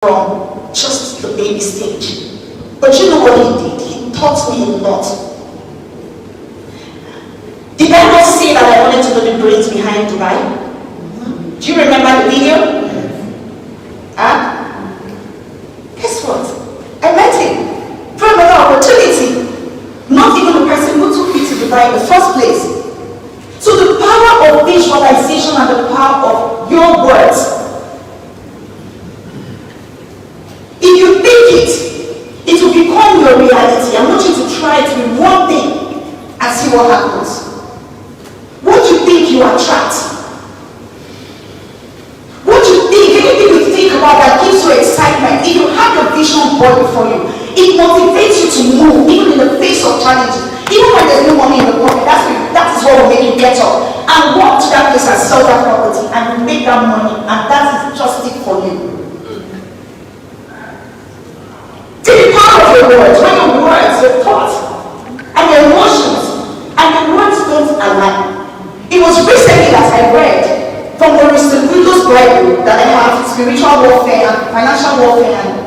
from just the baby stage. But you know what he did? He taught me a lot. Did I not say that I wanted to know the brains behind Dubai? Do you remember the video? Guess what? I met him for another opportunity. Not even the person who took me to Dubai in the first place. So the power of visualization and the power of your words. If you think it will become your reality. I want you to try it with one thing and see what happens. What do you think you attract? What do you think? Anything you think about that gives you excitement, if you have your vision board before you, it motivates you to move, even in the face of challenges. Even when there's no money in the pocket, that is what will make you get up and walk to that place and sell that property and make that money, and that is just it for you. Take the power of your words, when your words, your thoughts, and your emotions, and your words don't align. It was recently that I read from the Windows Bible that I have spiritual warfare and financial warfare and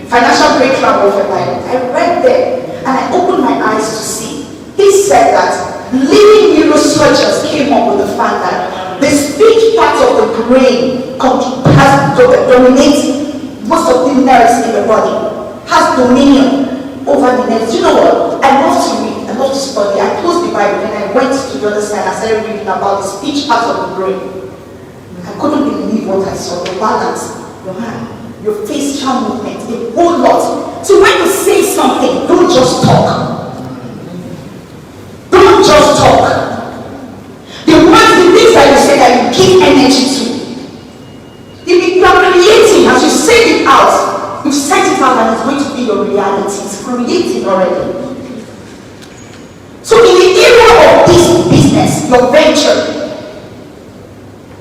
financial breakthrough warfare Bible. I read there and I opened my eyes to see. He said that leading neurosurgeons came up with the fact that the speech part of the brain has dominates most of the nerves in the body, has dominion over the nerves. You know what? I love to read. I love to study. I closed the Bible and I went to the other side. I started reading about the speech part of the brain. I couldn't believe what I saw. The balance, your hand, your facial movement, a whole lot. So when you say something, don't just talk. Don't just talk. The words, the things that you say that you give energy to. If you are creating, as you say it out, you set it out and it's going to be your reality. It's created already. So in the area of this business, your venture,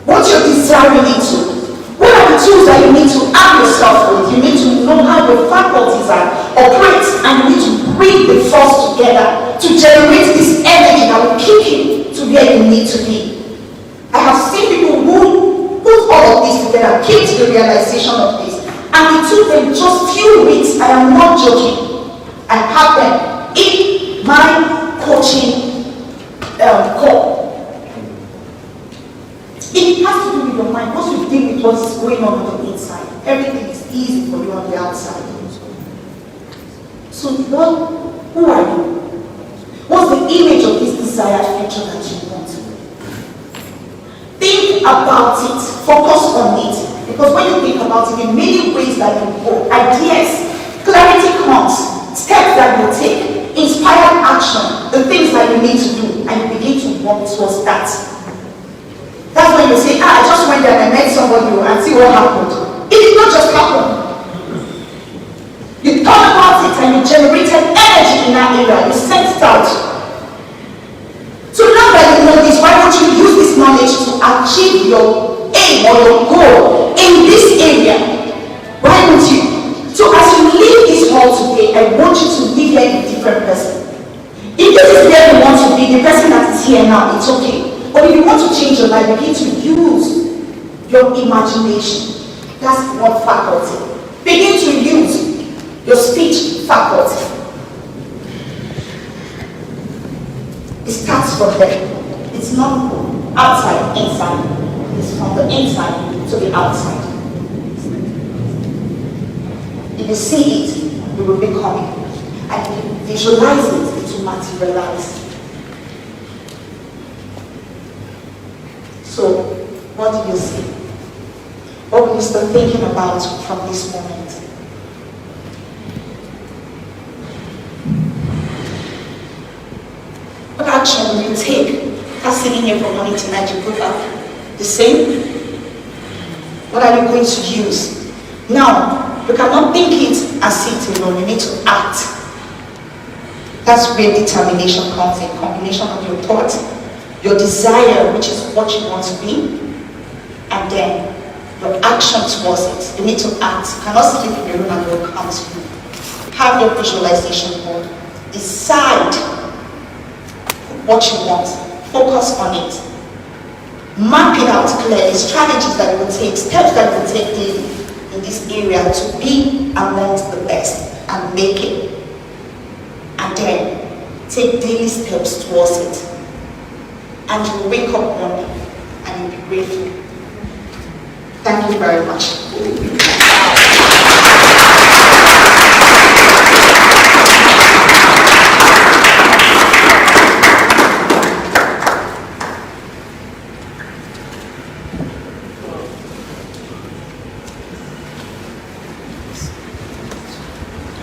what you're desiring into, what are the tools that you need to arm yourself with? You need to know how your faculties are operate, and you need to bring the force together to generate this energy that will kick you to where you need to be. I have seen people who put all of this together, came to the realization of this, and it took them just few weeks. I am not joking. I have them in my coaching call. It has to do with your mind. Once you deal with what's going on the inside, everything is easy for you on the outside. So who are you? What's the image of this desired future that you want? Think about it, focus on it, because when you think about it, in many ways that you go, ideas, clarity comes, steps that you take, inspired action, the things that you need to do, and you begin to work towards that. That's when you say, I just went there and I met somebody and see what happened. It did not just happen. You thought about it and you generated energy in that area, you sent it out. So now that you know this, why don't you use this knowledge to achieve your aim or your goal in this area? Why don't you? So as you leave this hall today, I want you to leave here a different person. If this is where you want to be, the person that is here now, it's okay. But if you want to change your life, begin to use your imagination. That's one faculty. Begin to use your speech faculty. It starts from there. It's not outside, inside. It's from the inside to the outside. If you see it, you will become it. And if you visualize it, it will materialize. So, what do you see? What will you start thinking about from this moment? What action will you take? After sitting here for morning to night, you put up the same? What are you going to use? Now, you cannot think it and see it alone. You need to act. That's where determination comes in. Combination of your thoughts, your desire, which is what you want to be, and then your action towards it. You need to act. You cannot sleep in your room and it will come to you. Have your visualization board. Decide what you want. Focus on it. Map it out clearly, strategies that it will take, steps that it will take daily in this area to be amongst the best and make it. And then take daily steps towards it. And you'll wake up one day and you'll be grateful. Thank you very much.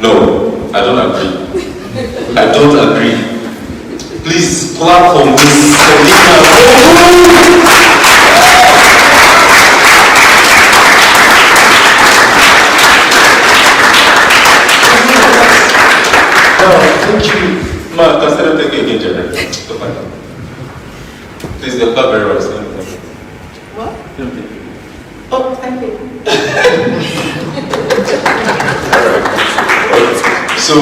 No, I don't agree. I don't agree. Please clap for Miss Selena. Thank you. Ma, consider taking again, Jerry. Please, the clap very well. What? Oh, thank you. So,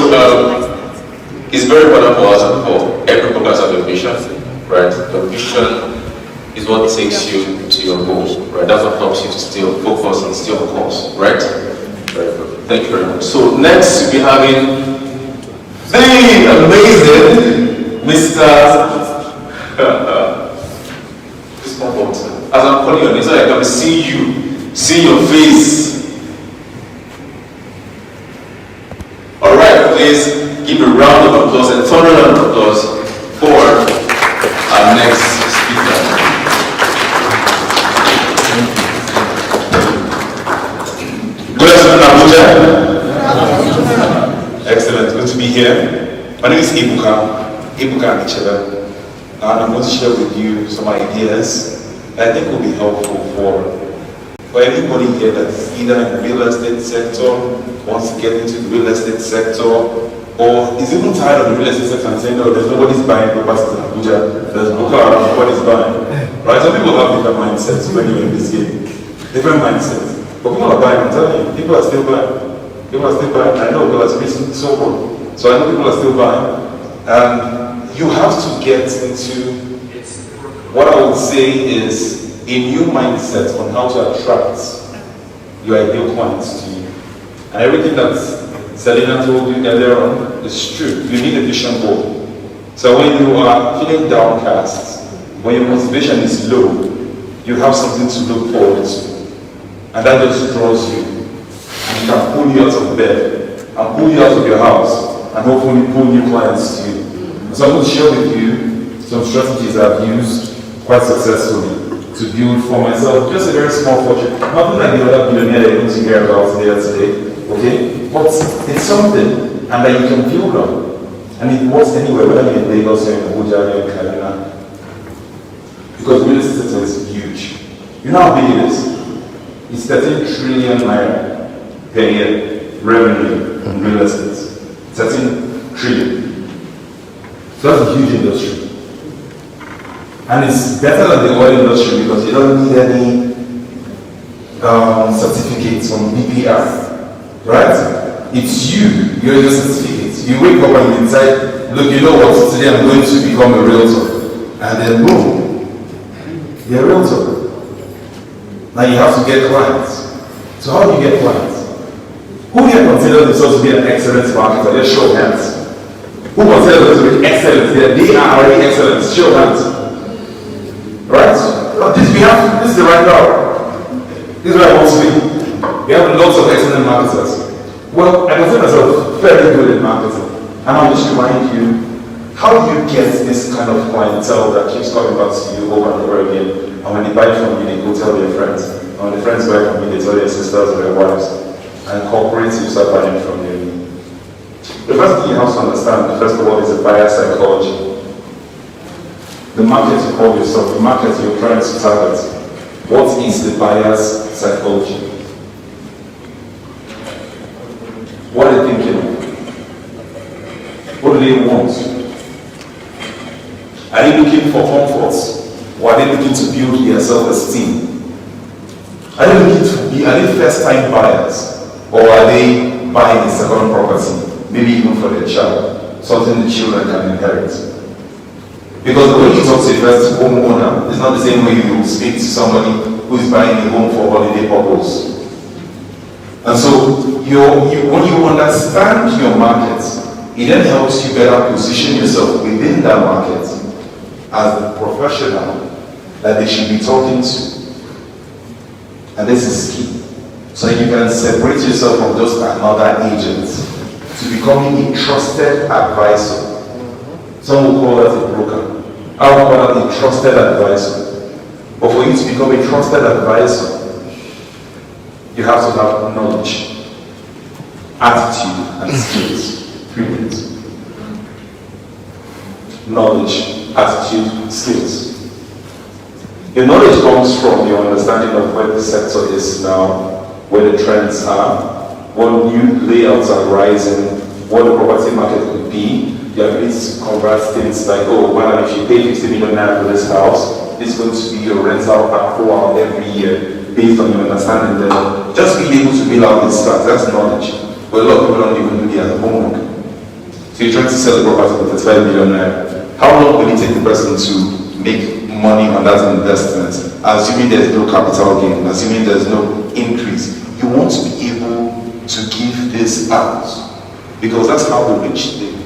it's very important for us and for every focus of the vision, right? The vision is what takes you to your goals, right? That's what helps you to still focus and stay on course, right? Very good. Thank you very much. So next we'll be having the amazing Mr. As I'm calling your name, so I can see you, see your face. Alright, please give a round of applause, a thorough round of applause for our next speaker. Good afternoon, Abuja. Excellent, good to be here. My name is Ibuka Michela, and I'm going to share with you some ideas that I think will be helpful for anybody here that's either in the real estate sector, wants to get into the real estate sector, or is even tired of the real estate sector and saying, no, there's nobody's buying properties in Abuja, there's nobody's buying. Right? Some people have different mindsets when you're in this game. Different mindsets. But people are buying, I'm telling you, people are still buying. People are still buying. I know because it's recently so good. So I know people are still buying. And you have to get into what I would say is a new mindset on how to attract your ideal clients to you. And everything that Selena told you earlier on is true. You need a vision board. So when you are feeling downcast, when your motivation is low, you have something to look forward to. And that just draws you. And it can pull you out of bed, and pull you out of your house, and hopefully pull new clients to you. So I'm going to share with you some strategies I've used quite successfully to build for myself just a very small fortune. Nothing like the other billionaire you're going to hear about today, okay? But it's something, and that you can build on. And it works anywhere, whether you're in Lagos or in Abuja or in Kaduna. Because real estate is huge. You know how big it is? It's 13 trillion naira per year revenue in real estate. 13 trillion. So that's a huge industry. And it's better than the oil industry because you don't need any certificates from BPR, right? It's you're your certificates. You wake up and you decide, look, you know what, today I'm going to become a realtor. And then boom, you're a realtor. Now you have to get clients. So how do you get clients? Who here considers themselves to be an excellent marketer? Just show hands. Who considers themselves to be excellent? They are already excellent. Show hands. Right? But this is the right now. This is where I want to be. We have lots of excellent marketers. Well, I consider myself very good at marketing. And I'll just remind you, how do you get this kind of clientele that keeps coming back to you over and over again? And when they buy from you, they go tell their friends. And when the friends buy from you, they tell their sisters or their wives. And corporates start buying from you. The first thing you have to understand, first of all, is the buyer psychology. The market you call yourself, the market you're trying to target. What is the buyer's psychology? What are they thinking? What do they want? Are they looking for comfort? Or are they looking to build their self-esteem? Are they first-time buyers? Or are they buying a second property? Maybe even for their child. Something the children can inherit. Because the way you talk to a first homeowner is not the same way you speak to somebody who is buying a home for holiday purpose. And so, when you understand your market, it then helps you better position yourself within that market as the professional that they should be talking to. And this is key. So you can separate yourself from just another agent to becoming a trusted advisor. Some will call that a broker. I will call that a trusted advisor. But for you to become a trusted advisor, you have to have knowledge, attitude, and skills. 3 things. Knowledge, attitude, skills. Your knowledge comes from your understanding of where the sector is now, where the trends are, what new layouts are rising, what the property market could be. The ability to convert things like, oh, well, if you pay 50 million naira for this house, it's going to be your rental accrual every year based on your understanding level. Just being able to build out these stats, that's knowledge. But a lot of people don't even do the homework. So you're trying to sell the property for 35 million naira. How long will it take the person to make money on that investment, assuming there's no capital gain, assuming there's no increase? You want to be able to give this out, because that's how the rich think.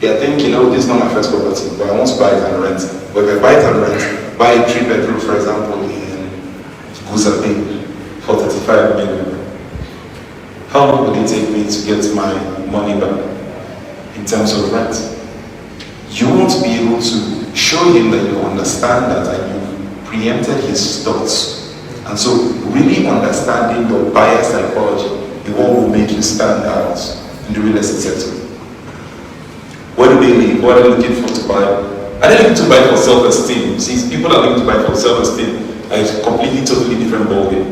They're thinking, oh, this is not my first property, but I want to buy it and rent. But if I buy it and rent, buy a 3-bedroom, for example, in Guzabe for 35 million. How long will it take me to get my money back in terms of rent? You want to be able to show him that you understand that and you preempted his thoughts. And so really understanding your buyer psychology is what will make you stand out in the real estate sector. What do they need? What are they looking for to buy? Are they looking to buy for self-esteem? See, people are looking to buy for self-esteem, and it's a completely, totally different ballgame.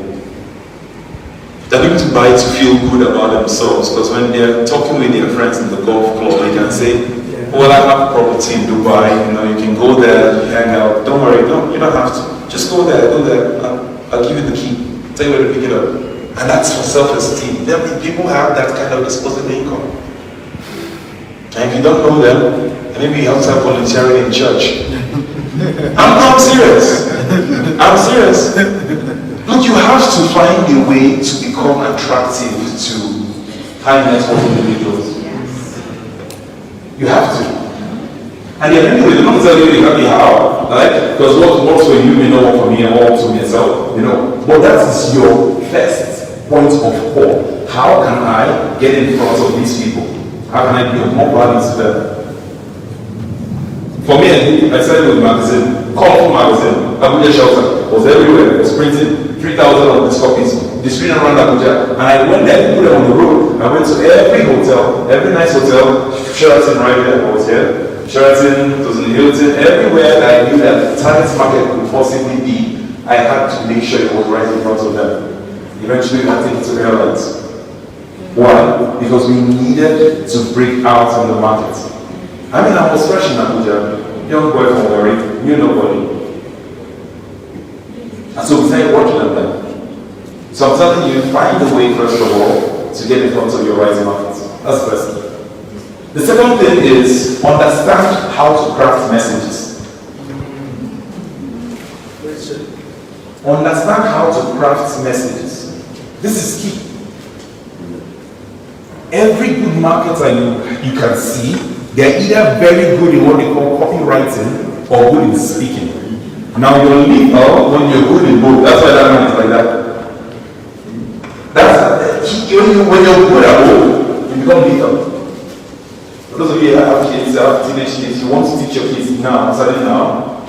They're looking to buy to feel good about themselves, because when they're talking with their friends in the golf club, they can say, well, I have property in Dubai, you can go there, hang out. Don't worry, you don't have to. Just go there, I'll give you the key, tell you where to pick it up. And that's for self-esteem. People have that kind of disposable income. And if you don't know them, maybe you have to have volunteering in church. I'm serious. I'm serious. Look, you have to find a way to become attractive to high net worth individuals. You have to. And the only way, they don't tell you exactly how, right? Because what works for you may not work for me and what works for me as well, But that is your first point of call. How can I get in front of these people? How can I be of more value to them? For me, I started with magazine, colorful magazine. Abuja Shelter was everywhere. It was printing 3,000 of these copies, distributing around Abuja. And I went there, put them on the road. I went to every hotel, every nice hotel. Sheraton right there, I was here. Sheraton, it was in Hilton, everywhere that I knew that the target market could possibly be, I had to make sure it was right in front of them. Eventually, I think it to airlines. Why? Because we needed to break out on the market. I mean, I was fresh in Abuja, young boy from Warri, knew nobody. And so we started working on them. So I'm telling you, find a way, first of all, to get in front of your rising market. That's the first thing. The second thing is understand how to craft messages. Understand how to craft messages. This is key. Every good marketer you can see, they're either very good in what they call copywriting or good in speaking. Now you're lethal when you're good in both. That's why that man is like that. When you're good at both, you become lethal. For those of you that have kids, have teenage kids, you want to teach your kids now, starting now,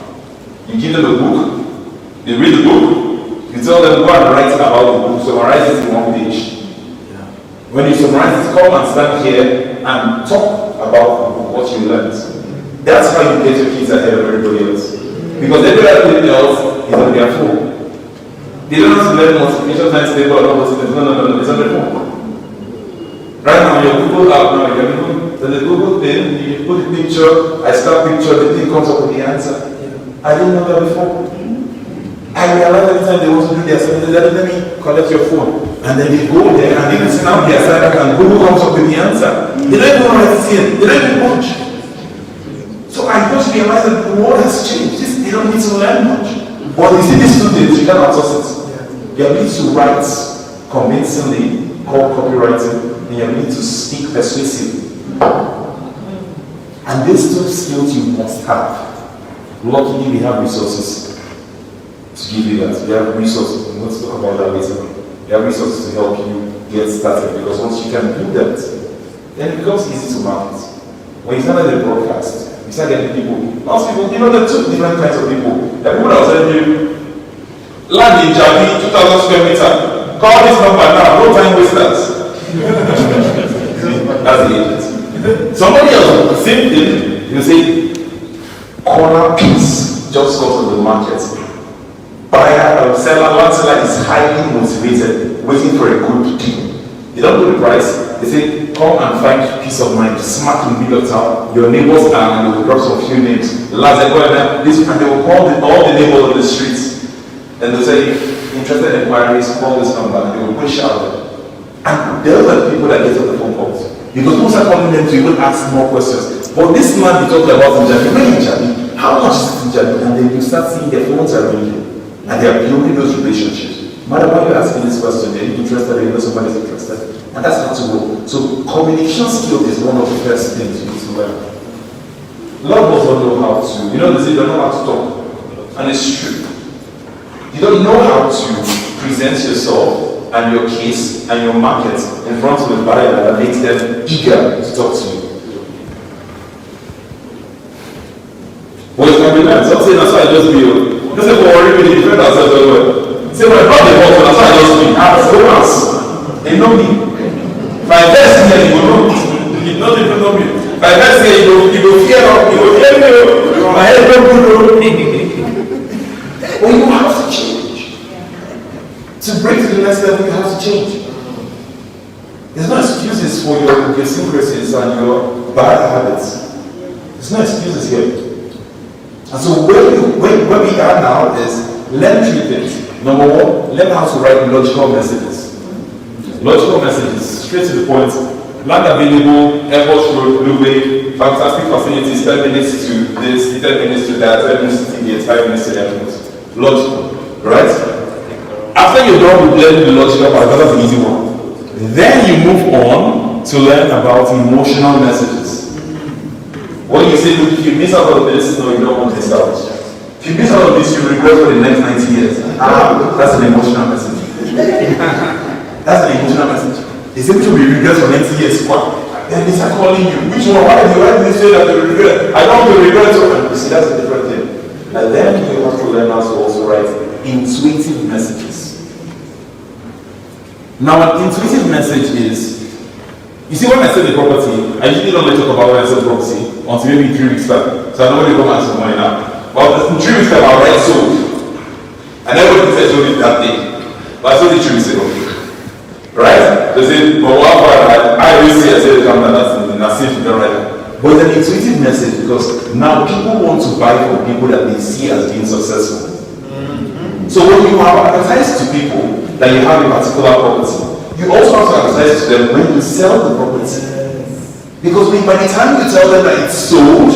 you give them a book, they read the book, you tell them go and write about the book, summarize it in one page. When you summarize it, come and stand here and talk about what you learned. That's how you get your kids ahead of everybody else. Because everybody else is on their phone. They don't have to learn multiplication times table or all those things. No, it's on their phone. Right now, your Google app now, the Google thing, you put the picture, I start picture, the thing comes up with the answer. I didn't know that before. I realized every time they want to do their assignment, let me collect your phone. And then they go there and they send out the assignment and Google comes up with the answer. They don't even write it in. They don't even watch. So I And because you realize that the world has changed, they don't need to learn much. But you see these 2 days, you can outsource it. The ability to write convincingly, called copywriting, and the ability to speak persuasively. And these 2 skills you must have. Luckily, we have resources to give you that. We have resources, we're going to talk about that later. We have resources to help you get started, because once you can do that, then it becomes easy to market. When you started the broadcast, you start getting people, most people, there are 2 different kinds of people. There are people that will tell you, land in Jabi, 2,000 square meter, call this number now, no time wasters. That's the agent. Somebody else, same thing, you say, corner piece just got to the market. Buyer, seller, land seller is highly motivated, waiting for a good deal. They don't know the price. They say, come and find peace of mind, smack in the middle of town. Your neighbors are, and they will drop some few names. Last and they will call all the neighbors on the streets. And they'll say, interested inquiries, call this number, and they will push out. And those are the people that get on the phone calls. Because most are calling them to even ask more questions. But this man we talked about in Jabi, where in Jabi? How much is it in Jabi? And then you start seeing their phones are ringing. And they are building those relationships. No matter why you're asking this question, they're interested, you know somebody's interested. And that's how to go. So communication skill is one of the first things you need to learn. A lot of us don't know how to, they say they don't know how to talk. And it's true. You don't know how to present yourself and your case and your market in front of a buyer that makes them eager to talk to you. Well, it's going to be learned. Some say that's why I just be. Just say, for worry, we defend ourselves very well. Say, well, not the bottom, that's why I just be. I'm so once. They know me. My best year, you will know me. You not even know me. My best year, you will fear of me. You will fear me. My head don't go. Well, you have to change. To break to the next level, you have to change. There's no excuses for your idiosyncrasies and your bad habits. There's no excuses here. And so where we are now is learn 3 things. Number 1, learn how to write logical messages. Logical messages, straight to the point. Land available, airport road, blueway, fantastic facilities, 10 minutes to this, 10 minutes to that, 10 minutes to the 5 minutes to the airport. Logical, right? After you're done with learning the logical part, that's the easy one. Then you move on to learn about emotional messages. When you say, look, if you miss out on this, no, you don't want to miss out. If you miss out on this, you regret for the next 90 years. That's an emotional message. That's an emotional message. They say, which will be regret for 90 years? What? Then they start calling you. Which one? Why did they say that they will regret? I don't want to regret. You see, that's a different thing. And then you have to learn how to also write intuitive messages. Now, an intuitive message is, you see, when I sell the property, I usually don't talk about when I sell property until maybe 3 weeks time. So I don't want to come and some money now. But in 3 weeks time, I'll write sold. And everybody says sold it that day. But I sold it 3 weeks ago. Right? They say, but what about I always say I said come down, that's it, you don't write it. But it's an intuitive message because now people want to buy from people that they see as being successful. So when you have advertised to people that you have a particular property, you also have to advertise to them when you sell the property. Because by the time you tell them that it's sold,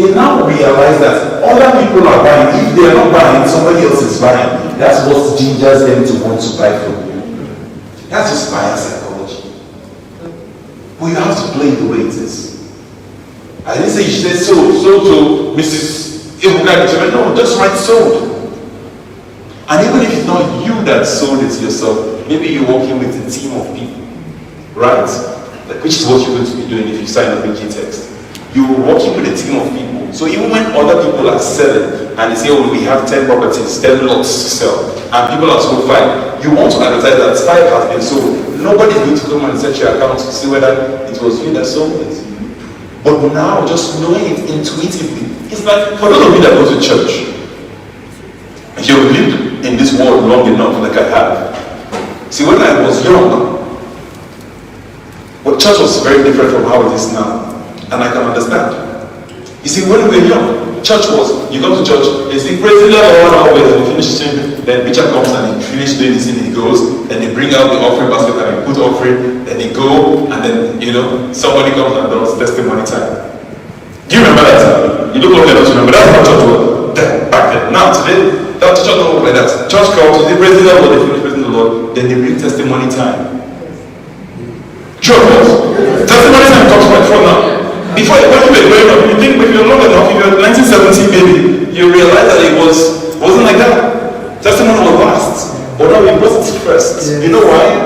they now realize that other people are buying. If they are not buying, somebody else is buying. That's what gingers them to want to buy from you. That's just buyer psychology. But you have to play the way it is. I didn't say you should say sold to Mrs. Ibuka. No, just write sold. And even if it's not you that sold it yourself, maybe you're working with a team of people, right? Which is what you're going to be doing if you sign up with Gtext. You're working with a team of people. So even when other people are selling and they say, oh, we have 10 properties, 10 lots to sell, and people are sold 5, you want to advertise that 5 has been sold. Nobody's going to come and search your account to see whether it was you that sold it. But now, just knowing it intuitively, it's like, for those of you that go to church, you've lived in this world long enough, like I have. See, when I was young, but church was very different from how it is now. And I can understand. You see, when we were young, church was, you come to church, they sing praise the Lord, and they finish singing, then preacher comes and he finishes doing this and he goes, then they bring out the offering basket and they put offering, then they go, and then, somebody comes and does testimony time. Do you remember that? You look like you don't remember. That's how church was then, back then. Now, today, that church don't work like that. Church comes, they praise the Lord, they finish praising the Lord, then they bring testimony time. True, of course. Testimony time comes right from now. Before, when you were growing up, you think when you're long enough, if you're 1970 maybe, you realize that it wasn't like that. Testimony was last. But now we put it first. Yes. You know why?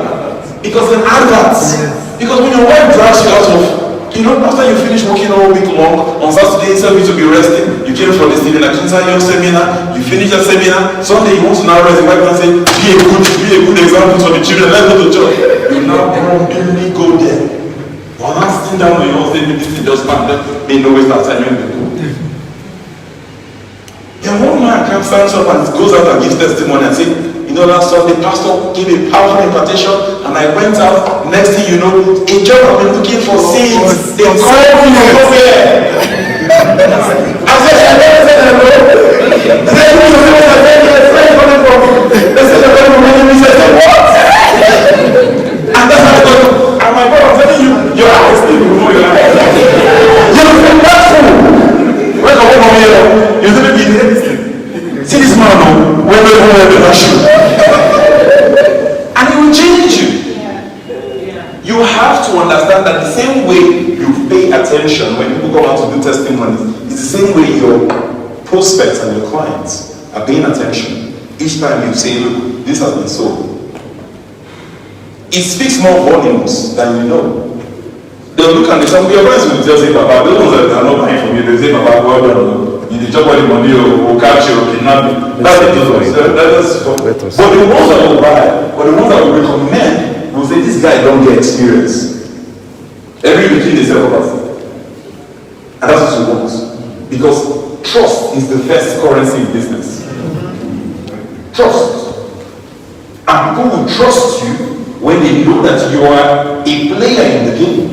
Because in adverts. Yes. Because when your wife drags you out of, after you finish working all week long, on Saturday instead of you to be resting, you came from the Stephen Akintayo seminar, you finish that seminar, Sunday you want to now rest, the wife can say, be a good example for the children, let's go to church. You now promptly go there. While I'm sitting down on your say, this thing just stand there, may no waste our time. Then one man comes stands up and goes out and gives testimony and say, last Sunday, pastor gave a powerful impartation, and I went out. Next thing you know, a job I've been looking for since. They called me from nowhere. I said, I never said hello. They said, who's the friend? I said, yes, where are you coming from? They said, they're coming from me. I said, what? And that's how I got. And my brother, I'm telling you, your eyes still know your eyes. You're from that fool. Where come from here? You said, maybe you did this. See this man now, when they go there, they rush you. And it will change you. You have to understand that the same way you pay attention when people come out to do testimonies, it's the same way your prospects and your clients are paying attention. Each time you say, look, this has been sold. It speaks more volumes than you know. They'll look and they say, your friends will just say, Papa, those ones that are not buying from you, they'll say, Papa, well done. You job all the money or catch you or kidnap you. That's the difference. But the ones that will buy, but the ones that will recommend, will say, this guy don't get experience. Every routine is self-passion. And that's what you want. Because trust is the first currency in business. Trust. And people will trust you when they know that you are a player in the game.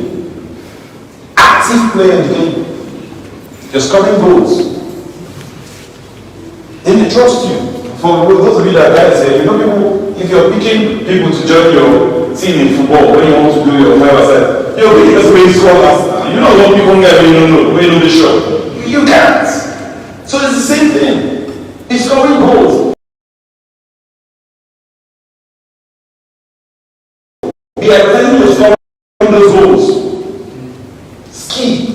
Active player in the game. You're scoring goals. Then they trust you. For those of you that guys say, people, if you're picking people to join your team in football, when you want to do your 5-a-side, you're picking the way you score last time. You know what people get when you don't know, when you know the show. You can't. So it's the same thing. It's scoring goals. The advertising is scoring those goals. Ski.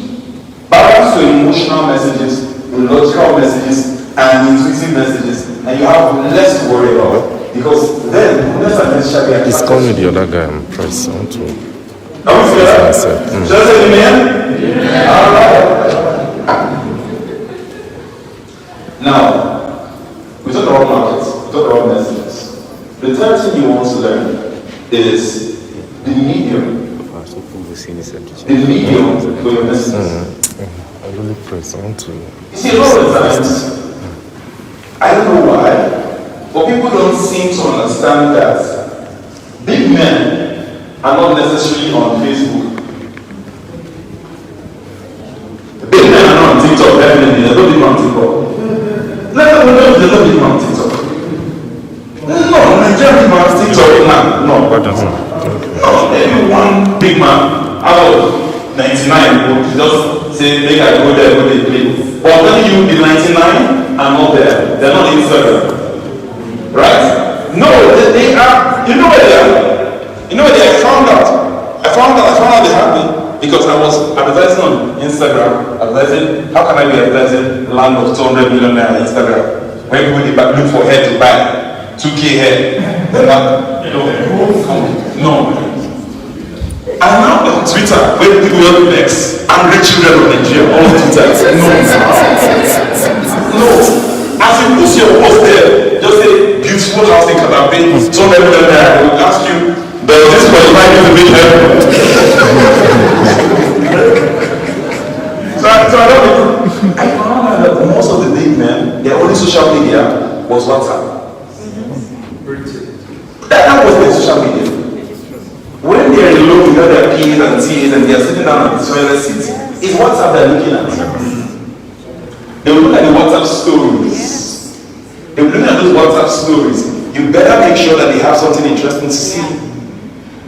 Balance your emotional messages, your logical messages, and intuitive messages, and you have less to worry about, because then less unnecessarily. He's calling the other guy and press on to. Should I say amen? Yeah. Now, we talk about markets, we talk about messages. The third thing you want to learn is the medium. The medium for your messages. I really press on to. You see, a lot of times, I don't know why, but people don't seem to understand that big men are not necessarily on Facebook. Big men are not on TikTok, definitely. They're not even on TikTok. Let them know they're not even on TikTok. No, Nigerian people are TikTok now. No, maybe one big man out of 99 would just say, make I go there, go there, play. But I'm telling you, the 99 are not there. They're not in Instagram. Right? No, they are. You know where they are. You know where they are. I found out they had me because I was advertising on Instagram. Advertising, how can I be advertising land of 200 million naira on Instagram? When people look for hair to buy 2K hair. Then no. And now on Twitter, when people help next, angry children of Nigeria, all on Twitter. No. As you put your post there, just say beautiful house in Katape, so many people there will ask you, does this qualify you to be help? So I found out that most of the big men, their only social media was WhatsApp. That was their social media. When they are alone with other P's and T's and they are sitting down on the toilet seat, it's WhatsApp they're looking at. They will look at the WhatsApp stories. They will look at those WhatsApp stories. You better make sure that they have something interesting to see.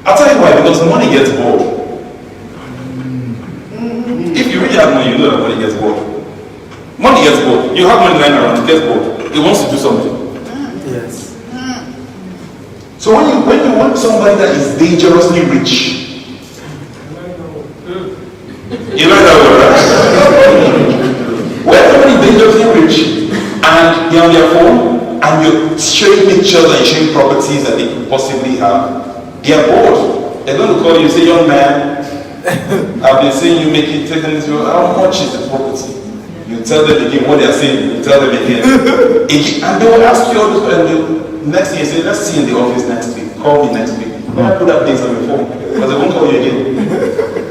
I'll tell you why, because money gets bored. If you read has money, you know that money gets bored. Money gets bored. You have money lying around, it gets bored. It wants to do something. Yes. So when you want somebody that is dangerously rich, you like that word, right? When somebody is dangerously rich and they're on their phone and you're showing pictures and showing properties that they could possibly have, they're bored. They're going to call you and say, young man, I've been seeing you make it, taking this, how much is the property? You tell them again what they are saying, you tell them again. And they will ask you all this, and next thing you say, let's see in the office next week. Call me next week. Why put that things on your phone? Because they won't call you again.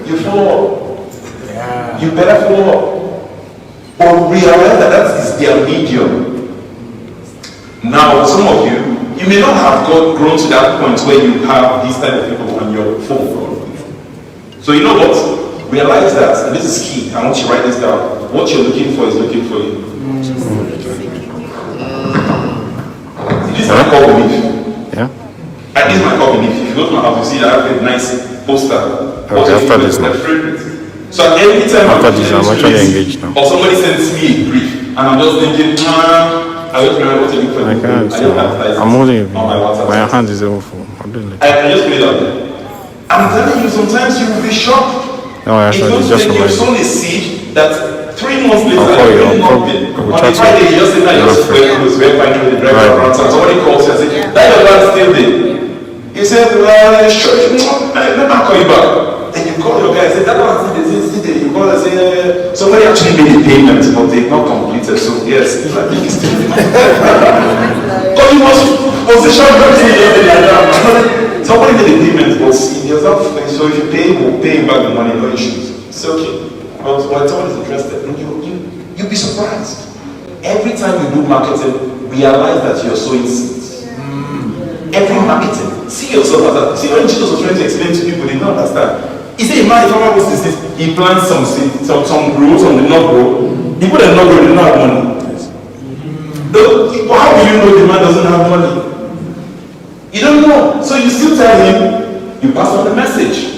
You follow up. Yeah. You better follow up. Or realize that that is their medium. Now, some of you may not have grown to that point where you have these type of people on your phone. So you know what? Realize that, and this is key, I want you to write this down. What you're looking for is looking for you. This is my core belief. Yeah. And this is my core belief. If you go to my house, you see that I have a nice poster. Okay, after this now. So every time After this, I'm actually engaged now. or somebody sends me a brief, and I'm just thinking, I don't remember what to look for. I can't. I don't advertise I'm holding it. on my WhatsApp. My hand is over full. I'll do it later. I just put it out there. I'm telling you, sometimes you will be shocked. No, I It's actually going to just take you remind sown a seed that 3 months later, I'll call you. really I'll nothing. call- On try the to- Friday, you just say, you just wear clothes, wear fine clothes, the driver Right. around, and somebody calls you and says, that your man still there. You said, well, sure, let me call you back. Then you call your guy and say, that one still there. You call and say, somebody actually made a payment, but they've not completed, so yes, I think it's still there. Because you must position yourself. Somebody made a payment, but there's nothing. So if you pay, we'll pay back the money, no issues. It's okay. But when someone is interested, you'll be surprised. Every time you do marketing, realize that you're sowing seeds. Every marketing, see yourself as that. See when Jesus was trying to explain to people, they don't understand. He said, a man, if farmer goes to this, he plants some seed, some grow, some did not grow. People that did not grow, they don't have money. How do you know the man doesn't have money? You don't know. So you still tell him, you pass on the message.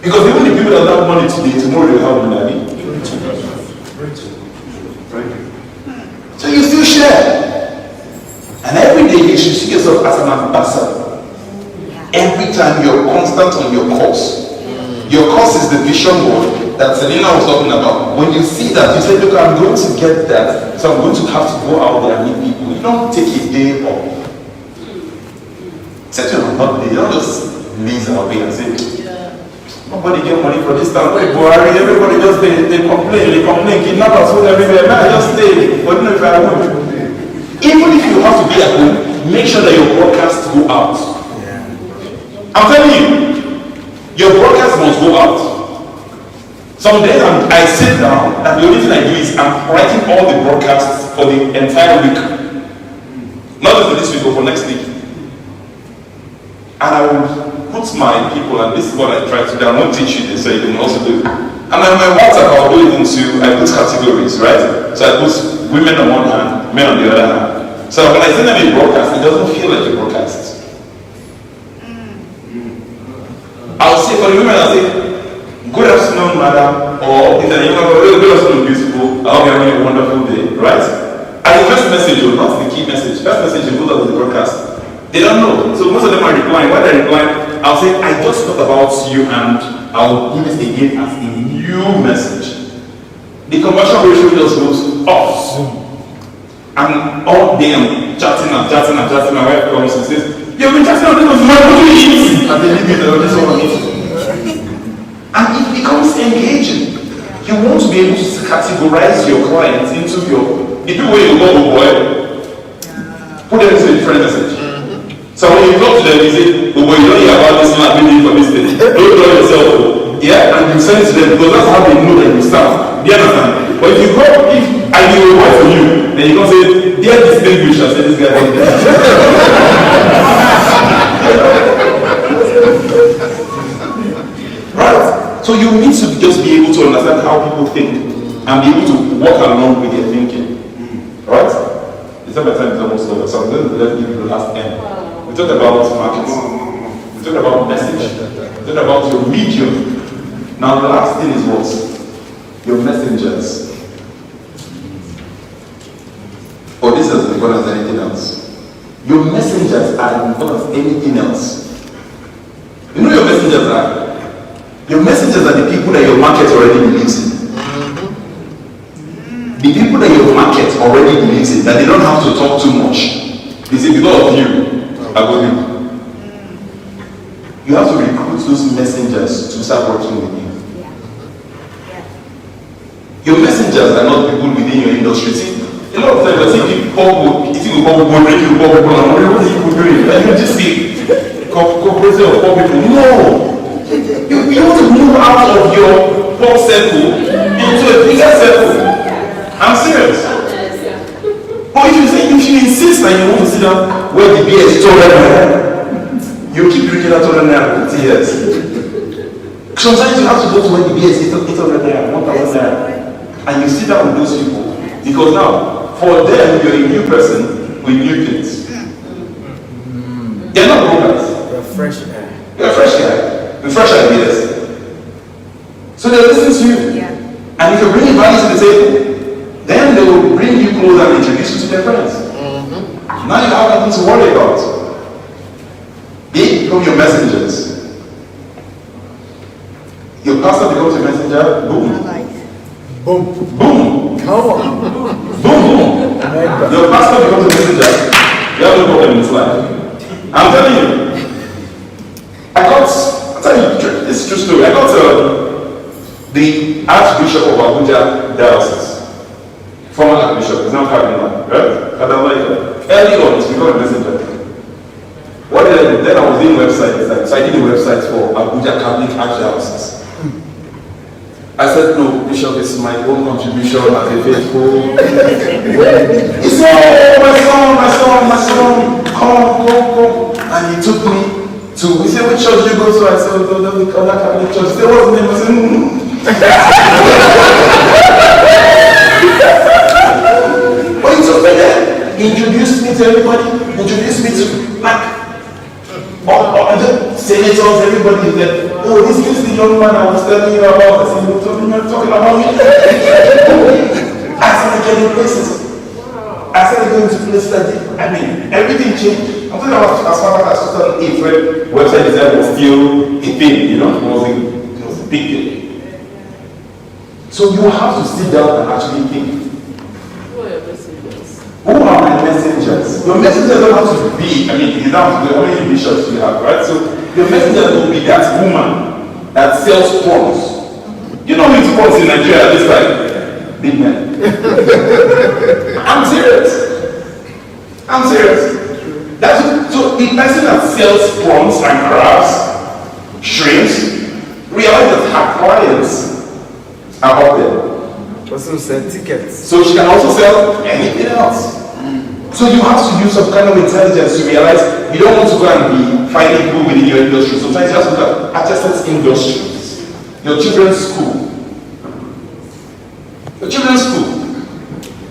Because even the people that have money today, tomorrow they'll have money. So you still share. And every day you should see yourself as an ambassador. Every time you're constant on your course. Your course is the vision board that Selena was talking about. When you see that, you say, look, I'm going to get that, so I'm going to have to go out there and meet people. You don't take a day off. Set your holiday, you don't just laze away and say, nobody get money for this time. Everybody just they complain, kidnappers food everywhere. Man, just stay. But no, if I want. Even if you have to be at home, make sure that your broadcasts go out. I'm telling you, your broadcast must go out. Some days I sit down and the only thing I do is I'm writing all the broadcasts for the entire week. Not just for this week, but for next week. And I will put my people, and this is what I try to do. I won't teach you this, so you can also do it. And on my WhatsApp, I'll do it I put categories, right? So I put women on one hand, men on the other hand. So when I send them a broadcast, it doesn't feel like a broadcast. I'll say, for the women, I'll say, good afternoon, madam, or good afternoon, beautiful. I hope you're having a wonderful day, right? And the first message, not the key message, first message goes out with the broadcast. They don't know. So most of them are replying. When they reply, I'll say, I just thought about you and I'll give it again as a new message. The conversion ratio just goes off. And all day I'm chatting. My wife comes and says, you've been chatting on this one, what do you eat? And they leave it on this one. And it becomes engaging. You want to be able to categorize your clients into the people where you go, oh boy, put them into a different message. So when you talk to them, you say, oh, but you don't hear about this man being for this thing. Don't know yourself. Yeah, and you send it to them because that's how they know that you sound. Do you understand? But if you go, if I do a word for you, then you can say, dear distinguished, I say this guy did this. Right? So you need to just be able to understand how people think and be able to walk along with their thinking. Right? It's not my time is almost over, so I'm going to give you the last end. We talked about marketing. We talked about message. We talked about your medium. Now the last thing is what? Your messengers. Or this is as important as anything else. Your messengers are as important as anything else. You know your messengers are? Your messengers are the people that your market already believes in. The people that your market already believes in, that they don't have to talk too much. They say, because of you, I go you. You have to recruit those messengers to start working with you. Your messengers are not people within your industry. See, a lot of times I think people break you, what are you people doing? And you just see corporation of poor people. No! You want to move out of your poor circle into a bigger circle. I'm serious. But if you insist that you want to sit down where the beer is $200, you keep drinking that $200 for 50 years. Sometimes you have to go to where the beer is $800, $1,000. And you sit down with those people. Because now, for them, you're a new person with new things. They're not brokers. You're fresh air. You're a fresh guy with fresh ideas. So they'll listen to you. Yeah. And if you bring value to the table, then they will bring you closer and introduce you to their friends. Now you have nothing to worry about. They become your messengers. Your pastor becomes your messenger, boom. Boom. Boom. Come on. Boom, boom. Your pastor becomes a messenger. You have no problem in this life. I'm telling you. I'll tell you, this is true story. I got the Archbishop of Abuja Diocese. Former Archbishop, he's now Cardinal, right? Early on, he's become a messenger. What did I do? Then I was doing websites. So I did the websites for Abuja Catholic Archdiocese. I said, no, Bishop, it's my own contribution as a faithful. He said, oh, my son, come. And he took me to, he said, which church do you go to? I said, the other Catholic church. He said, what's the name? I said, But he took me there. He introduced me to everybody, introduced me to, like, all the senators, everybody is there. Oh, this is the young man I was telling you about. I said, you're talking about me. I started getting places. I started going to places that everything changed. I'm talking about as far back as 2008 when website design was still a thing, it was a big deal. So you have to sit down and actually think. Who are my messengers? Your messengers don't have to be, you don't have to be how many bishops you have, right? So your messengers will be that woman that sells prawns. You know who's prawns in Nigeria at this time? Big men. I'm serious. So the person that sells prawns and crabs, shrimps, realize that her clients are out there. Person sell tickets. So she can also sell anything else. So you have to use some kind of intelligence to realize you don't want to go and be finding people within your industry. Sometimes you have to look at adjacent industries. Your children's school.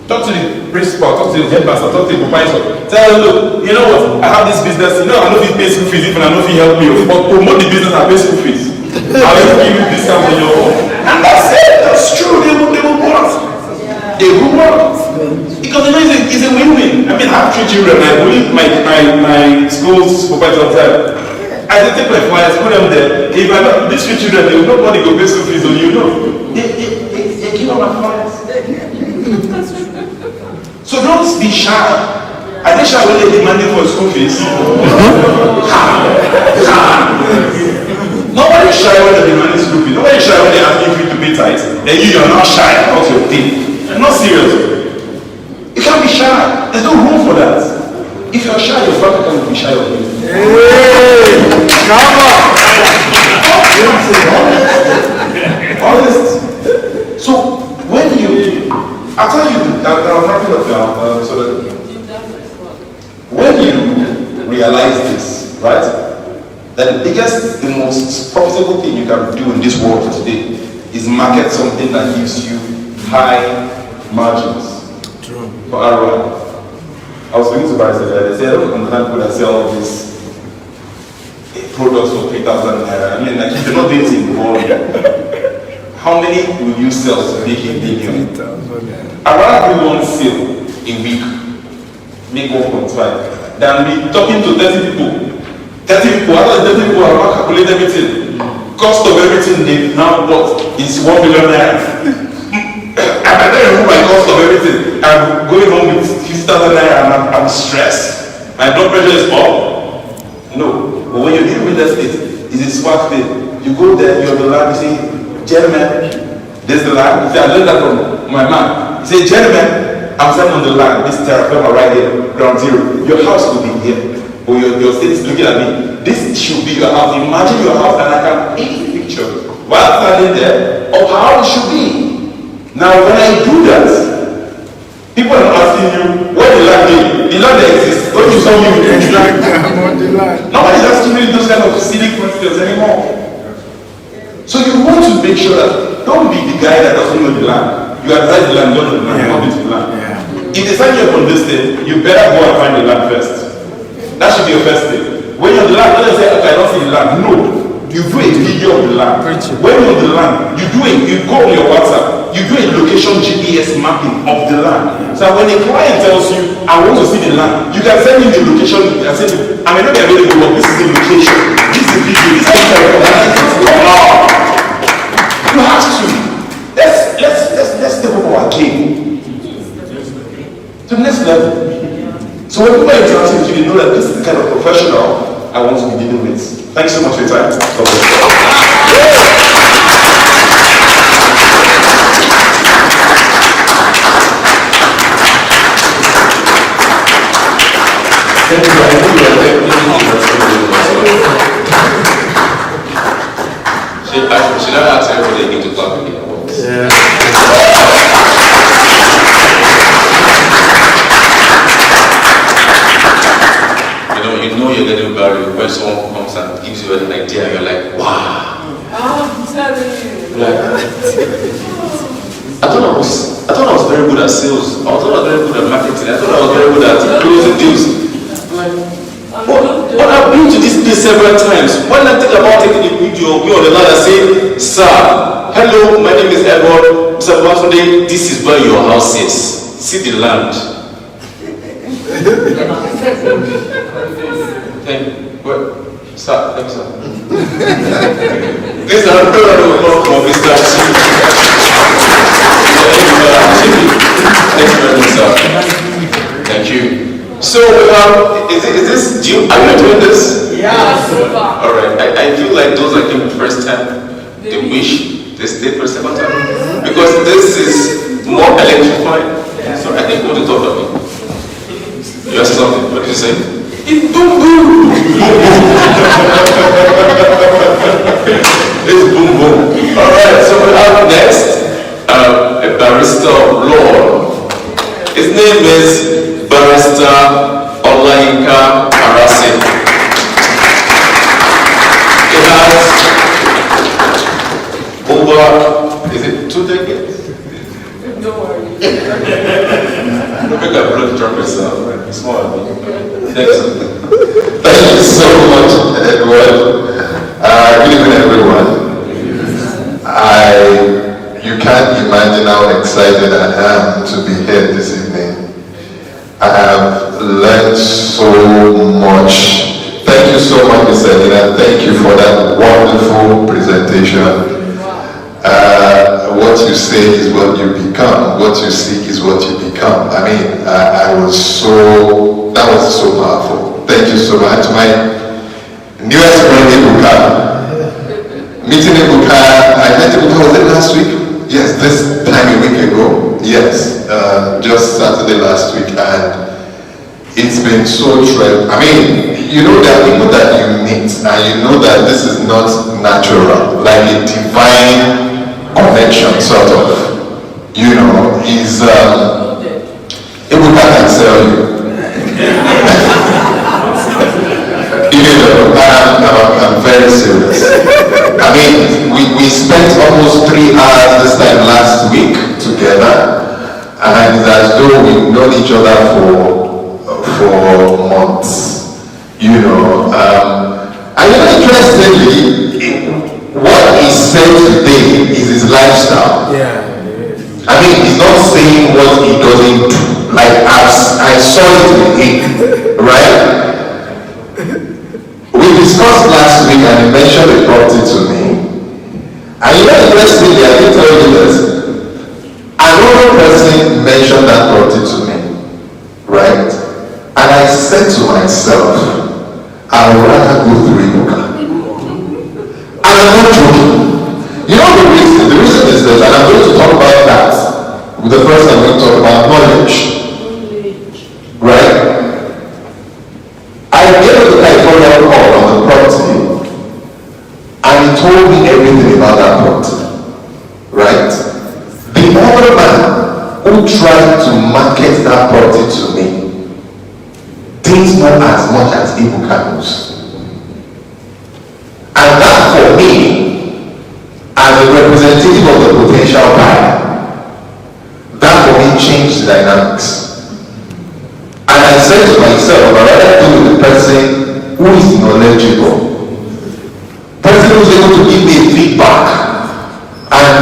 Talk to the principal, talk to the headmaster, talk to the supervisor. Tell them, look, you know what? I have this business. I know if you pay school fees, even I know if you help me, but promote the business and pay school fees. I will give you discount on your own. And that's it. That's true. They will work. They will work. Because it's a win-win. I have 3 children. I believe my school's supervisor time. I take my flyers, put them there. If I got these 3 children, they will nobody go pay school fees on you. They give up my flyers. So don't be shy. Are they shy when they're demanding for school fees? Nobody is shy when they're demanding school fees. Nobody is shy when they're asking you to pay tithes. Then you're not shy about your thing. I'm not serious. You can't be shy. There's no room for that. If you're shy, your father can't be shy of you. Hey! Come on! Honest. So when you, I'll tell you, I'm wrapping up now, so that when you realize this, right, that the biggest, the most profitable thing you can do in this world today is market something that gives you high margins. True. For ROI. I was speaking to buyers today. They say, I don't understand people that sell these products for 3,000 naira. If you're not dating, how many will you sell to make a million? I'd rather do one sale a week, make 1.5, than be talking to 30 people. 30 people, out of 30 people, I will calculate everything. Cost of everything they now bought is 1 million naira. I don't remove my cost of everything. I'm going home with 50,000 naira and I'm stressed. My blood pressure is up. No. But when you're dealing with real estate, it's a smart thing. You go there, you're the land, you say, gentlemen, there's the land. You say, I learned that from my man. You say, gentlemen, I'm standing on the land. This terra firma right here, ground zero. Your house will be here. Or your state is looking at me. This should be your house. Imagine your house and I can paint a picture while standing there of how it should be. Now, when I do that, people are asking you, what the land is? The land that exists. Don't you saw me with the land? Nobody's asking me those kind of silly questions anymore. So you want to make sure that don't be the guy that doesn't know the land. You advise the land, don't know the land, not the land. If they sign you up on this thing, you better go and find the land first. That should be your first thing. When you're on the land, don't say, okay, I don't see the land. No. You do a video of the land. When you're on the land, you go on your WhatsApp, you do a location GPS mapping of the land. So when a client tells you, I want to see the land, you can send him the location and say, I may not be available, but this is the location, this is the video, this is the You have to. Let's step up our game to the next level. So when people are interacting with you, they know that this is the kind of professional I want to be dealing with. Thanks so much for your time. Should I ask everybody again to clap again? Yeah. You know you're getting value when someone comes and gives you an idea and you're like, wow. I thought I was very good at sales. I thought I was very good at marketing. I thought I was very good at closing deals. But I've been to this place several times. When I think about taking a video, go on the line and say, sir, hello, my name is Edward. Mr. Bafunde, this is where your house is. See the land. Sir, thank you, sir. This is a program from Mr. Thank you very much, sir. Thank you. So, are you doing this? Yes. Alright, I feel like those that came the first time, they wish they stayed for a second time. Because this is more electrifying. So I think you want to talk about it. You have something, what did you say? It's boom boom! It's boom boom. Alright, so we have next a barrister of law. His name is Barrister Olayinka Arase. He has over, is it 2 decades? Don't worry. Make a blood drop yourself. It's more than me. Thank you so much, Edward. Good evening, everyone. You can't imagine how excited I am to be here this evening. I have learned so much. Thank you so much, Mr. Edina. Thank you for that wonderful presentation. What you say is what you become. What you see is what you become. I mean, that was so powerful. Thank you so much. My newest friend, Ibuka. Meeting Ibuka, I met Ibuka, was it last week? Yes, this time a week ago. Yes, just Saturday last week, and it's been so true. I mean, you know, there are people that you meet, and you know that this is not natural, like a divine connection, sort of. You know, is Ibuka can sell you. You know, I'm very serious. I mean, we spent almost 3 hours this time last week together, and it's as though we've known each other for months. You know, and you know, interestingly, what is said today is his lifestyle. Yeah. I mean, he's not saying what he doesn't do. Like I saw it with him, right? We discussed last week and he mentioned a property to me. And you know the first thing I did tell you this. Another person mentioned that property to me, right? And I said to myself, I would rather go through Ibuka. And I'm not joking. You know the reason is this, and I'm going to talk about that. The first I'm going to talk about knowledge. Right? I gave the guy a follow-up call on the property, and he told me everything about that property. Right? The other man who tried to market that property to me didn't know as much as Ibuka knows. And that for me, as a representative of the potential buyer, that for me changed the dynamics. And I said to myself, I'd rather deal with the person who is knowledgeable, person who is able to give me feedback, and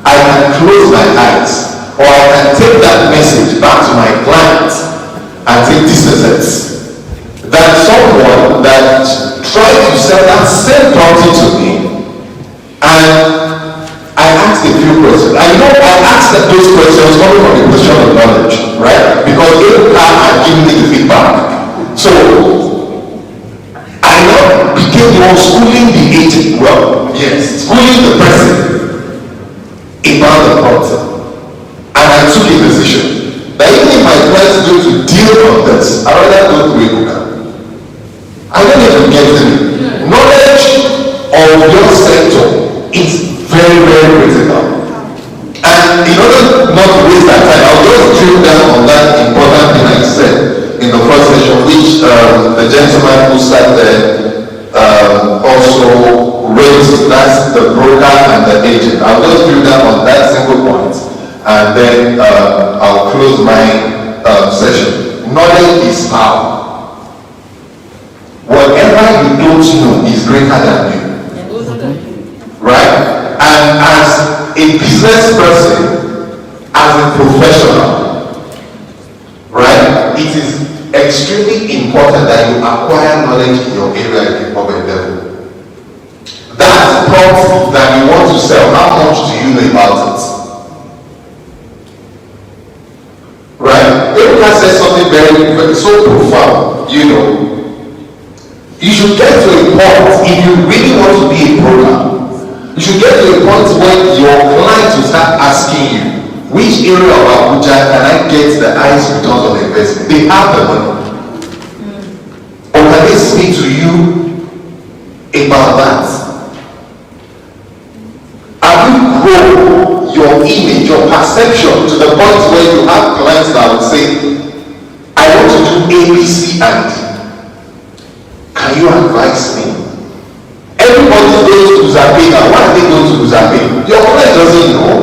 I can close my eyes, or I can take that message back to my client and say, this is it. Than someone that tried to sell that same property to me, and I asked a few questions. I know I asked those questions coming from the position of knowledge, right? Because they had given me the feedback. So I now became the one schooling the agent. Well, yes, schooling the person about the property. And I took a decision that even if my client is going to deal on this, I'd rather go to Ibuka. I don't need to get it. Knowledge of your sector is very, very critical. And in order not to waste that time, I'll just drill down on that important thing I said in the first session, which the gentleman who sat there also raised. That's the broker and the agent. I'll just drill down on that single point, and then I'll close my session. Knowledge is power. Whatever you don't know is greater than you. Right? And as a business person, as a professional, right, it is extremely important that you acquire knowledge in your area of endeavor. That product that you want to sell, how much do you know about it? Right? Erica said something very so profound, you know. You should get to a point, if you really want to be a broker, you should get to a point where your clients will start asking you, which area of Abuja can I get the highest returns on investment? They have the money. Or can they speak to you about that? Have you grown your image, your perception to the point where you have clients that will say, I want to do A, B, C, and D. Can you advise me? Everybody goes to Zabina. Why are they going to Zabina? Your client doesn't know.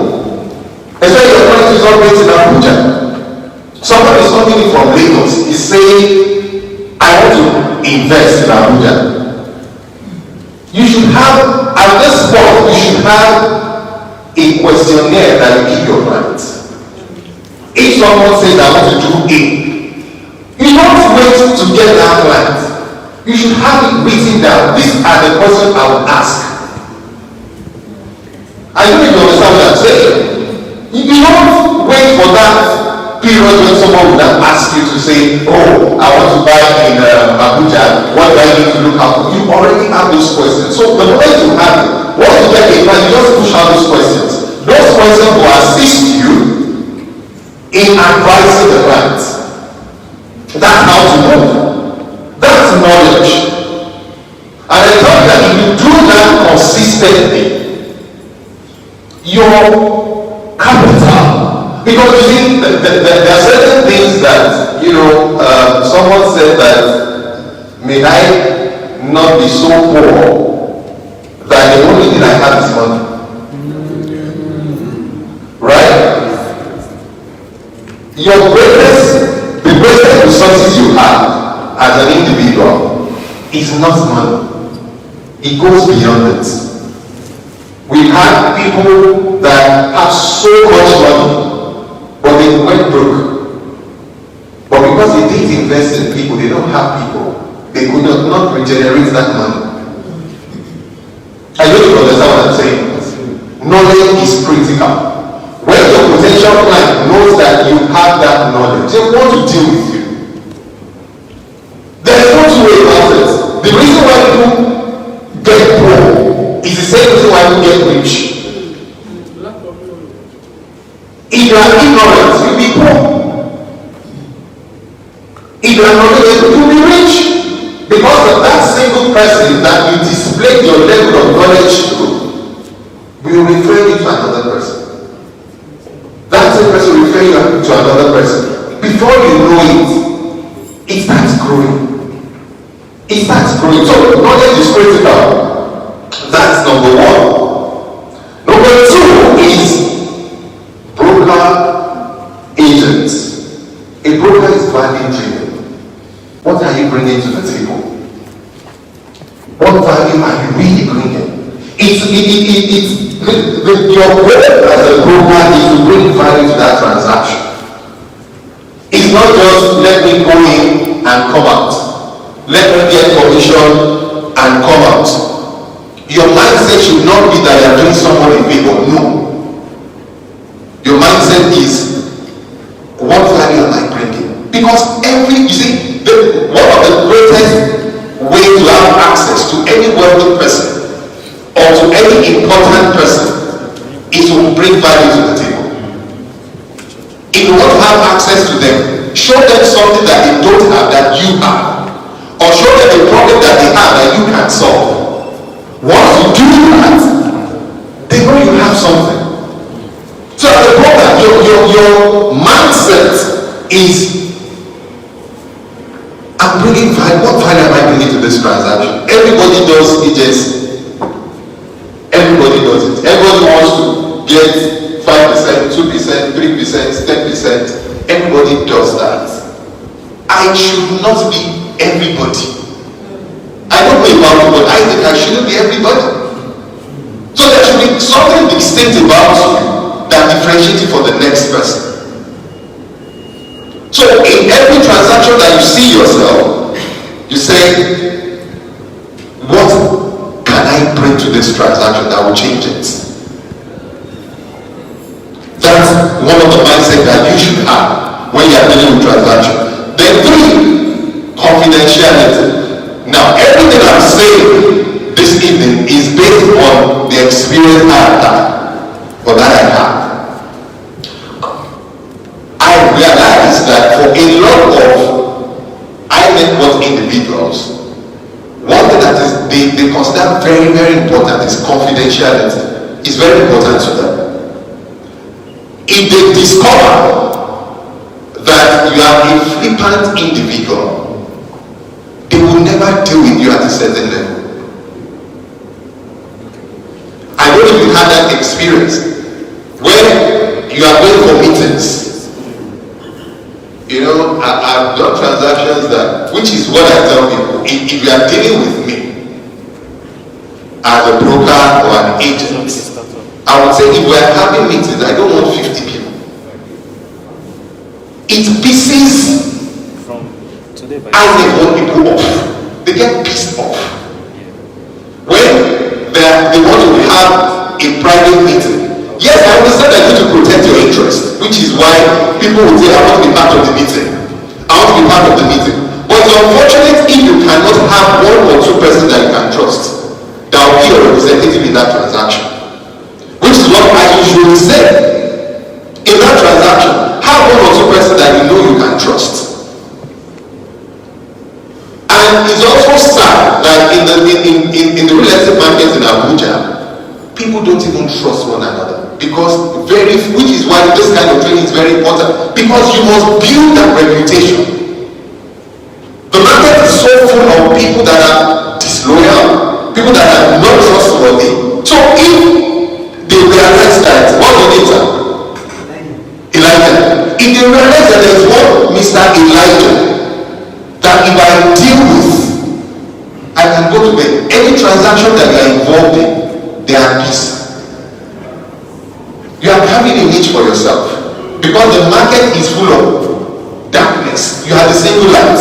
Especially your client is not based in Abuja. Somebody is coming in from Lagos. He's saying, I want to invest in Abuja. You should have, at this point, you should have a questionnaire that you give your clients. If someone says, I want to do A, you don't wait to get that client. You should have it written down. These are the questions I would ask. I don't know if you understand what I'm saying. You don't wait for that period when someone would have asked you to say, oh, I want to buy in Abuja. What do I need to look out for? You already have those questions. So the moment you have it, once you get a plan, you just push out those questions. Those questions will assist you in advising the client. That's how to move. That's knowledge. And I thought that if you do that consistently, your capital, because you see, there are certain things that, you know, someone said that, may I not be so poor that the only thing I have is money. Right? The greatest resources you have as an individual is not money. It goes beyond it. We had people that have so much money, but they went broke. But because they didn't invest in people, they don't have people, they could not regenerate that money. I don't even understand what I'm saying. Knowledge is critical. When your potential client knows that you have that knowledge, they want to deal with you. There is no two way about it. The reason why people get poor is the same reason why people get rich. If you are ignorant, you'll be poor. If you are knowledgeable, you'll be rich. Because of that single person that you display your level of knowledge to, will refer you to another person. That same person will refer you to another person. Before you know it starts growing. It starts growing. So knowledge is critical. That's number one. Number two is broker agents. A broker is value driven. What are you bringing to the table? What value are you really bringing? Your goal as a broker is to bring value to that transaction. It's not just let me go in and come out. Let me get commission and come out. Your mindset should not be that you are doing someone a favor. No. Your mindset is, what value am I bringing? Because one of the greatest ways to have access to any wealthy person or to any important person is to bring value to the table. If you want to have access to them, show them something that they don't have that you have. Or show them a problem that they have that you can solve. Once you do that, they know you have something. So as a broker, your mindset is, I'm bringing value. What value am I bringing to this transaction? Everybody does agency. Everybody does it. Everybody wants to get 5%, 2%, 3%, 10%. Everybody does that. I should not be everybody. I don't know about you, but I think I shouldn't be everybody. So there should be something distinct about you that differentiates you from the next person. So in every transaction that you see yourself, you say, what can I bring to this transaction that will change it? That's one of the mindset that you should have when you are dealing with transaction. Then three, confidentiality. Now everything I'm saying this evening is based on the experience I have, or that I have. I realize that for a lot of high net worth individuals, one thing that is they consider very, very important is confidentiality. It's very important to them. If they discover that you are a flippant individual, they will never deal with you at a certain level. I don't know if you had that experience when you are going for meetings. You know, I've done transactions that, which is what I tell people, if you are dealing with me as a broker or an agent, I would say if we are having meetings, I don't want 50 people. It pisses I want people off. They get pissed off. When they want to have a private meeting. Yes, I understand that you need to protect your interest, which is why people will say, I want to be part of the meeting. I want to be part of the meeting. But it's unfortunate if you cannot have one or two persons that you can trust that will be your representative in that transaction. Which is what I usually say. In that transaction, have one or two persons that you know you can trust. And it's also sad that in the real estate market in Abuja, people don't even trust one another. Because which is why this kind of training is very important. Because you must build that reputation. The market is so full of people that are disloyal, people that are not trustworthy. So if they realize that, what do they do? Elijah. If they realize that there is one Mr. Elijah, that if I deal with, I can go to bed. Any transaction that you are involved in, they are peace. You are having a niche for yourself because the market is full of darkness. You are the single light.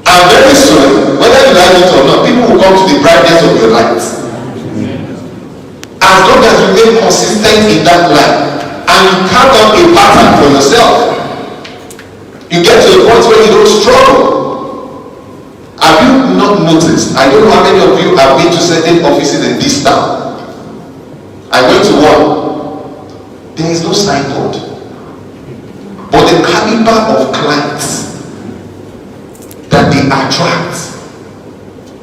And very soon, whether you like it or not, people will come to the brightness of your light. As long as you remain consistent in that light and you carve out a pattern for yourself, you get to a point where you don't struggle. Have you not noticed? I don't know how many of you have been to certain offices in this town. I went to one. There is no signboard. But the caliber of clients that they attract,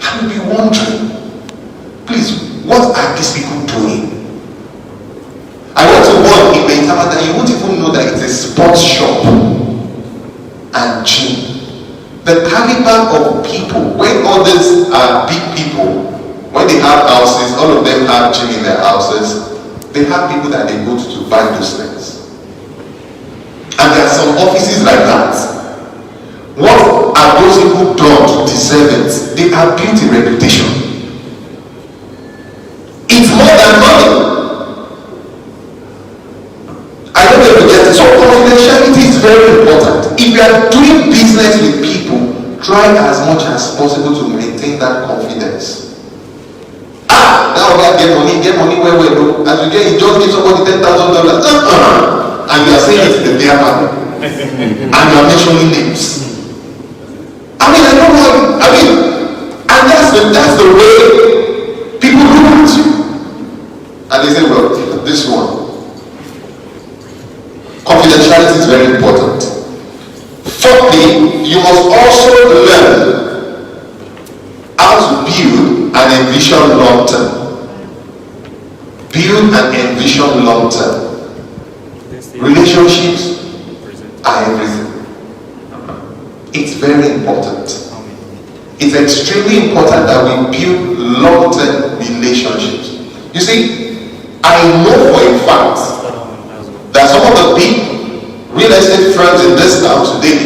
I will be wondering, please, what are these people doing? I went to one in Beitama that you won't even know that it's a sports shop and gym. The caliber of people, when others are big people, when they have houses, all of them have gym in their houses, they have people that they go to buy those things. And there are some offices like that. What are those people done to deserve it? They have built a reputation. It's more than money. I don't know if you get it. So confidentiality is very important. If you are doing business with people, try as much as possible to maintain that confidence. Now we get money where we do. As you get, you just give somebody $10,000. And you are saying it in the beer parlor. And you are mentioning names. I mean, I don't know. And that's the way people look at you. And they say, well, this one. Confidentiality is very important. Fourthly, you must also learn how to build and envision long term. Build and envision long term. Relationships are everything. It's very important. It's extremely important that we build long term relationships. You see, I know for a fact that some of the big real estate firms in this town today,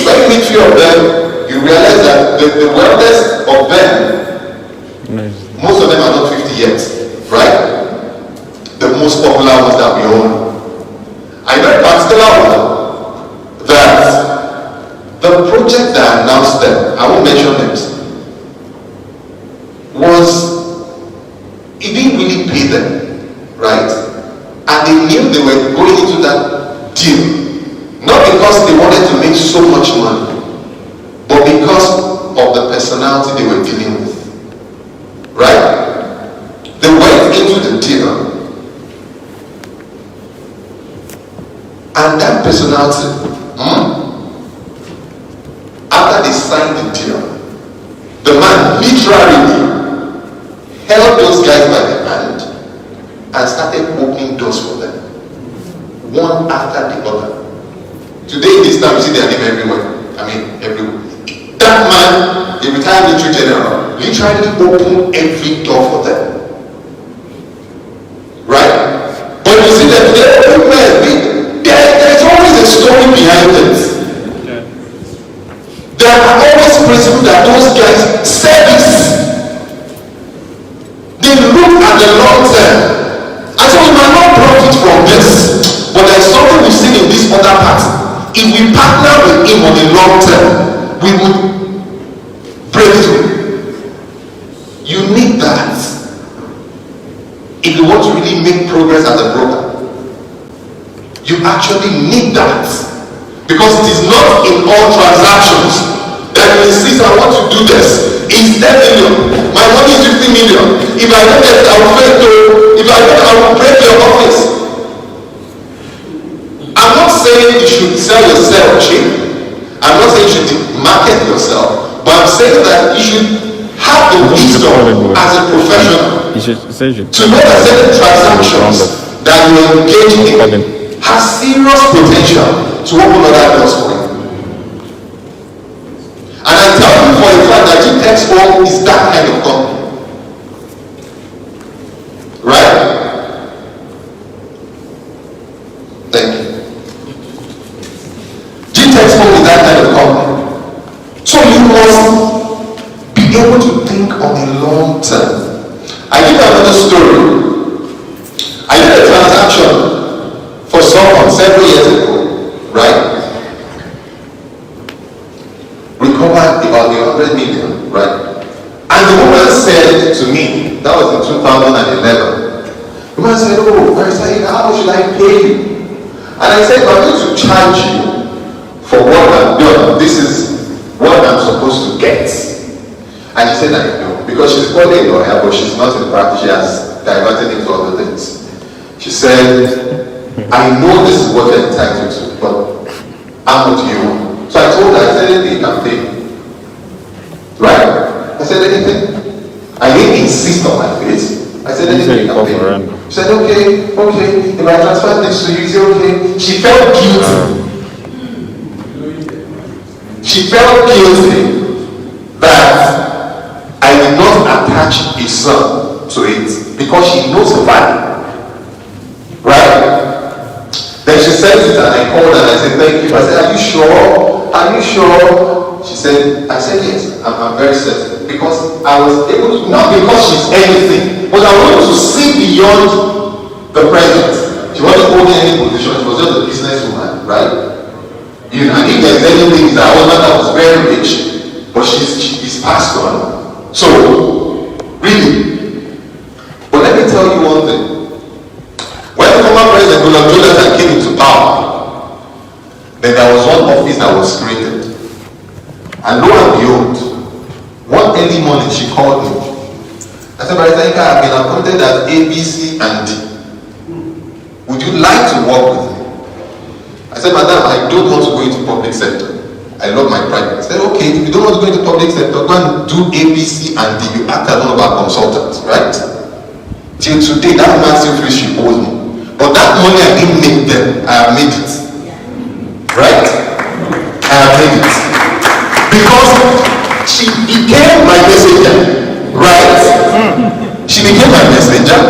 when you meet few of them, you realize that the wealthiest of them, most of them are not 50 yet, right? The most popular ones that we own. I know a particular one that the project that announced them, I won't mention names, it didn't really pay them, right? And they knew they were going into that deal, not because they wanted to make so much money, but because of the personality they were dealing with, right? They went into the deal, and that personality, after they signed the deal, the man literally held those guys by the hand and started opening doors for them, one after the other. Today, this time, you see their name everywhere. Everywhere. That man, a retired military general, literally opened every door for them. Right? But you see that they open men, there's always a story behind it. There are always principles that those guys service. They look at the long term. And so we might not profit from this, but there's something we've seen in this other part. If we partner with him on the long term, we would break through. You need that if you want to really make progress as a broker. You actually need that, because it is not in all transactions that you insist, I want to do this. It's 10 million. My money is 50 million. If I don't get it, I will fail to. If I don't, I will break your office. I'm not saying you should sell yourself cheap. I'm not saying you should market yourself. But I'm saying that you should have the wisdom as a professional to know that certain transactions that you are engaging in has serious potential to open other doors for you. And I tell you for a fact that Gtexthomes is that kind of company. Right? Thank you. Gtexthomes is that kind of company. So you must be able to think on a long term. I give you another story. transaction for someone several years ago, right? Recovered about 100 million, right? And the woman said to me, that was in 2011, the woman said, oh, Barrister, how much should I pay you? And I said, I'm going to charge you for what I've done. This is what I'm supposed to get. And he said, I know, because she's probably a lawyer, but she's not in practice. She has diverted into other things. She said, I know this is what you're entitled to, but how much do you want? So I told her, I said, anything you can pay. Right? I said, anything. I didn't insist on my face. I said, anything you can pay. She said, okay, if I transfer this to you, is it okay? She felt guilty. She felt guilty that I did not attach a son to it because she knows the value. Right? Then she sent it and I called her and I said, thank you. I said, are you sure? Are you sure? She said, I said, yes, I'm very certain. Because I was able to, not because she's anything, but I was able to see beyond the present. She wasn't holding any position, she was just a businesswoman, right? You know, and if there's anything, it's her husband that was very rich, but she's passed on. So, really. But let me tell you one thing. When the former president Goodluck Jonathan came into power, then there was one office that was created. And lo and behold, one early morning she called me. I said, Barrister Ika, I've been appointed as A, B, C, and D. Would you like to work with me? I said, Madam, I don't want to go into public sector. I love my private. I said, okay, if you don't want to go into public sector, go and do A, B, C, and D. You act as one of our consultants, right? Till today, that man still feels she owes me. But that money I didn't make them, I have made it. Right? I have made it. Because she became my messenger. Right? She became my messenger.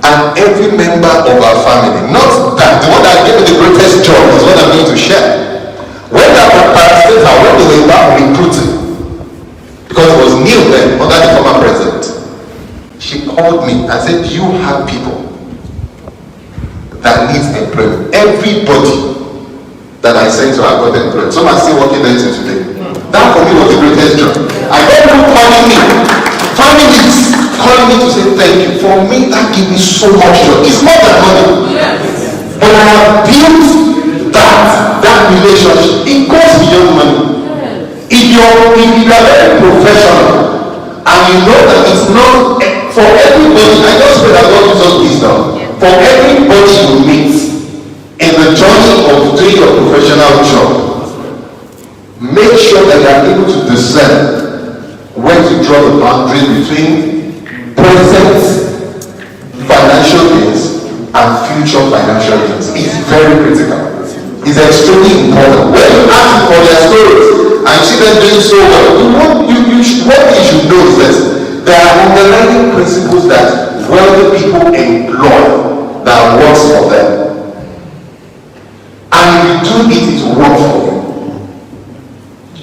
And every member of our family, not that, the one that gave me the greatest joy is what I'm going to share. When that parasitic, when they were about recruiting, because it was new then, under the former president, she called me and said, do you have people that needs employment? Everybody that I sent to her got employed. Some are still working there till today. That for me was the greatest joy. I got people calling me, families calling me to say thank you. For me, that gave me so much joy. It's more than money. But I have built that relationship. It goes beyond money. If you are very professional and you know that it's not for everybody, I just pray that God gives us wisdom. For everybody you meet in the journey of doing your professional job, make sure that you are able to discern when to draw the boundary between present financial gains and future financial gains. It's very critical. It's extremely important. When you ask for their stories and you see them doing so well, what you should know is this: there are underlying principles that wealthy people employ that works for them. And if you do it, it will work for you.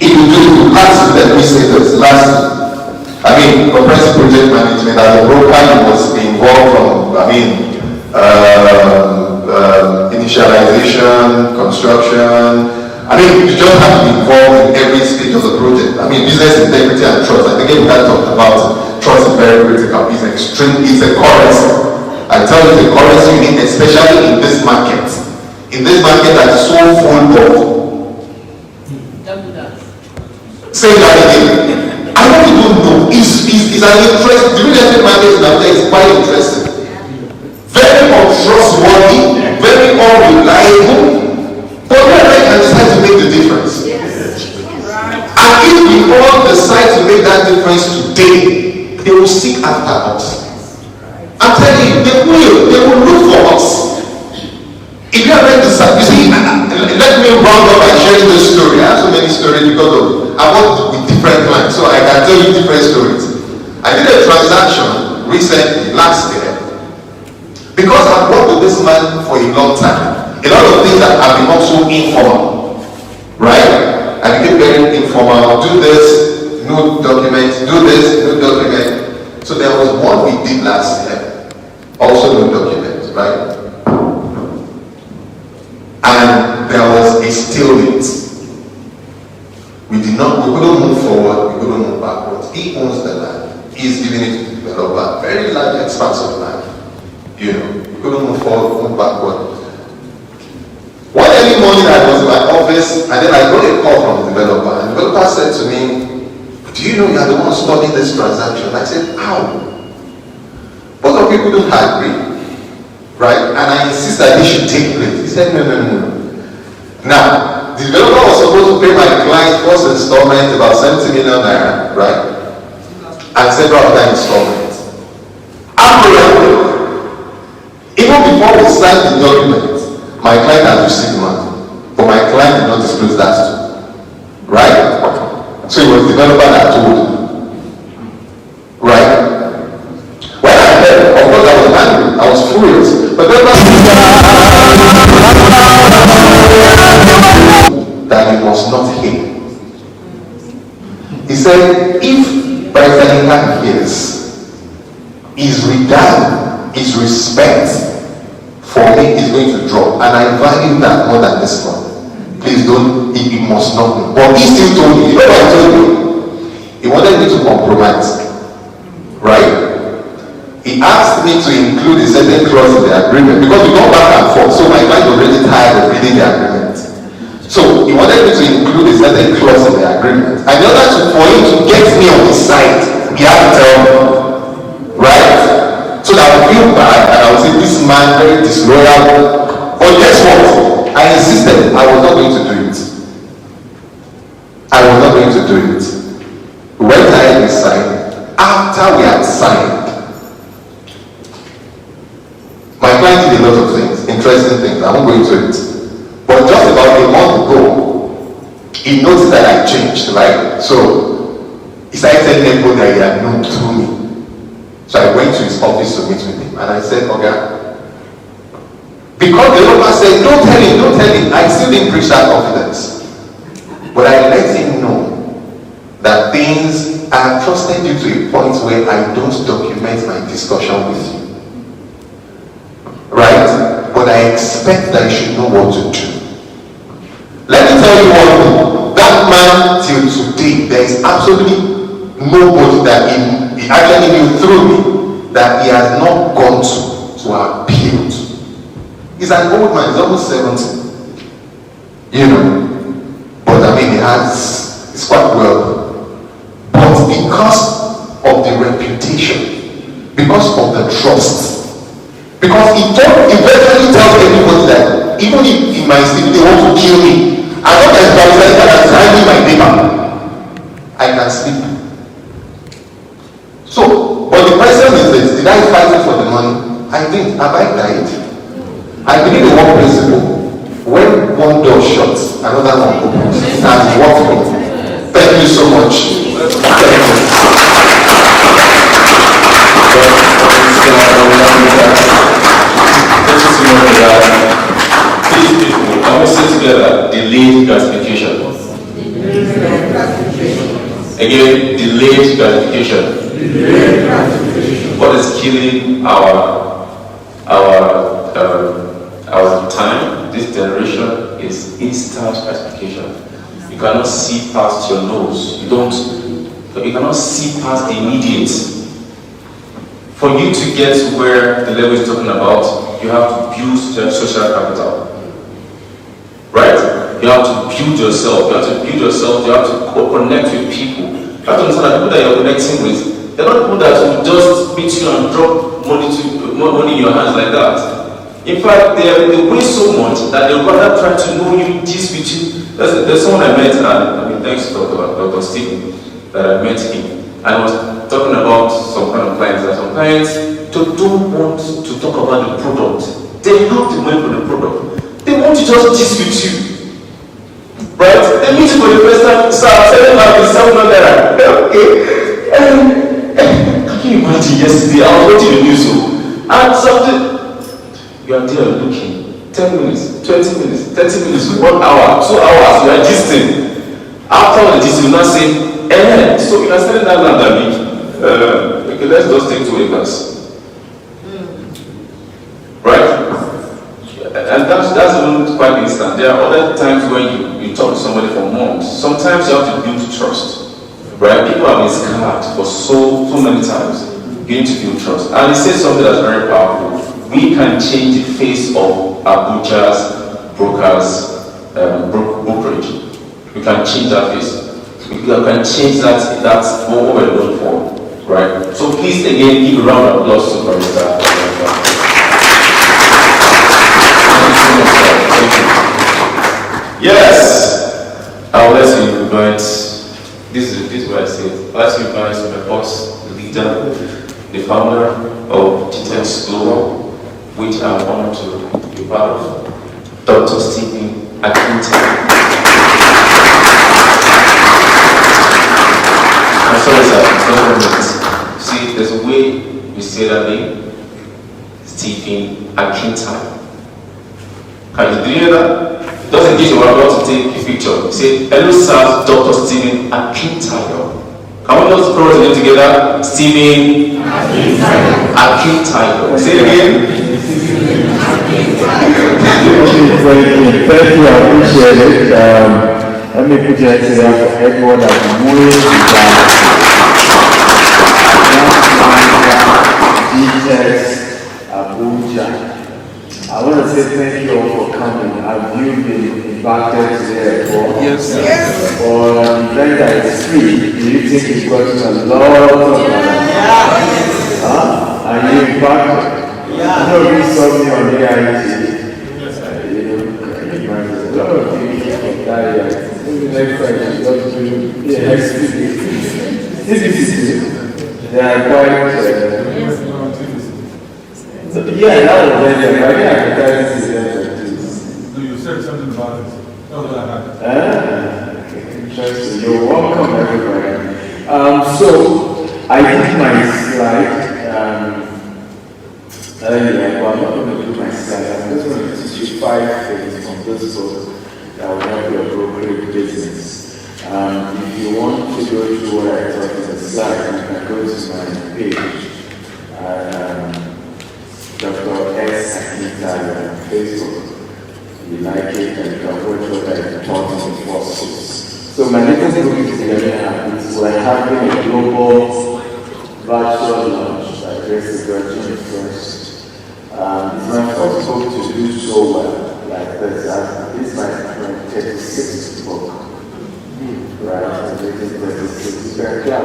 If you do it, you ask, let me say this lastly. I mean, comprehensive project management, as a broker, you must be involved from, initialization, construction. I mean, you just have to be involved in every stage of the project. I mean, business integrity and trust. I think we can talk about trust is very critical. It's it's a currency. I tell you, the currency you need, especially in this market. In this market that is so full of. Say that again. I don't even know. It's an interest. The real estate market in Africa is quite interesting. Very untrustworthy, very unreliable. But when I can decide to make the difference. And if we all decide to make that difference today, they will seek after us. I'm telling you, they will look for us. If you are ready to decide, you see, let me round up by sharing this story. I have so many stories because I work with different clients, so I can tell you different stories. I did a transaction recently, last year, because I've worked with this man for a long time. A lot of things that have become so informal, right? I became very informal. Do this, no document. Do this, no document. So there was one we did last year, also no document, right? He owns the land. He's giving it to the developer. Very large expanse of land. You know, you couldn't move forward, move backward. One early morning I was in my office and then I got a call from the developer. And the developer said to me, do you know you are the one studying this transaction? I said, how? Both of you couldn't agree, right? And I insist that this should take place. He said, no. Now, the developer was supposed to pay my client first installment about 70 million naira, right? And several other installments. Even before we signed the document, my client has received money, but my client did not disclose that too, right? So it was the developer that told me, right? When I heard, of course I was angry, I was furious, but then that he was not here. He said, if President Lincoln hears, his regard, his respect for me is going to drop, and I value that more than this one. Please don't, he must not know. But he still told me, you know what he told me? He wanted me to compromise, right? He asked me to include a certain clause in the agreement because we go back and forth, so my mind was already tired of reading the agreement. So he wanted me to include a certain clause in the agreement. And in order for him to get me on his side, he had to tell me, right? So that I would feel bad and I would say, this man very disloyal. But guess what? I insisted I was not going to do it. I was not going to do it. We went ahead and signed. After we had signed, my client did a lot of things, interesting things. I won't go into it. But just about a month ago, he noticed that I changed, right? So he started telling everybody that he had known through me. So I went to his office to meet with him, and I said, okay. Because the developer said, don't tell him. I still didn't preach that confidence. But I let him know that things, I have trusted you to a point where I don't document my discussion with you. Right? But I expect that you should know what to do. Let me tell you one thing. That man, till today, there is absolutely nobody that he actually knew through me that he has not gone to appeal to. He's an old man, he's almost 70. You know. But I mean, he's quite well. But because of the reputation, because of the trust, because he eventually tells everybody that even if in my sleep they want to kill me, I know there's President that is hiding my paper, I can sleep. So, but the question is this: did I fight it for the money? I didn't. Have I died? I believe in one principle: when one door shuts, another one opens. And what for? Thank you so much. These people, can we say together, delayed gratification? Again, delayed gratification. What is killing our time, this generation, is instant gratification. You cannot see past your nose. You cannot see past the immediate. For you to get to where the level is talking about, you have to build social capital. Right? You have to build yourself. You have to connect with people. You have to understand that people that you're connecting with, they're not people that will just meet you and drop money in your hands like that. In fact, they weigh so much that they'll rather try to know you, gist with you. There's someone I met, and thanks to Dr. Stephen, that I met him. And I was talking about some kind of clients, that some clients don't want to talk about the product. They have the money for the product. They want to just gist with you. Right? They meet you for the first time, so I'm telling them it's $700. Okay. Can you imagine yesterday? I was watching the news, and something. You are there looking. 10 minutes, 20 minutes, 30 minutes, 1 hour, 2 hours, you are gisting. After all the gist, you now say, so you are selling that land at me. Okay, let's just take 2 acres. Right? And that's even quite instant. There are other times when you talk to somebody for months. Sometimes you have to build trust. right? People have been scarred for so many times. You need to build trust. And he says something that's very powerful. We can change the face of Abuja's brokerage. We can change that face. We can change that. That's what we're looking for, right? So please again give a round of applause to Barrister. Yes, I'll let you invite. This is what I said. I'll let you invite my boss, the leader, the founder of Gtexthomes, which I'm honored to be part of, Dr. Stephen Akinta. I'm sorry, sir. See, there's a way we say that name, Stephen Akinta. Can you hear that? Just in case you were about to take a picture, you say, hello, sir, Dr. Stephen Akintayo. Can we just throw it together? Stephen Akintayo. Say it again. Thank you, I appreciate it. Let me put your hands together for everyone that's moving Abuja. I want to say thank you all for coming. Have you been invited to the airport? Yes, sir. For an event that is free, do you think it's gotten a lot of money? Huh? Are you invited? I know you saw me on the IIT. They are quite yeah, that was very No, you said something about it. interesting. You're welcome, everybody. So I did my slide earlier, but I'm not going to do my slide. I'm just going to teach you 5 things from this book that will help your brokerage business. If you want to go through what I taught in the slide, you can go to my page. Dr. S. Akinta on Facebook. You like it, and you can watch what I taught in the courses. So my latest book is we're having a global virtual launch. I guess the virtual first. It's my first book to do so well like this. This is my 36th book. Right? So this is 36. Very clear.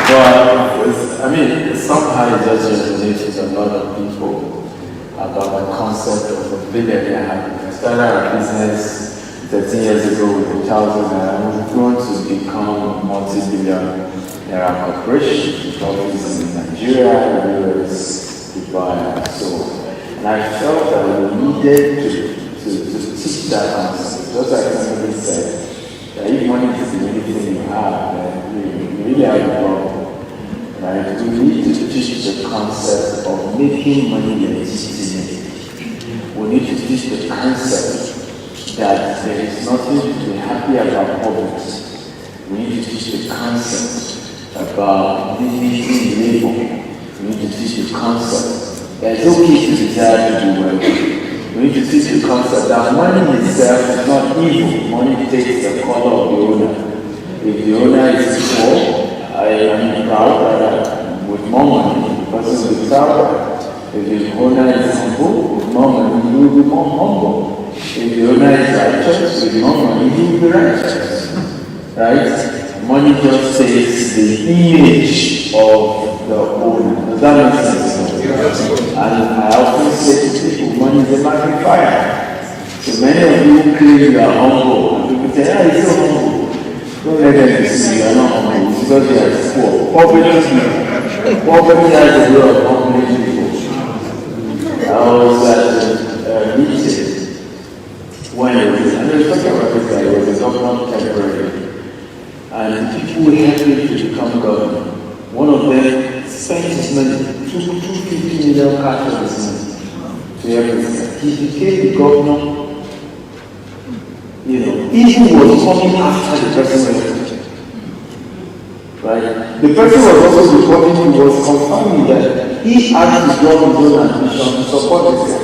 Well, I mean, somehow it just resonates with a lot of people about the concept of a billionaire habit. I started our business 13 years ago with 1,000 and we've grown to become a multi-billion-naira corporation with offices in Nigeria, US, Dubai, and so on. And I felt that we needed to teach that concept. Just like somebody said, that if money is the only thing you have, then you really have a problem. Right? We need to teach the concept of making money legitimate. We need to teach the concept that there is nothing to be happy about poverty. We need to teach the concept about limiting labor. We need to teach the concept that it's okay to desire to do well. We need to teach the concept that money itself is not evil. Money takes the color of the owner. If the owner is poor, I am proud that with more money, the person will be proud. If the owner is humble, with more money, he will be more humble. If the owner is righteous, with more money, he will be righteous. Right? Money just takes the image of the owner. Does that make sense? And I often say to people, money is a magnifier. So many of you claim you are humble. And people say, ah, you're so humble. Don't let them see you are not humble because you are poor. Poverty has a way of humbling people. I was at a meeting when I was talking about this guy, he was a governor temporary. And people were helping to become governor. One of them spent his money, 250 million cash on his money to help his guy. He became the governor. You know, even was coming after the person was right? The person was also reporting, he was confirming that he had to draw his own ambition to support this guy.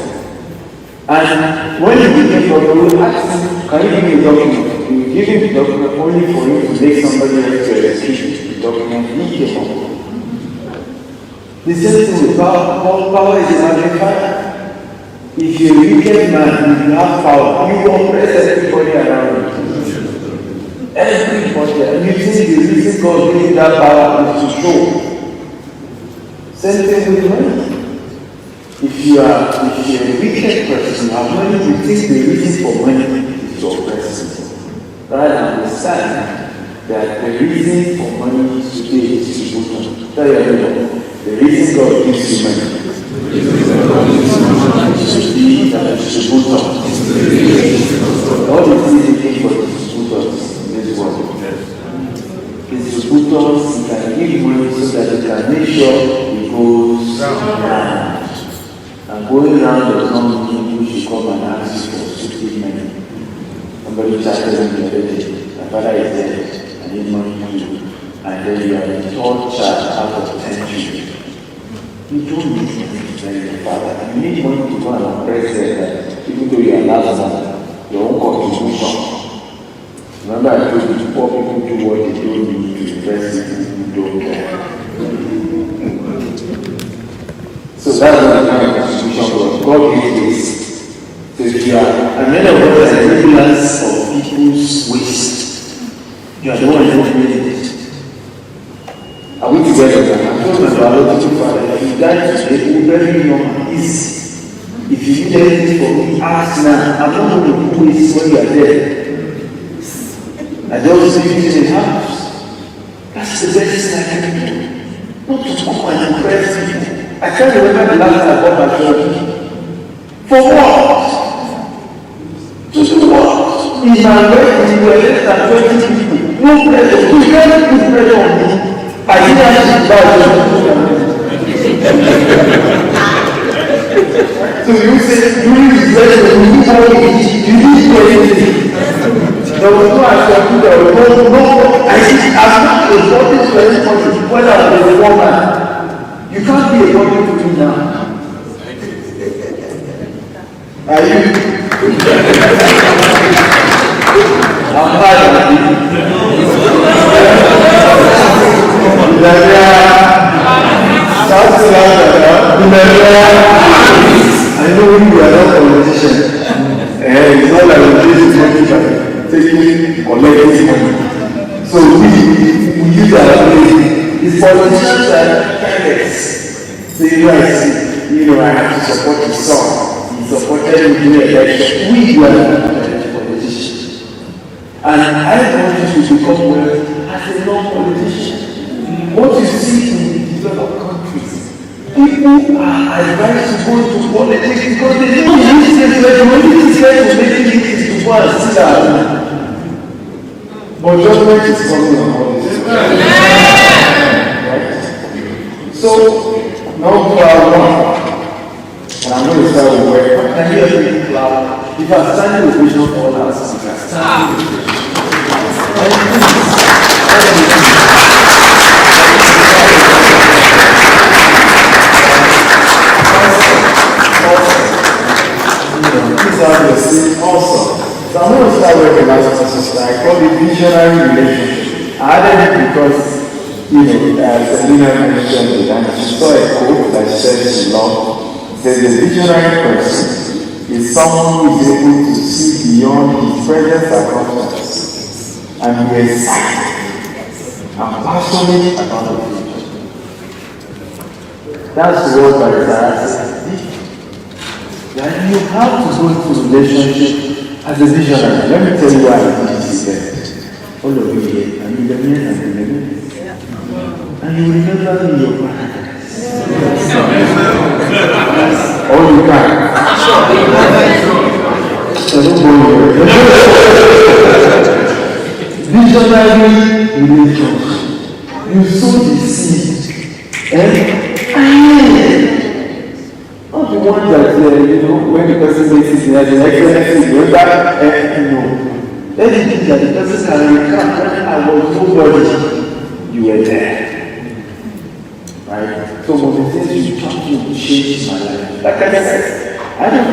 And when he became governor, we asked him, Can you give me a document? You give him the document only for him to make somebody else to execute the document he came up with. The same thing with power. Power is a magnifier. If you're a wicked man, if you have power, you oppress everybody around you. Everybody. And you think the reason God gave you that power is to show. Same thing with money. If you are a wicked person, you have money, you think the reason for money is to oppress people. Rather understand that the reason for money today is to put on. Tell your neighbor, the reason God gives you money is to be that distributor. God is looking for distributors in this world. Distributors can give money so that they can make sure it goes round. And going around does not mean you should come and ask you for stupid money. Somebody chatted in the other day, my father is dead, I need money from you. And then you are the third child out of 10 children. You don't need money to tell your father. You need money to go and oppress them, even though you are last man, your own contribution. Remember I told you, poor people do what they don't need to impress people who don't care. So that's what the kind of contribution was. God gave this. So if you are, and many of us are regulars of people's waste. You are the one who made it. Are we together? I'm talking about biological father. If you die today, it will very young and easy. If you need anything from me, ask now. I'm not going to do this when you are dead. I just leave you in the house. That's the best thing I can do. Not to come and impress people. I can't remember the last time I bought my phone. For what? To do what? In my life, we were less than 20 people. No pressure. You can't put pressure on me. I didn't have to buy it. So you say, during the pressure, you need to do anything. There was no acceptance, there was no, I see, I'm not a body to anybody, whether I'm a woman. You can't be a body to me now. Are you? I'm hard on you. I know we are not politicians. It's not like we use money by taking collecting money. So we use our money. It's politicians that careless. Say, I have to support his son. He supported me in the election. We are not politicians. And I want you to become well as a non-politician. What you see in developed countries, people are advised to go into politics because they don't use this way to make it to go and sit down. But judgment is coming on all this. Right? So, number one, and I'm going to start with work. Can you hear me loud? If I'm standing with vision for all our speakers, stand with vision. Also, so I'm going to start working as a sister. I call it visionary relationship. I added it because, Selena mentioned it, and she saw a quote that says in love, that the visionary person is someone who is able to see beyond his present circumstances and be excited and passionate about the future. That's the word by Isaiah says. That you have to go into relationship as a visionary. Let me tell you why I think this is best. All of you here, and you and and you will remember me in your paradise. All you can. Visionary relationship. You sow the seed. Not the one that, when the person makes it, there's an excellent thing, that, Let it be that the person can recount when I was nobody, you were there. Right? So when the things you talk to change my life. Like I said, I don't,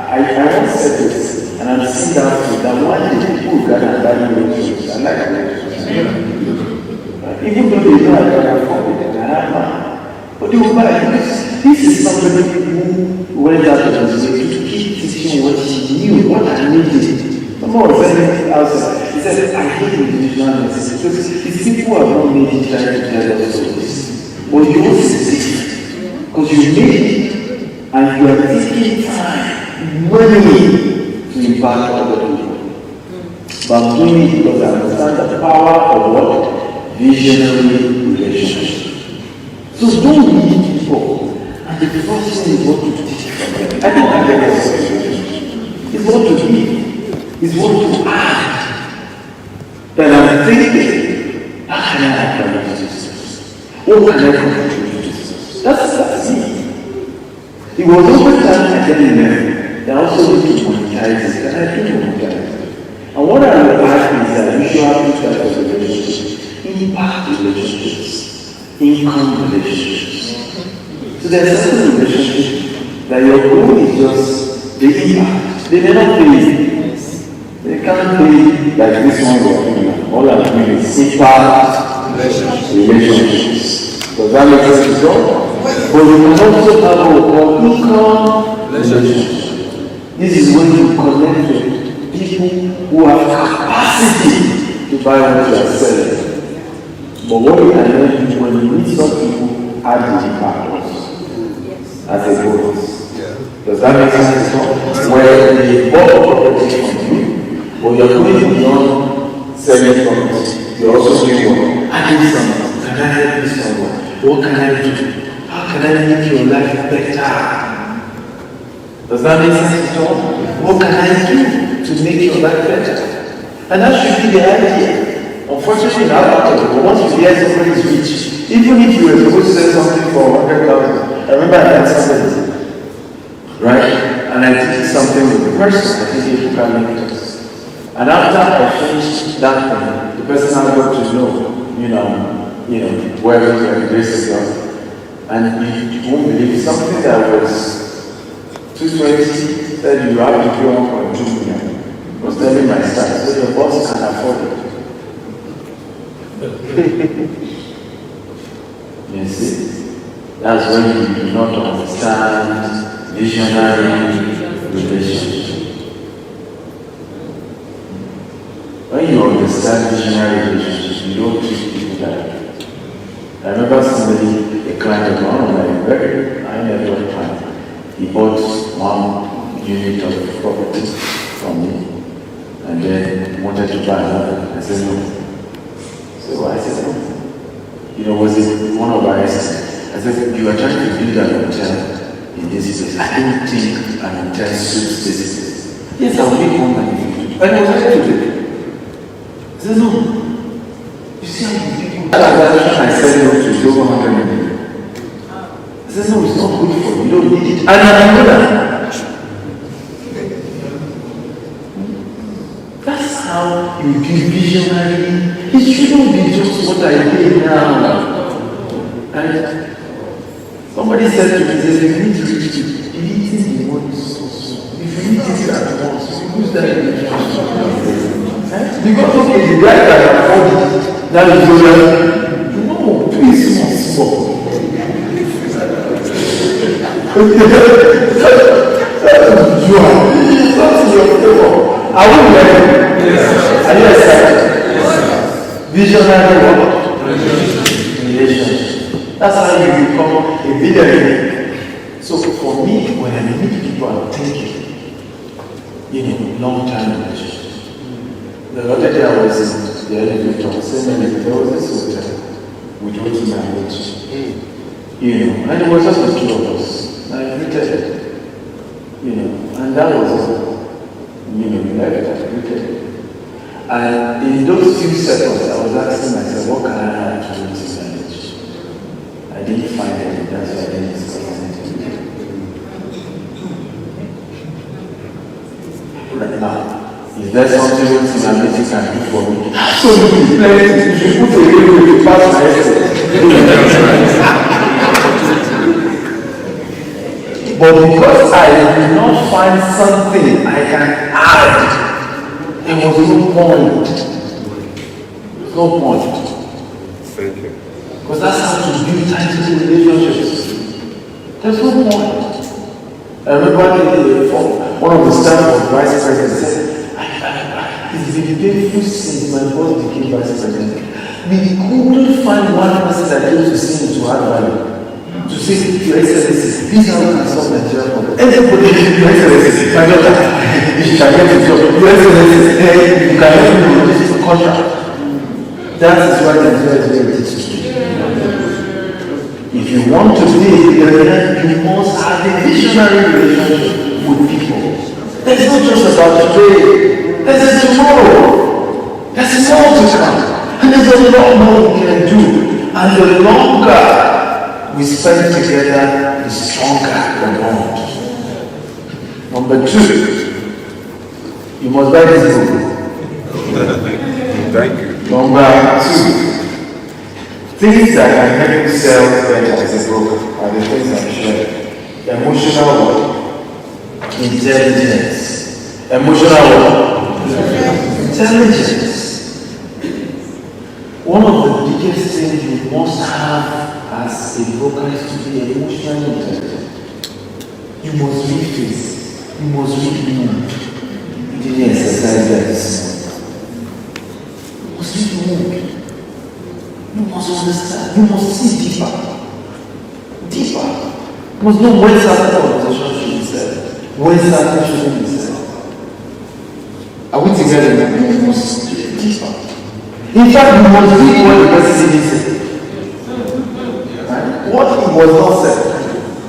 I once said this, and I've seen that one day people gather and buy relationships. I like relationships. Even though they know I can afford it, and I have money. But they will buy it. This is somebody who went out of his way to keep teaching what he knew, what I needed. Someone was saying outside. He said, I hate individualness. Because these people have not made it trying to tell us this. But you also see it. Because you made it. And you are taking time, money to impact other people. But I'm doing it because I understand the power of what? Visionary relationship. So don't lead people. And the first thing is what to teach from them. I don't have any expectations. It's what to give. It's what to add. That I'm thinking, how can I add value to Jesus? What can I contribute to Jesus? That's it. It was over time I didn't learn. They also need to monetize it, and I do monetize it. And what I would ask is that you should have two types of relationships: impact relationships, income relationships. So there are certain relationships that your goal is just the impact. They never pay you. They can't pay like this one we are doing now. All I'm doing is impact relationships. Does that make sense to you? But you can also have what we call income relationships. This is when you connect with people who have capacity to buy what you are selling. But what you can learn is when you meet some people, add the impact also as a bonus. Does that make sense? Where they bought property from you, but you're going beyond selling property, you're also doing what? Adding something. Can I help you someone? What can I do? How can I make your life better? Does that make sense at all? What can I do to make your life better? And that should be the idea. Unfortunately, now but once you hear somebody is rich, even if you were supposed to sell something for 100,000, I remember I had somebody, right? And I did something with the person, I think you can make it. And after I finished that thing, the person I got to know, where the grace of God. And you won't believe something that was 220 said you have to pay 1.2 million. I was telling my staff, so your boss can afford it. You see? That's when you do not understand visionary relationship. When you understand visionary relationship, you don't treat people like that. I remember somebody, a client of mine, a very high net worth client. He bought 1 unit of property from me and then wanted to buy another. I said no. So I said no. Was it one of our estates? I said, you are trying to build an hotel in this place. I don't think an hotel suits this place. Yes, I will make one money. And I was ready to do it. I said no. You see how you people. I said no to it's over 100 million. I said no, it's not good for you. You don't need it. And I know that. That's how you be visionary. It shouldn't be just what I did now. And somebody said to me, you need to reach it. Deleting the word is so small. If you need it at once, you use that because okay, the guy that afford it, that is your no, please small. You are not in your favor. Are we ready? Yes. Are you excited? Yes. Visionary what? Relationship. That's how you become a billionaire. So for me, when I meet people, I'm thinking, long-term relationship. The other day I was in the elevator, there was this hotel with what my age. And it was just the two of us. I greeted it. And that was left, I greeted it. And in those few seconds, I was asking myself, what can I add to this marriage? I didn't find any, that's why I didn't discuss anything. Right now, is there something else in America can do for me? So you put a little bit past my essay. But because I did not find something I can add, there was no point. No point. Thank you. Because that's how to build tight relationships. There's no point. I remember one of the staff of vice president said, it's been painful since my boss became vice president. We couldn't find one person that came to see me to add value. To say, Your Excellency, please how can solve Nigeria problem. Everybody, Your Excellency, my daughter, you should get a job. Your Excellency, you can help me with this contract. That is why Nigeria is very difficult. If you want to be a billionaire, you must have a visionary relationship with people. It's not just about today. There's a tomorrow. There's more to come. And there's a lot more we can do. And the longer we spend together, the stronger the bond. Number 2, you must buy this book. Thank you. Number 2, things that can help you sell better as a broker are the things I'm sharing. Emotional work, intelligence. Emotional work, intelligence. One of the biggest things you must have as a broker is to be emotionally intelligent. You must read things. You must read mood. You didn't exercise that this morning. You must read mood. You must understand. You must see deeper. Deeper. You must know when certain organization should be said. When certain shouldn't be said. Are we together? You must see deeper. In fact, you must read what the person is saying. Right? What he was not said,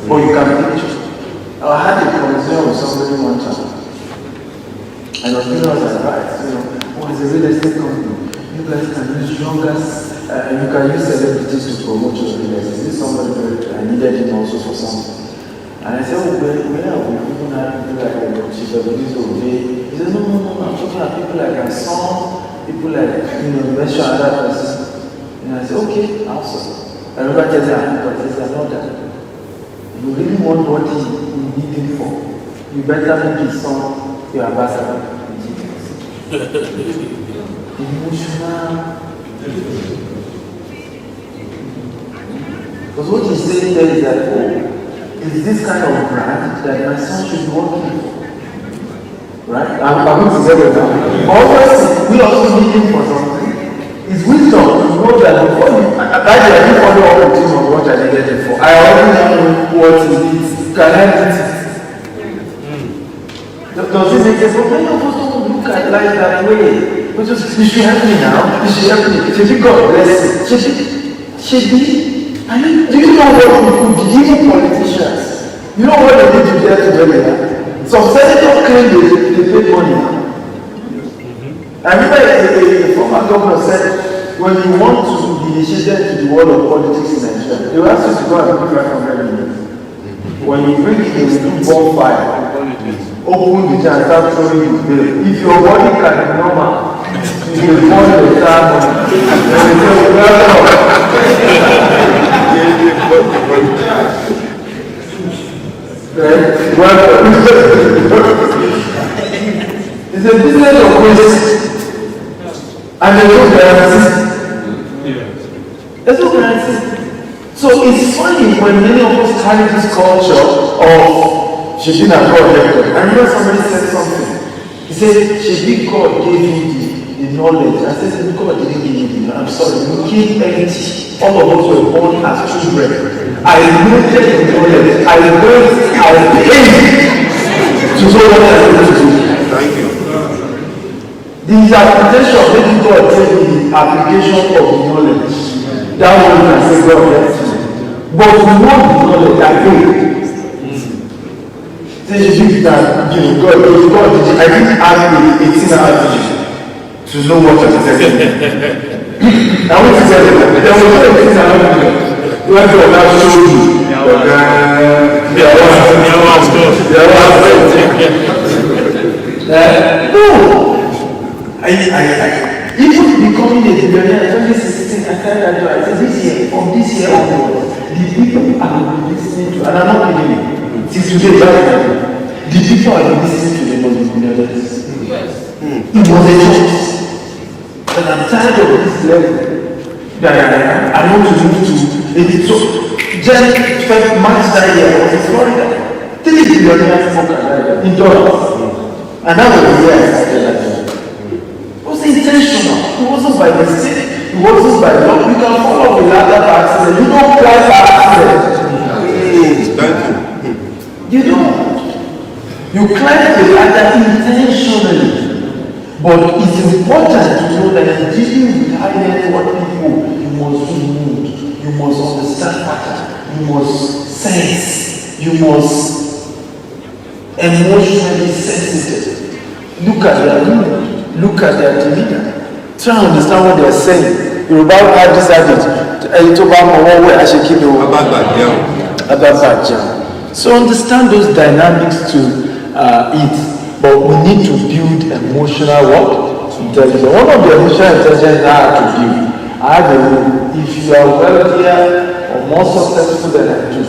but you can picture. I had a conversation with somebody one time. And I was like, right, what is a real estate company? You guys can use youngers. You can use celebrities to promote your business. Is this somebody I needed him also for something? And I said, where are we? People have people like Chief Ebenezer Obey. He said, no, I'm talking about people like my son, people like, mention another person. And I said, okay, awesome. I remember telling him, but he said, not that. You really want what you need him for. You better make his son your ambassador. Emotional. Because what he's saying there is that, it's this kind of brand that my son should be working for. Right? I'm going to say that now. Always, we also need him for something. It's wisdom to know that before you, I didn't follow up with him on what I needed him for. I already know what he needs. Can I do it? Does it make sense? But many of us don't look at life that way. We just, you should help me now. You should help me. Should be God bless you. Should be. I mean, do you know what people do? Even politicians. You know what they need to get to where they are? Some senators claim they pay money. I remember a former governor said, when you want to be initiated to the world of politics in Nigeria, they will ask you to go and pay 500 million. When you bring it, they will do bonfire. Open the jar and start throwing you bill. If your body can be normal, you will burn the time and they will say, welcome. It's a business of waste. And there's no guarantee. There's no guarantee. So it's funny when many of us carry this culture of Shebi na God left. I remember somebody said something. He said, Shebi God gave you the knowledge. I said, God didn't give you the knowledge. I'm sorry, you came empty. All of us were born as children. I noted the knowledge. I went, I paid to know what I was to do. Thank you. The interpretation, maybe God tell me the application of the knowledge. That one can say God left you. But we know the knowledge, I paid. Say you think that, God, I didn't ask the 18-hour to know what I'm saying. I want to tell you that there was no 18-hour where God now showed you. No! Even becoming a billionaire, 2016, I carried that job. I said, this year, from this year onward, the people I will be listening to, and I'm not kidding you. Till today, the people are listening to them must be millionaires. It was a choice. And I'm tired of this level that I want to move to. So, just March that year, I was in Florida. 3 billionaires smoker in dollars. And that was the year I started that job. It was intentional. It wasn't by mistake. It wasn't by luck. You can follow the ladder by accident. You don't climb by accident. Thank you. You don't. You climb the ladder intentionally. But it's important to know that in dealing with high net worth people, you must do mood, you must understand pattern, you must sense, you must emotionally sensitive. Look at their mood, look at their demeanor. Try to understand what they are saying. Yoruba have this adage, so understand those dynamics to it. But we need to build emotional what? Intelligence. One of the emotional intelligence I have to build, I have a rule. If you are wealthier or more successful than I do,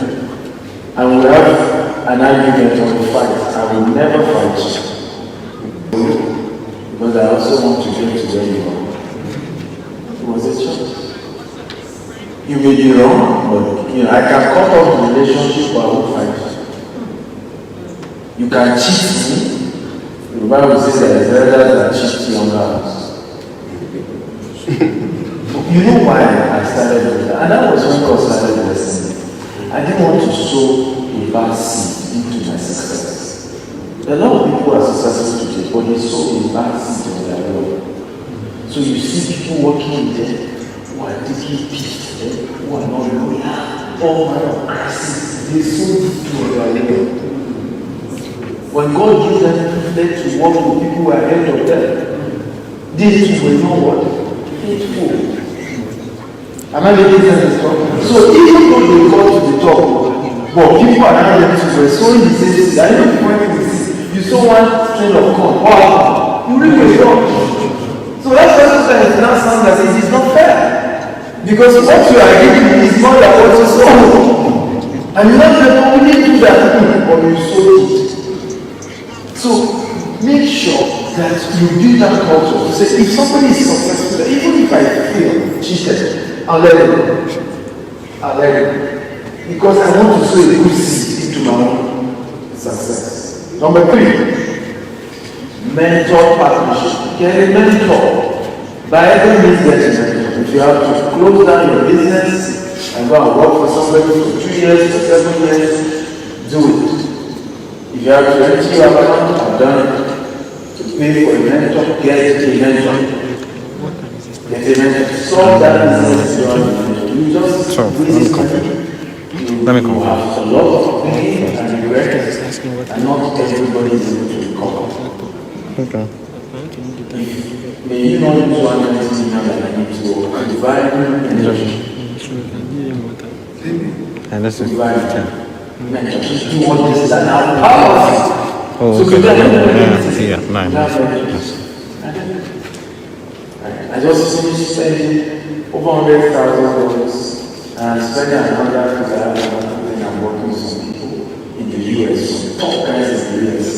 and we have an argument on the fight, I will never fight you. Because I also want to get to where you are. It was a choice. You may be wrong, but I can cut off the relationship, but I won't fight you. You can cheat me. The Bible says that the elders that cheat younger ones. You know why I started with that? And that was when God started blessing me. I didn't want to sow a bad seed into my success. A lot of people are successful today, but they sow a bad seed in their life. So you see people working with them who are taking peace, who are not loyal, all manner of crises. They sow deep in their life. When God gives them privilege to work with people who are ahead of them, these people will know what? Faithful. Am I making sense? So even though they got to the top, but people are not ready to go. So in the same season, I know the point of this. You saw one string of corn. Wow! You really were wrong. So that's why it now sounds as if it's not fair. Because what you are giving is more than what you sow. And you not even only do that, but you sow it. So make sure that you build that culture. So if somebody is successful, even if I feel cheated, I'll let it go. I'll let it go. Because I want to sow a good seed into my own success. Number 3, mentor partnership. Get a mentor. By every means, get a mentor. If you have to close down your business and go and work for somebody for 2 years, for 7 years, do it. If you have to empty your account, I've done it. To pay for a mentor, get a mentor. Get a mentor. Solve that business. You just Let me come. You have a lot of pain and regret, and not everybody is able to recover. Okay. May you not use 190 million that I need to divide energy. And this is 10. Do all this and how powerful. Oh, So okay. yeah, 9. I just finished spending over $100,000 and spending another because I'm working with some people in the US, some top guys in the US,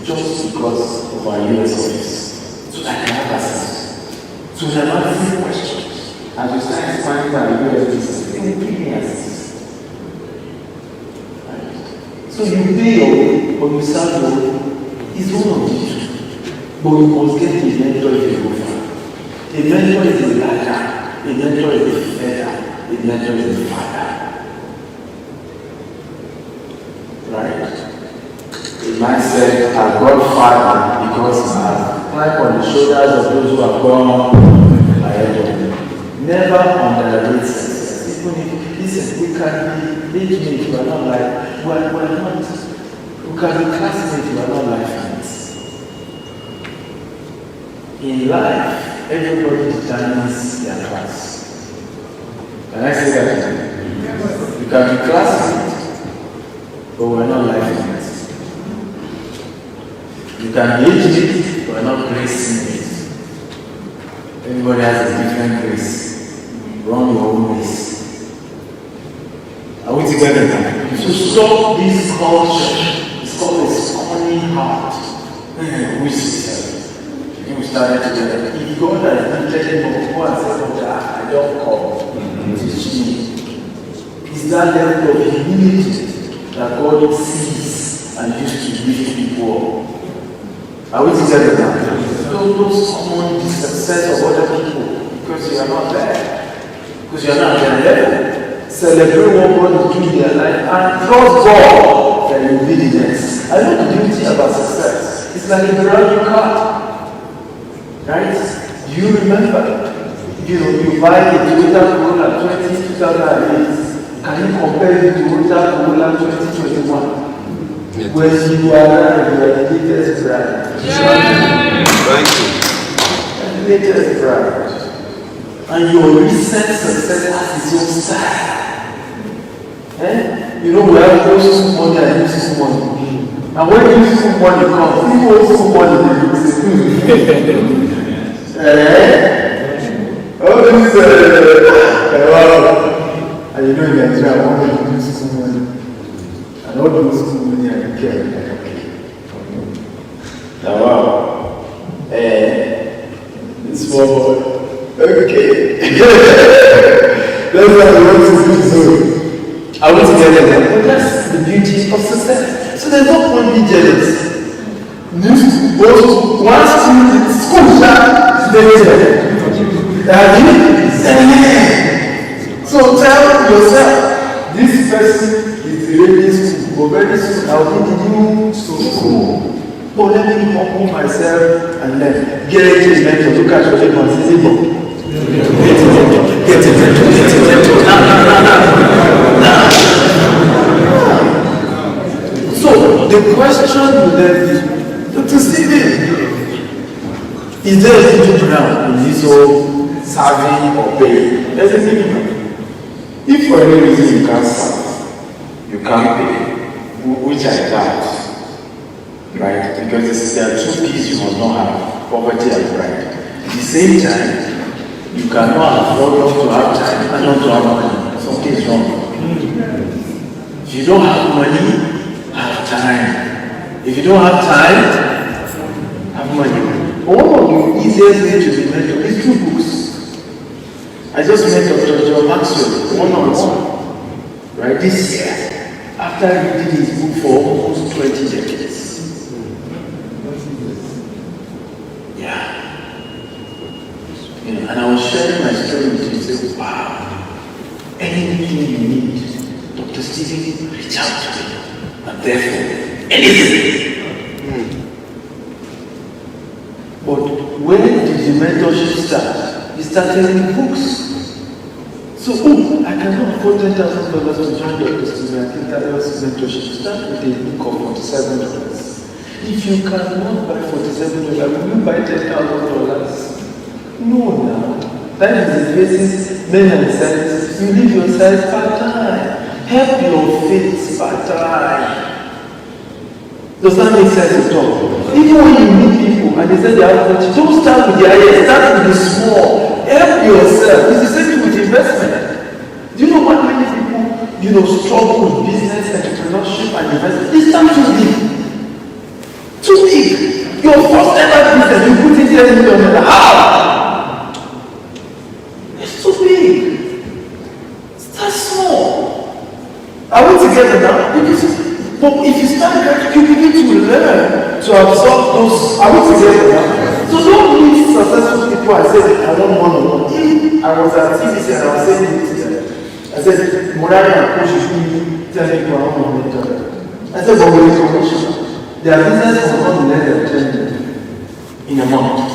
just because of our US office. So I can have access. So they're not asking questions. And we start finding our US business. They give me access. So you pay your, or you start your, it's one of the two. But you must get a mentor if you go far. A mentor is a ladder, a mentor is a feather, a mentor is a father. Right? A man said, I got father because I climb on the shoulders of those who have gone ahead of me. Never underrate success. Even if, listen, we can be age mates, we are not like, we are not, we can be classmates, we are not like friends. In life, everybody determines their class. Can I say that again? You can be classmates, but we are not like friends. You can be age mates, but we are not grace mates. Everybody has a different grace. Run your own race. Are we together now? to stop this culture. It's called a scorning heart. We started together. If God has been telling me, go and say, I don't come. Teach me. It's that level of humility that God sees and used to lift people up. Are we together now? Those common success of other people because you are not there. Because you are not at their level. Celebrate what God is doing in their life and trust God that you will be the next. I know the beauty about success. It's like a brand new car. Right? Do you remember? You buy a Toyota Corolla 2008. Can you compare it to Toyota Corolla 2021? Yes. When you are the latest brand. Yeah. Thank you. The latest brand. And your recent success has its own style. You know, we have those money and use money. And when you use money comes, people also money they use it. Oh, this and you know you are trying, I want to use some money. And all those money I care. Now, wow. This small boy. Okay. That's what I want to do. So, I want to get them. But that's the beauty of success. So there's no point being jealous. One student in school, so tell yourself, this person is really school, but very soon I'll be the new school. Oh, let me humble myself and then get a mentor. Look at your neighbor. Get it. So the question will then be, Dr. Stephen, is there a middle ground in this whole serving or paying? There's a middle ground. If for any reason you can't serve, you can't pay, which I doubt. Right? Because there are two keys you must not have, poverty and pride. At the same time, you cannot afford not to have time and not to have money. Something is wrong. If you don't have money, have time. If you don't have time, have money. One of the easiest ways to be mentored is through books. I just met Dr. John Maxwell, one-on-one. Right? This year, after reading his book for almost 20 decades. And I was sharing my story with you and say, wow, anything you need, Dr. Stephen, reach out to me. And therefore, anything. But when did the mentorship start? It started in books. So, I cannot afford $10,000 to join Dr. Stephen. I think that was mentorship. Start with a book of $47. If you cannot buy $47, will you buy $10,000? No, now. That is the basis, men and science. You live your science part-time. Help your faith part-time. Does that make sense at all? Even when you meet people and they say they have money, don't start with the idea, start with the small. Help yourself. It's the same thing with investment. Do you know what many people, struggle with business, entrepreneurship, and investment? They start too big. Too big. Your first ever business, you put in $10 million. How? Too big. Start small. Are we together now? But if you start gradually, you begin to learn to absorb those. Are we together now? So don't meet successful people and say, I don't want to. I was at TVC and I was saying it. I said, Morari and Coach should tell me I don't want to. I said, but with information, their business is not less than 10 million in a month.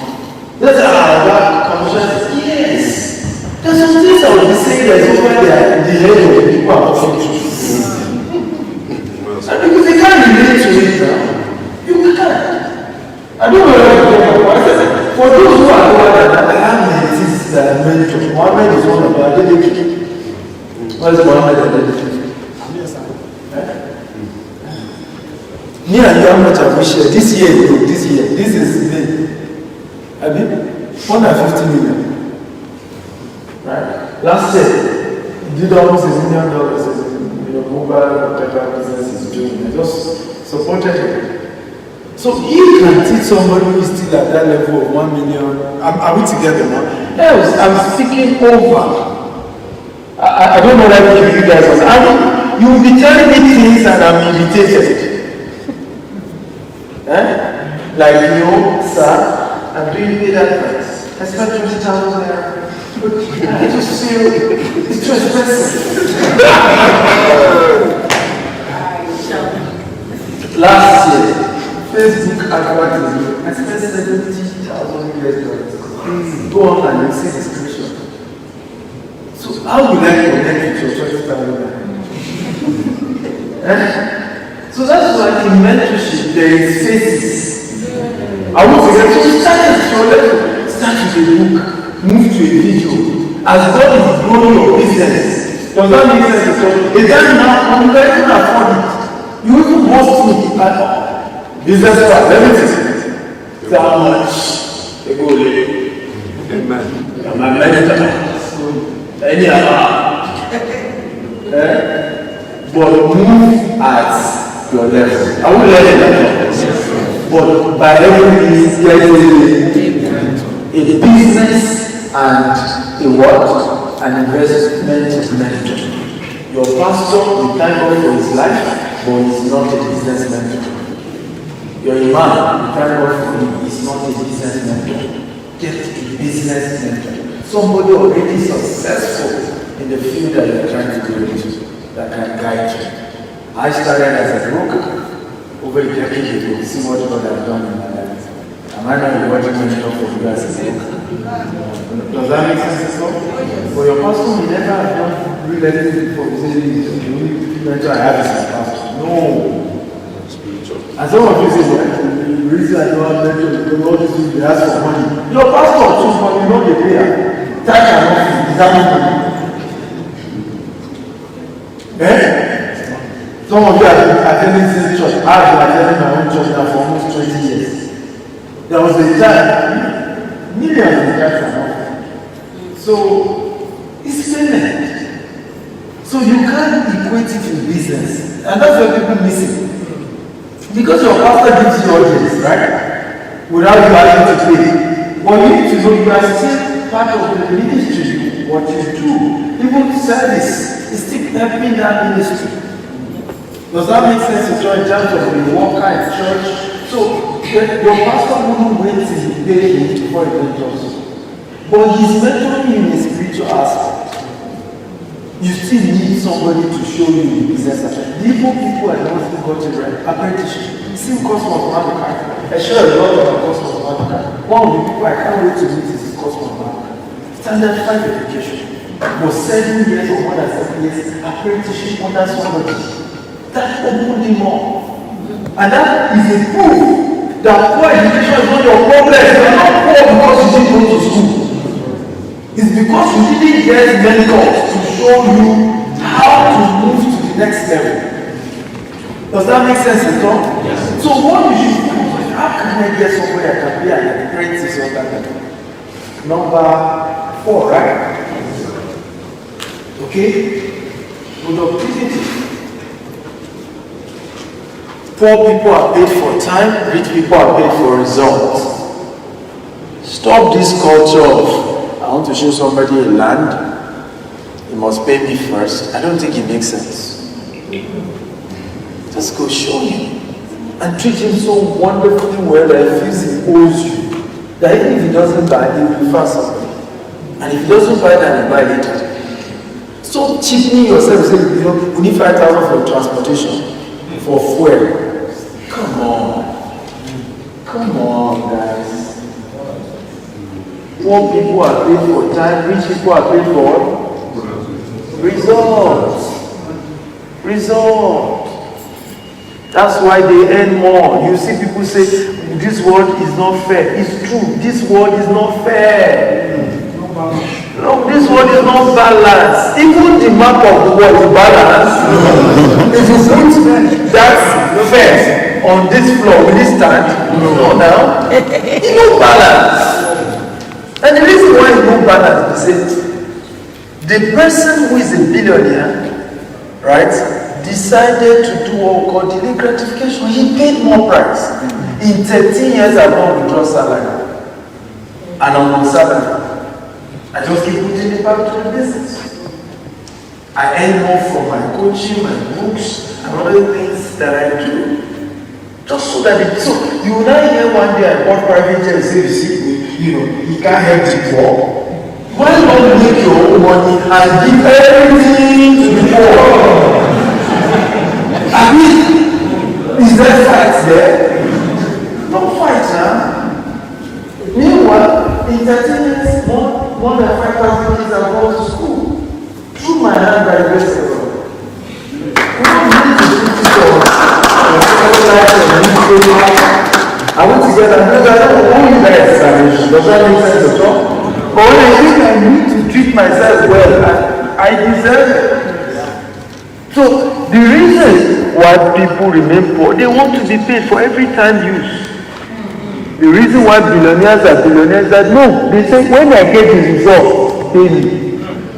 That's our commission. Yes. There's some things I would be saying that is over there, the head of the people are talking to. And because they can't relate to it now, you can't. I don't know what for those who are over there, I have mentees that are mentor. Mohammed is one of them. Adeleke. What is Mohammed Adeleke? Me and you, how much have we shared? This year. This is May. I mean, 150 million. Right? Last year, he did almost $1 million. mobile whatever business is doing. I just supported him. So he can teach somebody who is still at that level of 1 million. Are we together now? Yes, I'm speaking over. I don't know that you guys are. I mean, you will be telling me things and I'm irritated. Like, sir, I'm doing pay that price. I spent 20,000 there. I just feel it's too expensive. Last year, Facebook advertising, I spent 70,000 US. Go on and you see the screenshot. So how will I connect with your 20,000? So that's why in mentorship there is phases. I want to get to start at your level, start with a book, move to a video. As God is growing your business, does that make sense? Is that now I'm going to afford it? You even host me at business class, everything. So how much? They go Amen. I'm a mentor. Any but move at your level. I won't let it happen. But by every means, a business and a what? An investment mentor. Your pastor will thank God for his life, but he's not a business mentor. Your imam will thank God for him, he's not a business mentor. Get a business mentor. Somebody already successful in the field that you're trying to go into, that can guide you. I started as a broker over a decade ago. See what God has done in my life. Am I not watching mentor for you as a broker? Does that make sense? For your pastor, he never have done real estate for the only mentor I have is my pastor. No. And some of you say, the reason I don't have mentor because all these people they ask for money. Your pastor too, but you know the prayer. That cannot be examined. Some of you have been attending this church. I've been attending my own church now for almost 20 years. There was a time, millions of guys are not. So, it's payment. So you can't equate it to business. And that's what people miss it. Because your pastor gives you audience, right? Without you having to pay. But you need to know you are still part of the ministry. What you do, even service, is still helping that ministry. Does that make sense to join in terms of a worker in church? So your pastor wouldn't wait till you pay him before he mentors you. But he's mentoring you in a spiritual aspect. You still need somebody to show you the business aspect. Even people are not still got it right. Apprenticeship. Still cost mathematical. I share a lot of cost mathematical. One of the people I can't wait to meet is cost mathematical. Standard 5 education. For 7 years or more than 7 years, apprenticeship under somebody. That opened him up. And that is a proof that poor education is not your problem. You are not poor because you didn't go to school. It's because you didn't get mentors to show you how to move to the next level. Does that make sense at all? Yes. So what you should do is, how can I get somewhere I can be an apprentice or that? Number 4, right? Okay? Productivity. Poor people are paid for time, rich people are paid for results. Stop this culture of, I want to show somebody a land, he must pay me first. I don't think it makes sense. Just go show him and treat him so wonderfully well that he feels he owes you. That even if he doesn't buy, he will refer somebody. And if he doesn't buy, then he buy later. Stop cheapening yourself, saying, we need 5,000 for transportation, for fuel. Come on, guys. Poor people are paid for time, rich people are paid for results. That's why they earn more. You see people say, this world is not fair. It's true, this world is not fair. No, this world is not balanced. Even the map of the world is balanced. If you put that fair on this floor, will it stand? No, now. It's no balance. And the reason why it's no balance is that the person who is a billionaire, right, decided to do what we call delayed gratification. He paid more price. In 13 years, I've not withdrawn salary. And I'm on salary. I just keep putting it back to the business. I earn more from my coaching, my books, and other things that I do. Just so that so you will not hear one day I bought private jet and say, you can't help the poor. Why not make your own money and give everything to the poor? I mean, is there fight there? No fight now. Meanwhile, in 13 years, more than 5,000 kids have gone to school. Through my hand by the grace of God. We don't need to do this. I went together and I don't know you guys salvation. Does that make sense at all? But when I think I need to treat myself well, I deserve it. So the reason why people remain poor, they want to be paid for every time use. The reason why billionaires are billionaires that no, they say when I get the result, pay me.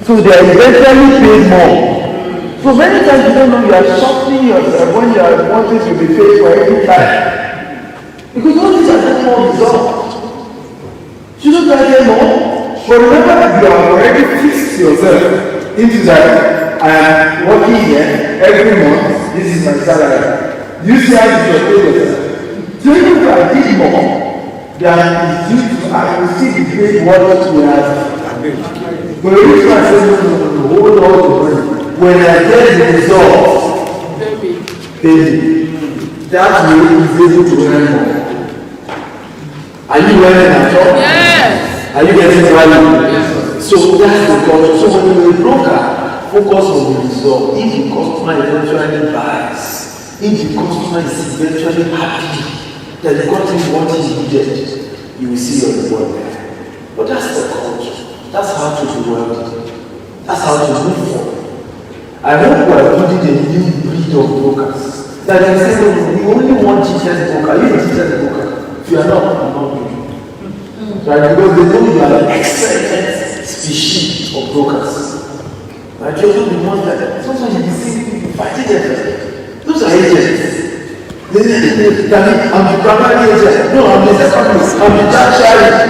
So they are eventually paid more. So many times you don't know you are shortening yourself when you are wanting to be paid for every time. Because all these are not more results. Shouldn't I get more? But remember that you have already fixed yourself into that I am working here every month, this is my salary. You see how you should pay yourself. So even if I did more than is due to I will still be paid what we have. But if I say no, hold on to money. When I get the result, baby, that way is able to earn more. Are you learning at all? Yes. Are you getting value? Yes. So that's the culture. So when you're a broker, focus on the result. If the customer eventually buys, if the customer is eventually happy that they got him what he needed, you will see your reward there. But that's the culture. That's how to do well. That's how to move forward. I hope we are building a new breed of brokers. That they say, no, we only want Gtexthomes broker. You are a Gtexthomes broker. If you are not, I'm not doing it. Right? Because they know you are an excellent species of brokers. Right? You also the ones that sometimes you see people fighting them. Those are agents. I'm the primary agent. No, I'm the secondary. I'm the tertiary.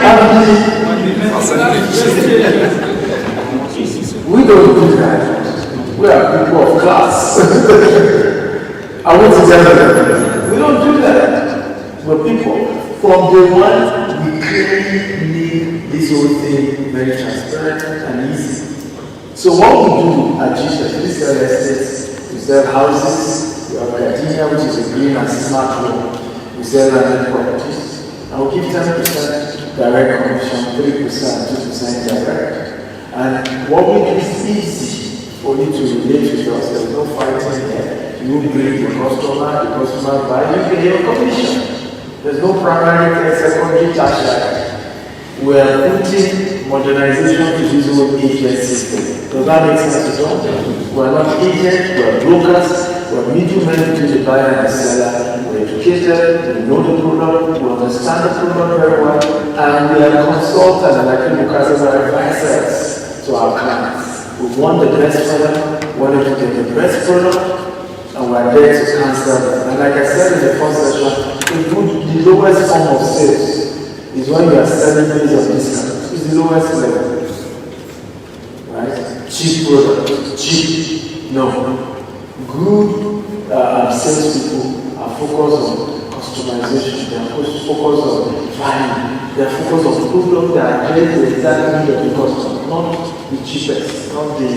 We don't do that. We are people of class. I want to tell you, we don't do that. We're people. From day one, we clearly need this whole thing very transparent and easy. So what we do at Gtexthomes, we sell estates, we sell houses, we have academia, which is a green and smart loan. We sell landed properties, and we give 10% direct commission, 3%, 2% direct. And what we do is easy for you to relate with us. There's no fighting here. You bring the customer buy, you pay your commission. There's no primary, secondary, tertiary. We are putting modernization to this whole agent system. Does that make sense at all? We are not agents, we are brokers, we are middlemen between the buyer and the seller. We are educated, we know the product, we understand the product very well, and we are consultants and like you guys are advisors to our clients. We want the best for them, we want them to get the best product, and we are there to cancel them. And like I said in the first session, the lowest form of sales is when you are selling based on discount. It's the lowest level. Right? Cheap product, cheap. No. Good salespeople are focused on customization, they are focused on value, they are focused on products that are very exactly the customer, not the cheapest, not the.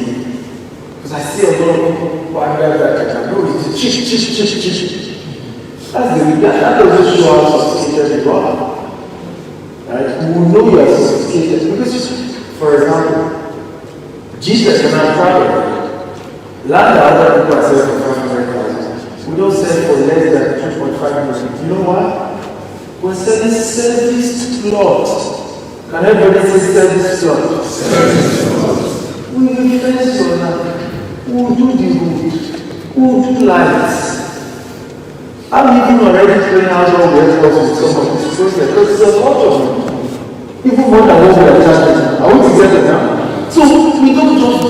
Because I see a lot of people buying that no, it's cheap. That's the that doesn't show how sophisticated you are. Right? You will know you are sophisticated because, for example, Jesus and I'm proud of it. Land that other people are selling for 500,000. We don't sell for less than 2.5 million. You know why? We're selling service plot. Can everybody say service plot? Service plot. We will fence your land. We will do the roof. We will do lights. I'm even already playing out all the efforts with some of this process because it's a lot of money. Even more than what we are charging. I want to get it now. So we don't just do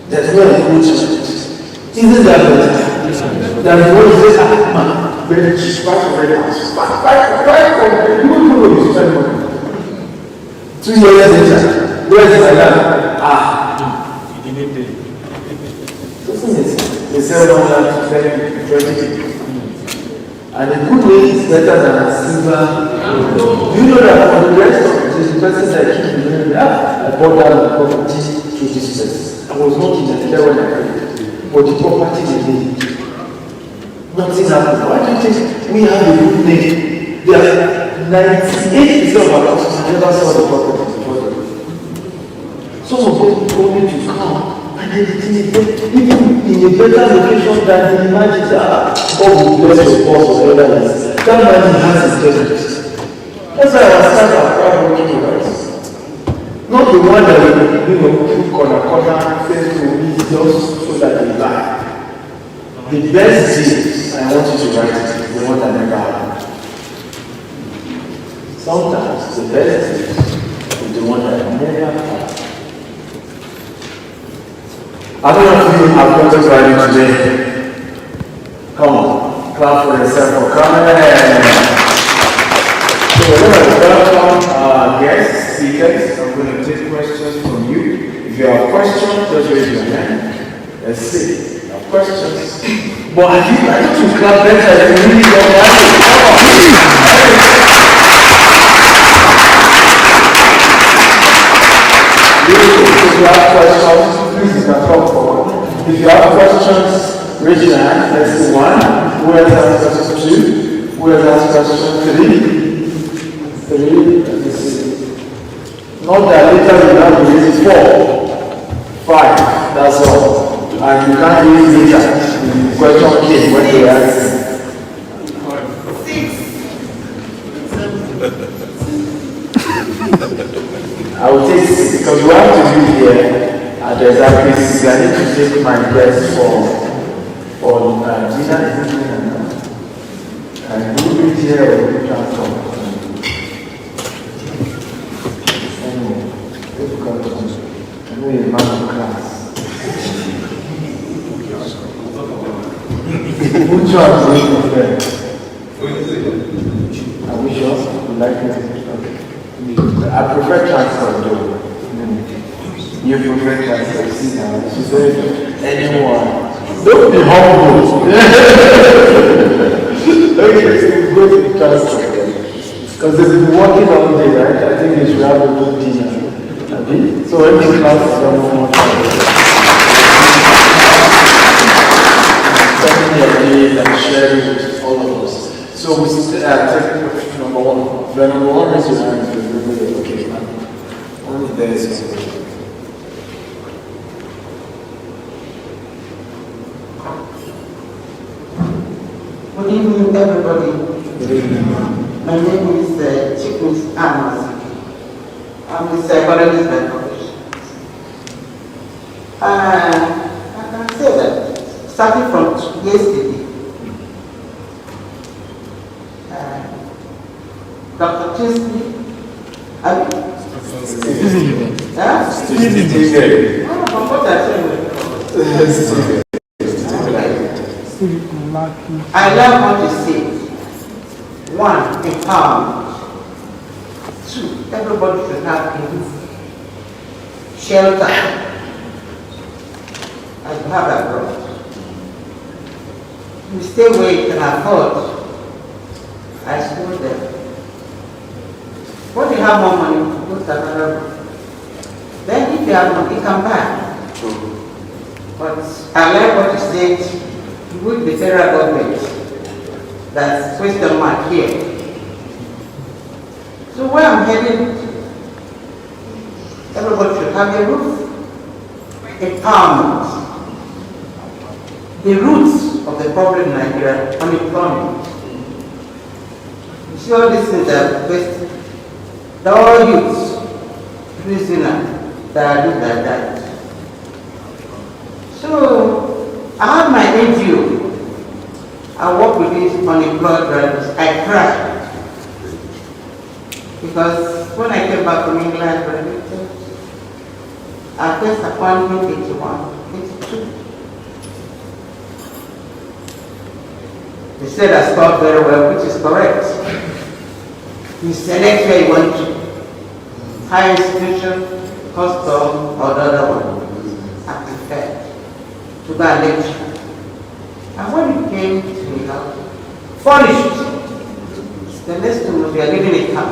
There's no encouragement. Isn't that better? That is what you say, man, very cheap, fight for the house. Fight, you don't know what you spend money. 2 years later, where is my land? You didn't pay. They sell one land to 20. And the good way is better than a silver. Do you know that for the rest of the person that keep doing that, I bought down the property to this person. I was not in the when I heard it. But the property they need. Nothing happened. Why do you think we have a good name? There are 98% of our customers never saw the property before them. Some of them told me to come. And then the thing is, even in a better location than they imagine that God will bless your boss or whatever it is. That money has his benefit. That's why our staff are proud working with us. Not the one that will, put corner, face to me just so that they buy. The best deal, I want you to write it, is the one that never happened. Sometimes the best deal is the one that never happened. I don't know if you have got this value today. Come on, clap for yourself for coming. So we're going to welcome our guests, speakers. I'm going to take questions from you. If you have questions, just raise your hand. Let's see. You have questions. But I think you clap better than you really don't want to. Come on. If you have questions, please you can come forward. If you have questions, raise your hand. Let's see 1. Who else has question 2? Who else has question 3? 3. Let me see. Not that later we have to raise 4. 5. That's all. And you can't raise later. The question came when they asked. 6. I will take 6 because we have to be here at exactly 6. I need to take my guest for dinner. And we will be here or we transfer. Anyway, difficult to know a man of class. Which one is your friend? Are we sure? You like it? I prefer transfer though. You prefer transfer. See now, she said anyone. Don't be humble. Okay, go to transfer. Because they've been working all day, right? I think they should have a good dinner. So any class is done more time. Spending your day and sharing with all of us. So we take number 1. The number 1 is your hand. Okay, only there is Good evening, everybody. Good evening. My name is Chikus Amos. I'm the psychologist by profession. I can say that starting from yesterday, Dr. Tisley, I love what you say. 1, empowerment. 2, everybody should have a roof, shelter, as you have abroad. You stay where you can afford. I suppose that when you have more money, you go to another room. Then if you have money, you come back. But I like what you said. With the federal government, that's question mark here. So where I'm heading, everybody should have a roof, empowerment. The roots of the problem in Nigeria, unemployment. You see all these things that they're all youths, prisoners, that do that. So I have my NGO. I work with these unemployed drivers. I cry. Because when I came back from England, I first appointment 81. He said I scored very well, which is correct. You select where you want to. Higher institution, custom, or the other one. I prefer to go and lecture. And when it came to the house, furnished, the next thing was we are giving a car.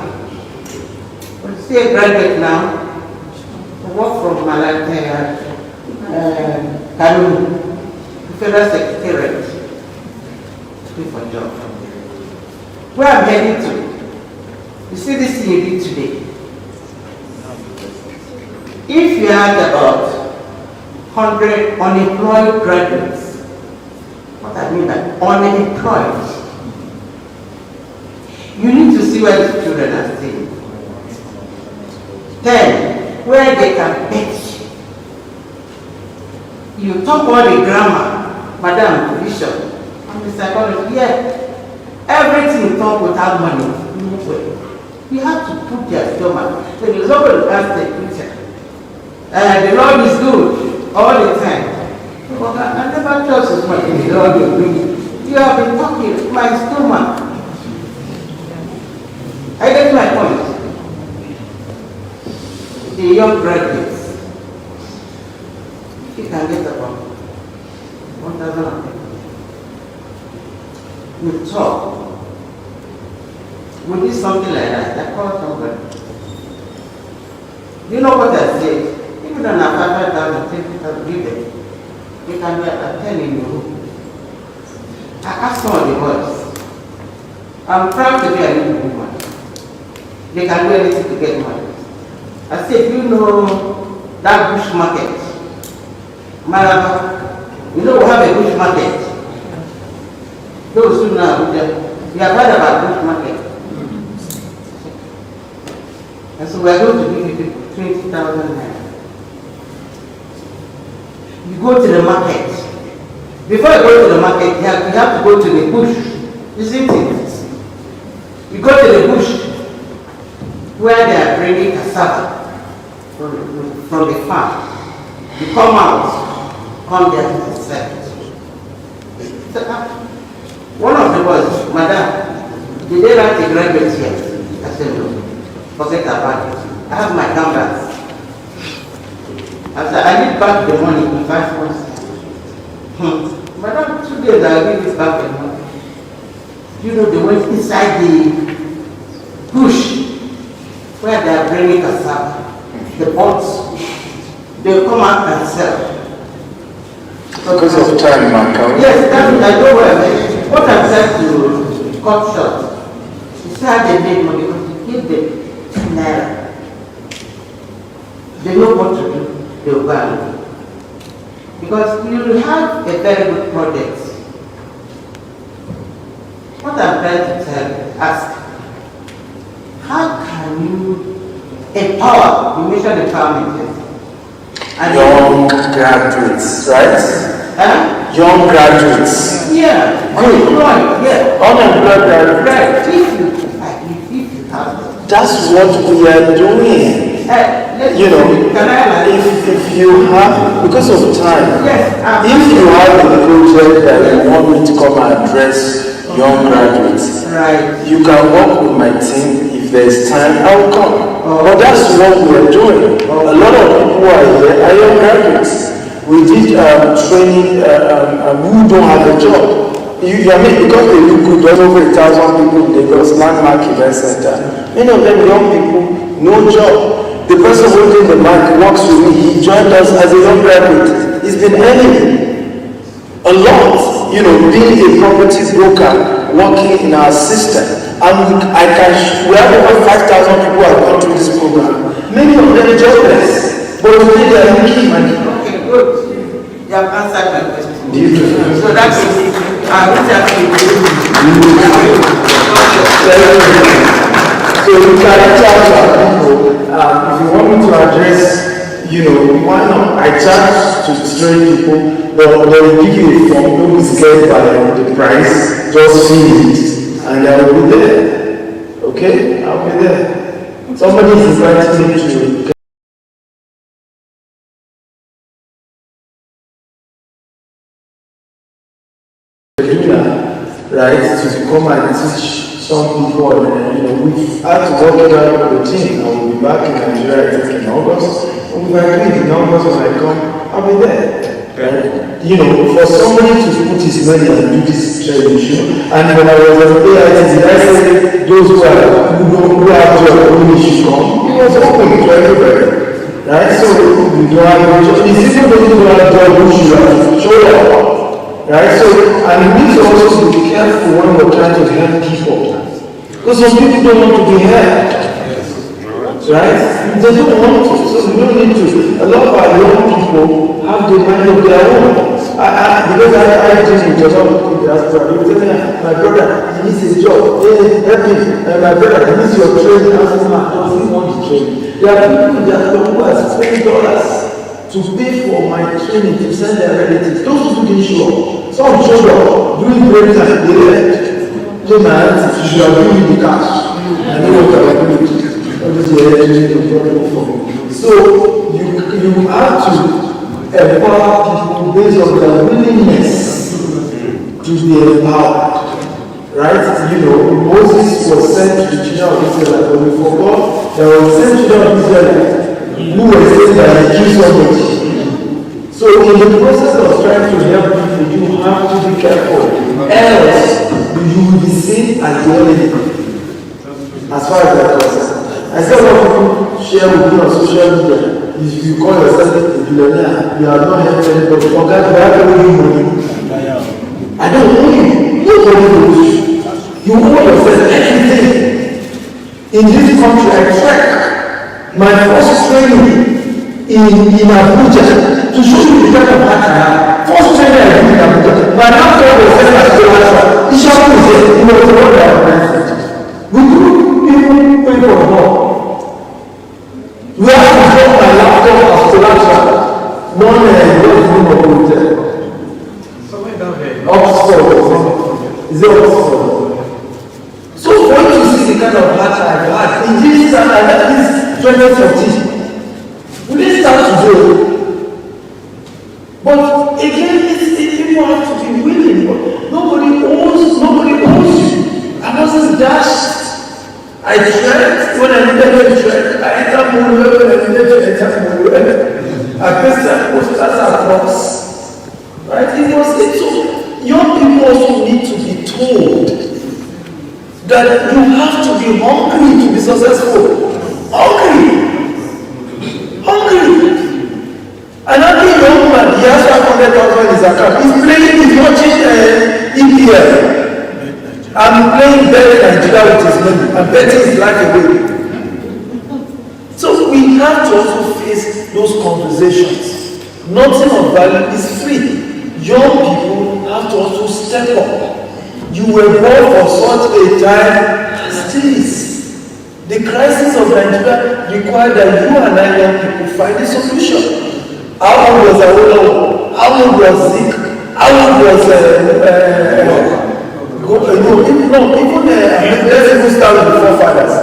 But you see a graduate now, who work from Malaya, Kanu, the federal secretariat, to pay for a job. Where I'm heading to, you see this thing you did today. If you had about 100 unemployed graduates, what I mean by unemployed, you need to see where the children are staying. 10, where they can bet. You talk about the grammar, Madam Bishop, and the psychology, yeah. Everything you talk without money, no way. You have to put their stomach. So there's always ask the teacher. The Lord is good all the time. But I never trust as much in the Lord will bring. You have been talking my stomach. I get my point. The young graduates, you can get about 1,000. You talk. We did something like that. I called somebody. Do you know what I said? If you don't have 5,000, 10,000, give them. They can be at 10 in the room. I asked some of the boys, I'm proud to be a new woman. They can do anything to get money. I said, you know that bush market? Malaba, you know we have a bush market. Those who know, you have heard about bush market. And so we are going to give you 20,000 naira. You go to the market. Before you go to the market, you have to go to the bush, isn't it? You go to the bush where they are bringing cassava from the farm. You come out, come there to sell it. One of the boys, Madam, did they write a graduate here? I said, no. Forget about it. I have my canvas. I said, I need back the money in 5 months. Madam, 2 days I'll give it back the money. You know, they went inside the bush where they are bringing cassava, the pots. They come out and sell. Because of time, man. Yes, that's what I know where I mean. What I'm trying to cut short is how they make money because you give them naira. They know what to do, they will value. Because you will have a very good project. What I'm trying to ask, how can you empower, you mentioned empowerment, yes? And young graduates, right? Huh? Young graduates. Yeah. Good. Unemployed, yeah. Unemployed graduates. Right. If you have that's what we are doing. You know, if you have, because of time, if you have a project that you want me to come and address young graduates, right, you can work with my team. If there's time, I will come. But that's what we are doing. A lot of people are here are young graduates. We did training who don't have a job. I mean, because they look good, there's over 1,000 people in Lagos Landmark Event Center. Many of them young people, no job. The person holding the mic works with me. He joined us as a young graduate. He's been earning a lot, you know, being a property broker, working in our system. And we have over 5,000 people who have gone through this program. Many of them are jobless, but today they are making money. Okay, good. You have answered my question. Beautiful. So that is, so you can reach out to our people. If you want me to address, you know, why not? I charge to train people, but they will give you a form, don't be scared by the price, just fill it, and I will be there. Okay? I'll be there. Somebody is inviting me to right, to come and teach some people, and we've had to work it out with the team. I will be back in Nigeria, I think, in August. And we've agreed in August when I come, I'll be there. For somebody to put his money and do this training, and when I was on AIT, did I say those who have job only should come? It was open to everybody. Right? So you don't have it's even those who have job who should have showed up. Right? So, and we need to also be careful when we're trying to help people. Because some people don't want to be helped. Right? They don't want to, so we don't need to. A lot of our young people have the mind of their own. Because I just with a lot of people in the diaspora, they will tell me, my brother, he needs a job. Hey, help me. My brother, he needs your training. I say, man, does he want the training? There are people in the diaspora who are spending dollars to pay for my training to send their relatives. Those people didn't show up. Some showed up during break time, they left. So my auntie, she should have given me the cash. I know what I was doing. So you have to empower people based on their willingness to be empowered. Right? Moses was sent to the children of Israel, but we forgot there were the same children of Israel who were saying that they kill somebody. So in the process of trying to help people, you have to be careful. Else you will be seen as the enemy. As far as that process. I said a lot of people share with me on social media. If you call yourself a billionaire, you are not helping anybody. For God, you have to owe you money. I don't owe you. Nobody knows you. You owe yourself everything. In this country, I track my first training in Abuja to show you the kind of heart I have. First training I did in Abuja. My now told myself as a master. He shall be said, he was the one that organized it. We couldn't even pay for more. We have to drop my laptop as collateral. One room of hotel. Somewhere down here. Oxford. Is it Oxford? So for you to see the kind of heart I've had, in this time, I had this 2014. We didn't start today. But again, people have to be willing. Nobody owns you. I wasn't dashed. I tried when I needed to try. I entered Mulu when I needed to enter Mulu. I pasted posters across. Right? It was it. So young people also need to be told that you have to be hungry to be successful. Hungry. Another young man, he has 500,000 in his account. He's playing, he's watching EPL. I'm playing better Nigeria with his money. I'm betting his life away. So we have to also face those conversations. Nothing of value is free. Young people have to also step up. You were born for such a time as this. The crisis of Nigeria required that you and I young people find a solution. How old was Awolowo? How old was Zik? How old was let's even start with the forefathers,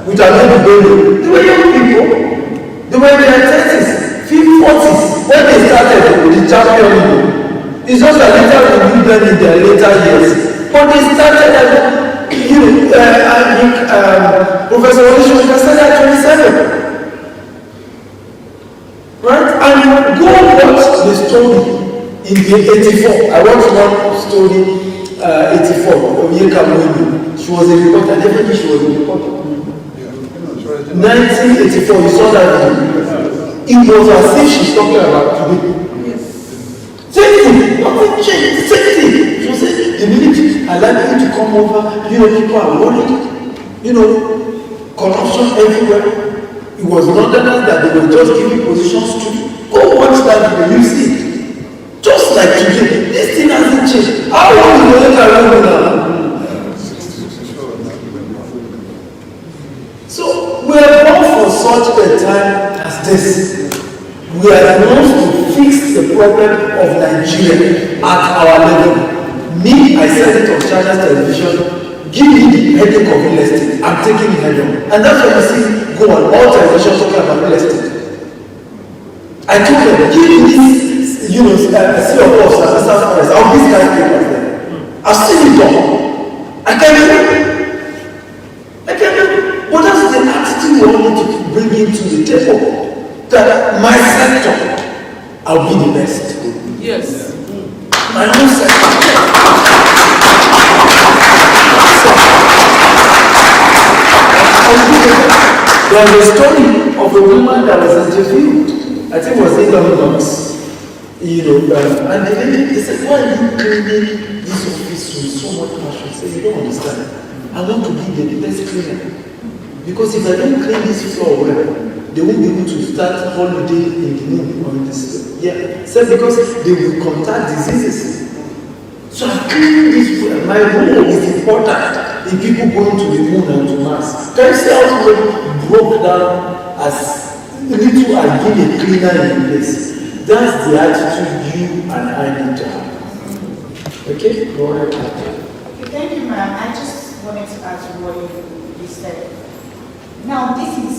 which are not the they were young people. They were in their 30s, 40s when they started the champion league. It's just that later we knew them in their later years. But they started Professor Olisho started at 27. Right? And go watch the story in the 84. I watched one story 84 of Yeka Mwini. She was a reporter. Definitely she was a reporter. 1984, you saw that video. It was as if she's talking about today. Same thing. Nothing changed. Same thing. She was saying, the military are likely to come over. People are worried. Corruption everywhere. It was Londoners that they were just giving positions to. Go watch that video, you see. Just like today, this thing hasn't changed. How long is the letter around now? So we are born for such a time as this. We are supposed to fix the problem of Nigeria at our level. Me, I said it on China's television. Give me the headache of real estate. I'm taking it head on. And that's why you see go on all television talking about real estate. I told them, give me this, see of us as a South Forest. I'll be sky papers there. I've seen it all. I tell you, but that's the attitude we all need to bring into the table. That my sector, I'll be the best. Yes. My own sector. There was a story of a woman that was interviewed. I think it was Elon Musk. You know, and the lady, they said, why are you cleaning this office with so much passion? She said, you don't understand. I want to be the best cleaner. Because if I don't clean this floor well, they won't be able to start holiday in the moon on this. Yeah. So because they will contract diseases. So I'm cleaning this floor. My role is important in people going to the moon and to Mars. Can you see how somebody broke down as little as being a cleaner in the place? That's the attitude you and I need to have. Okay? Go ahead. Thank you, ma'am. I just wanted to add to what you said. Now, this is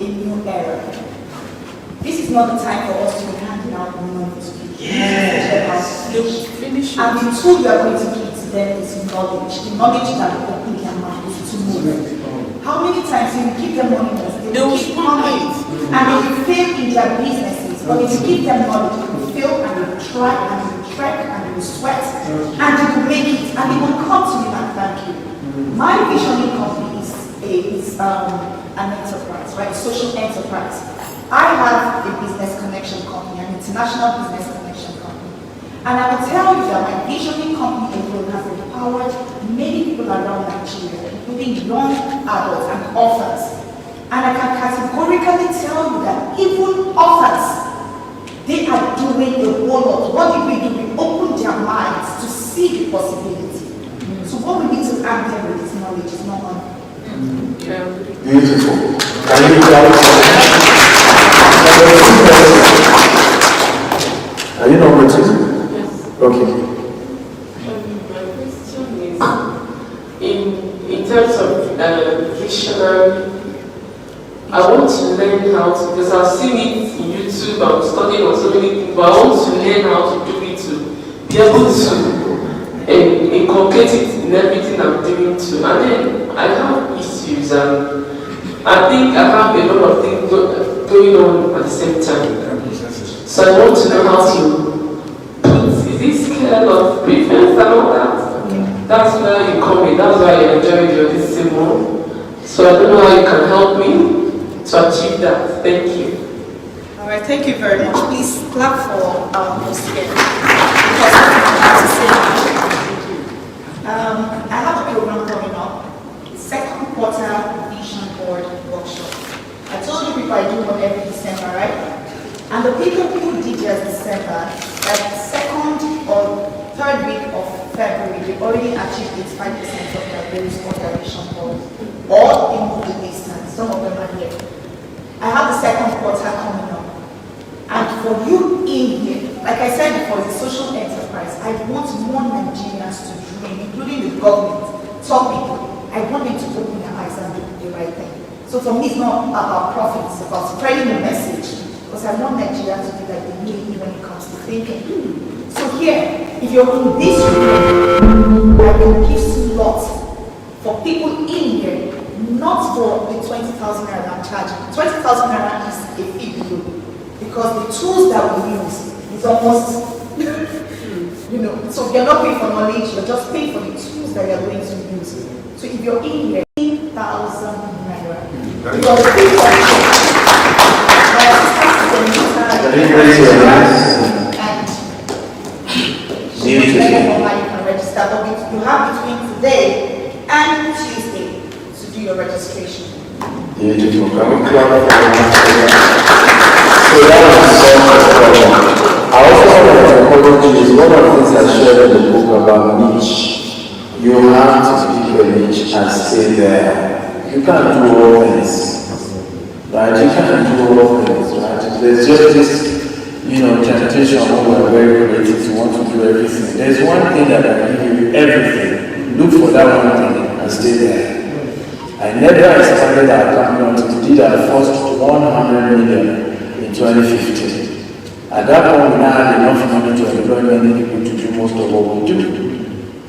a new era. This is not the time for us to be handing out money to people. Yes. And the tool you are going to give to them is knowledge. The knowledge that will open their mind is to move. How many times you give them money, they will keep coming, and they will fail in their businesses. But if you give them knowledge, they will fail and they will try and they will trek and they will sweat and they will make it and they will come to you and thank you. My visioning company is an enterprise, right? A social enterprise. I have a business connection company, an international business connection company. And I will tell you that my visioning company alone has empowered many people around Nigeria, including young adults and orphans. And I can categorically tell you that even orphans, they are doing a whole lot. What did we do? We opened their minds to see the possibility. So what we need to add them with this knowledge is not money. Beautiful. Can you are you number 2? Yes. Okay. My question is, in terms of visionary, I want to learn how to, because I've seen it in YouTube, I'm studying on so many things, but I want to learn how to do it to be able to inculcate it in everything I'm doing too. And then I have issues and I think I have a lot of things going on at the same time. So I want to know how to put this scale of preference and all that. That's where you come in, that's why I enjoy your listening more. So I don't know how you can help me to achieve that. Thank you. All right, thank you very much. Please clap for our host here. Because I have to say, I have a program coming up, second quarter vision board workshop. I told you people I do one every December, right? And the people who did theirs December, like second or third week of February, they already achieved 85% of their various quarter vision board, or in the distance. Some of them are here. I have the second quarter coming up. And for you in here, like I said before, it's a social enterprise. I want more Nigerians to dream, including the government, top people. I want them to open their eyes and do the right thing. So for me, it's not about profits, it's about spreading the message. Because I want Nigeria to be like the me when it comes to thinking. So here, if you're in this room, I will give slots for people in here, not for the 20,000 naira I'm charging. 20,000 naira is a fee below. Because the tools that we use is almost, so you're not paying for knowledge, you're just paying for the tools that you're going to use. So if you're in here, 10,000 naira. Because the pay for and you can register, but you have between today and Tuesday to do your registration. Beautiful. Can we clap for so that was the problem. I also want to encourage you is one of the things I shared in the book about niche. You have to pick your niche and stay there. You can't do all things. Right? You can't do all things, right? There's just this, temptation when we're very creative to want to do everything. There's one thing that I can give you everything. Look for that one thing and stay there. I never expected our company to do our first 100 million in 2015. At that point, we now had enough money to employ many people to do most of what we do.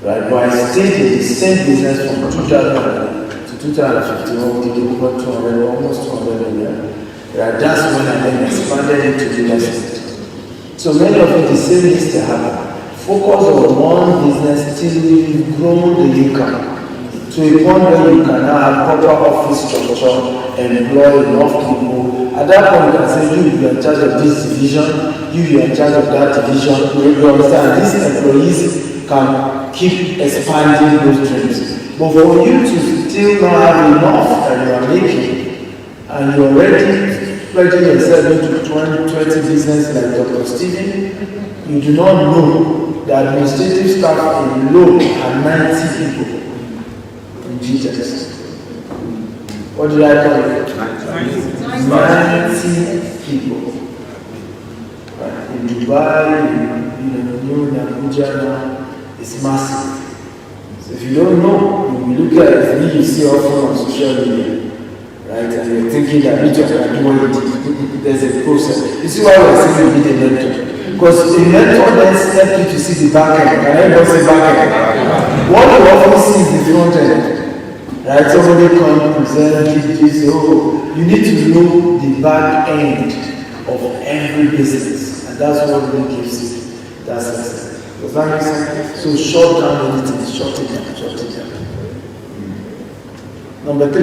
right? But I stayed in the same business from 2000 to 2015, we did over 200, almost 200 a year. Right? That's when I then expanded into real estate. So many of you, the same needs to happen. Focus on one business till you grow the income. To a point where you can now have proper office structure and employ enough people. At that point, you can say, you are in charge of this division, you are in charge of that division. You understand, these employees can keep expanding those dreams. But for you to still not have enough that you are making, and you are already spreading yourself into 20 business like Dr. Stephen, you do not know the administrative staff alone are 90 people in Gtexthomes. What did I call it? 90 people. Right. In Dubai, in Abuja now, it's massive. So if you don't know, you will look at it, you see often on social media, right? And you're thinking that you can do it. There's a process. You see why we're saying you need a mentor. Because a mentor then helps you to see the back end. Can I say back end? What you often see is the front end. Right? Somebody comes, present, you say, oh, you need to know the back end of every business. And that's what really gives it that success. Does that make sense? So short down anything, short it down, short it down. Number 3.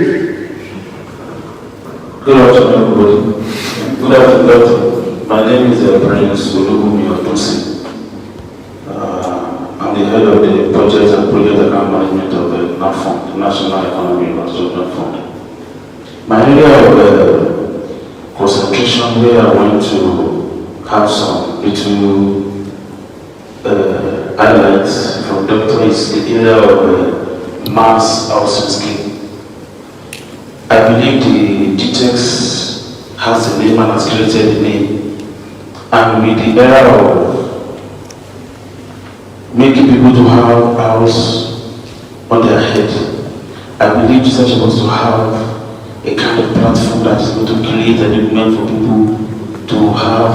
Good afternoon, everybody. Good afternoon. My name is Prince Olugumi Otosi. I'm the head of the Project and Project Account Management of the NAFON, National Economic Infrastructure Fund. My area of concentration where I want to have some little highlights from Dr. is the area of mass housing scheme. I believe the Gtext has a name and has created a name. And with the era of making people to have a house on their head, I believe Gtexthomes wants to have a kind of platform that is going to create an environment for people to have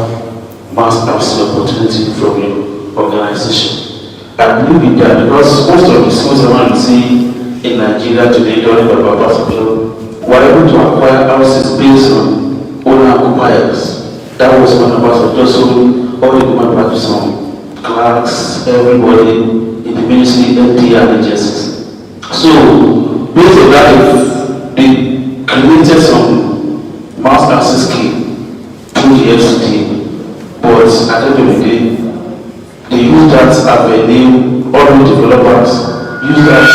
mass housing opportunity from your organization. I believe in that because most of the schools around you see in Nigeria today during the Babas Bill were able to acquire houses based on owner occupiers. That was one of us, just so all the human practice on clerks, everybody in the ministry, NTR agencies. So, based on that, they created some mass access scheme through the FCT, but at the end of the day, they use that avenue, all the developers use that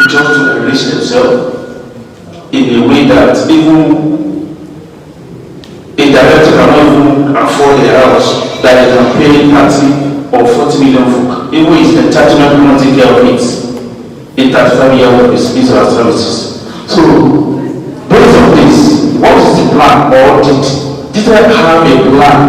just to enrich themselves in a way that even a director cannot even afford a house that they can pay 30 or 40 million for. Even his entitlement cannot take care of it in 35 years of his visa services. So, based on this, what is the plan? Or did I have a plan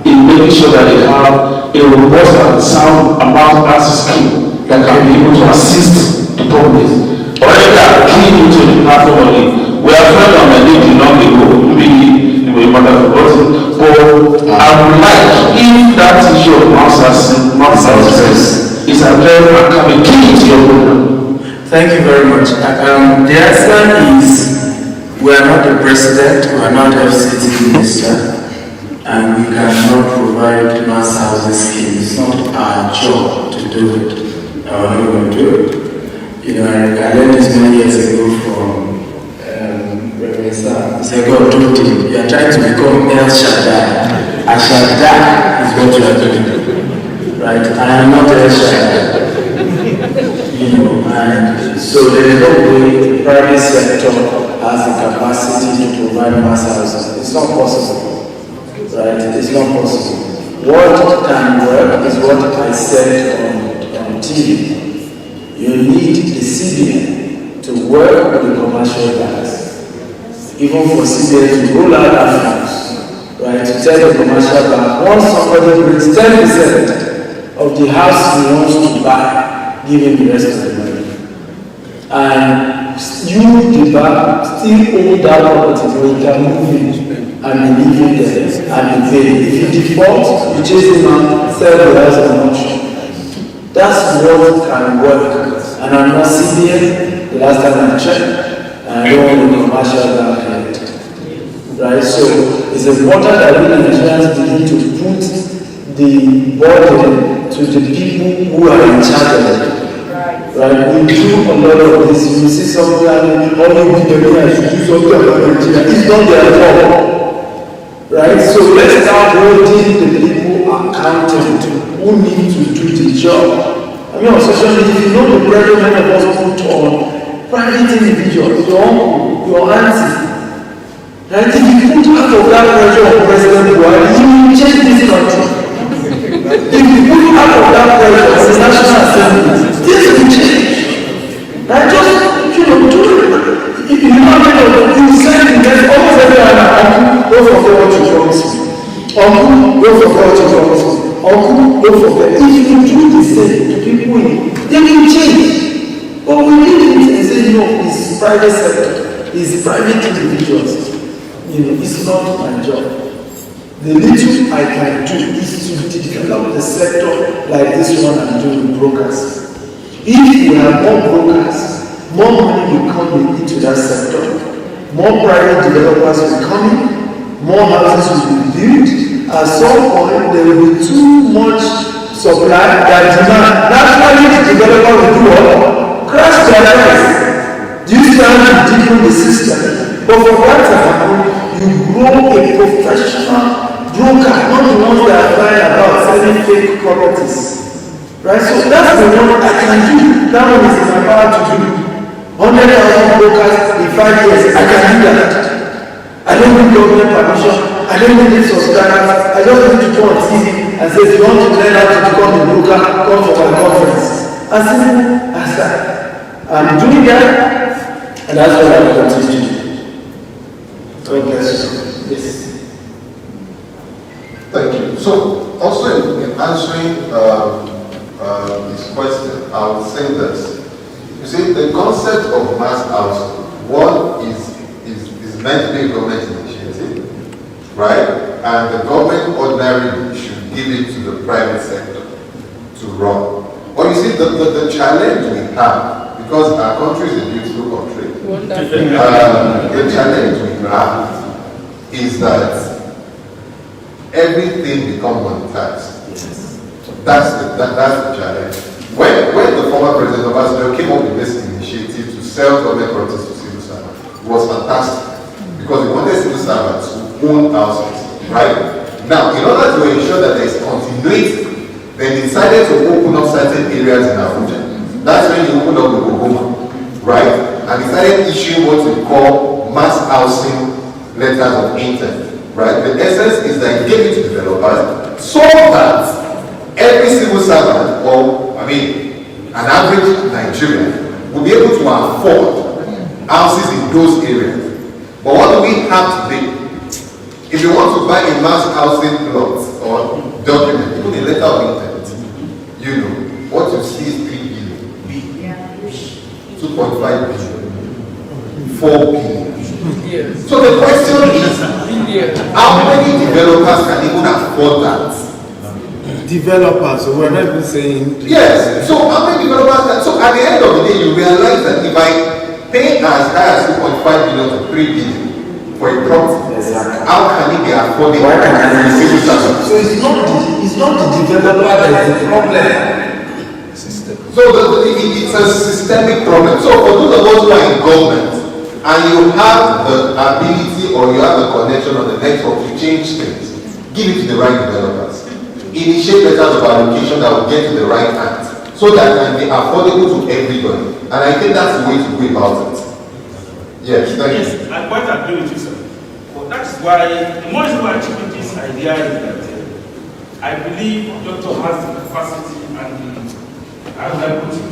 in making sure that they have a robust and sound amount access scheme that can be able to assist the public? Already they are key into the platform only. We are friends on my name long ago, maybe you might have forgotten, but I would like if that issue of mass access is addressed and can be key to your program. Thank you very much. The answer is we are not the president, we are not FCT minister, and we cannot provide mass housing scheme. It's not our job to do it. We're not going to do it. You know, I learned this many years ago from Reverend Sam. He said, God told him, you are trying to become El Shaddai. El Shaddai is what you are doing. Right? I am not El Shaddai. You know, and so there is no way the private sector has the capacity to provide mass housing. It's not possible. Right? It's not possible. What can work is what I said on TV. You need the CBN to work with the commercial banks. Even for CBN to roll out accounts, right? To tell the commercial bank, once somebody brings 10% of the house he wants to buy, give him the rest of the money. And you, the bank, still own that property, so you can move it and be living there and be paid. If you default, you chase him out, sell the house at an auction. That's what can work. And I'm not CBN, the last time I checked, and I don't want to commercial down here. Right? So it's important that we Nigerians begin to put the burden to the people who are in charge of it. Right? We do a lot of this. You see something and all you Nigerians should do something about Nigeria. It's not their job. Right? So let's start holding the people accountable who need to do the job. I mean, on social media, if you know the pressure many of us put on private individuals, your uncle, your auntie, and if you put out of that pressure on President Buhari, you will change this country. If you put out of that pressure on the National Assembly, this will change. And just, do it. If you know, you send the next, almost everyone, Uncle, don't forget what you promised me. Uncle, don't forget what you promised me. Uncle, don't forget. If you do the same to people, they will change. But we need to say, no, it's private sector, it's private individuals. It's not my job. The little I can do is to develop the sector like this one I'm doing with brokers. If we have more brokers, more money will come into that sector, more private developers will come in, more houses will be built. At some point, there will be too much supply that demand. Naturally, the developer will do what? Crash their price. Do you stand to deepen the system? But for that to happen, you grow a professional broker, not the ones that are flying about selling fake properties. Right? So that's the one I can do. That one is in my power to do. 100,000 brokers in 5 years, I can do that. I don't need government permission. I don't need subscribers. I just need to go on TV and say, if you want to learn how to become a broker, come for my conference. As simple as that. I'm doing that, and that's what I will continue to do. God bless you. Yes. Thank you. So, also in answering this question, I would say this. You see, the concept of mass housing, one is meant to be a government initiative, right? And the government ordinarily should give it to the private sector to run. But you see, the challenge we have, because our country is a beautiful country, the challenge we have is that everything becomes monetized. Yes. That's the challenge. When the former President of Australia came up with this initiative to sell government properties to civil servants, it was fantastic because he wanted civil servants to own houses, right? Now, in order to ensure that there is continuity, they decided to open up certain areas in Abuja. That's when he opened up the Gogoma, right? And decided issuing what we call mass housing letters of intent, right? The essence is that he gave it to developers so that every civil servant, or an average Nigerian, will be able to afford houses in those areas. But what do we have today? If you want to buy a mass housing plot or document, even a letter of intent, what you see is 3 billion, 2.5 billion, 4 billion. Yes. So the question is, how many developers can even afford that? Developers, so we're not even saying... Yes, so how many developers can... So at the end of the day, you realize that if I pay as high as 2.5 billion to 3 billion for a property, how can it be afforded? Why can I receive it? So it's not the developer that is the problem. So it's a systemic problem. So for those of us who are in government, and you have the ability or you have a connection on the network to change things, give it to the right developers. Initiate letters of allocation that will get to the right hands so that it can be affordable to everybody. And I think that's the way to go about it. Yes, thank you. Yes, I quite agree with you, sir. But that's why the more reason why I achieve this idea is that I believe doctor has the capacity and how do I put it?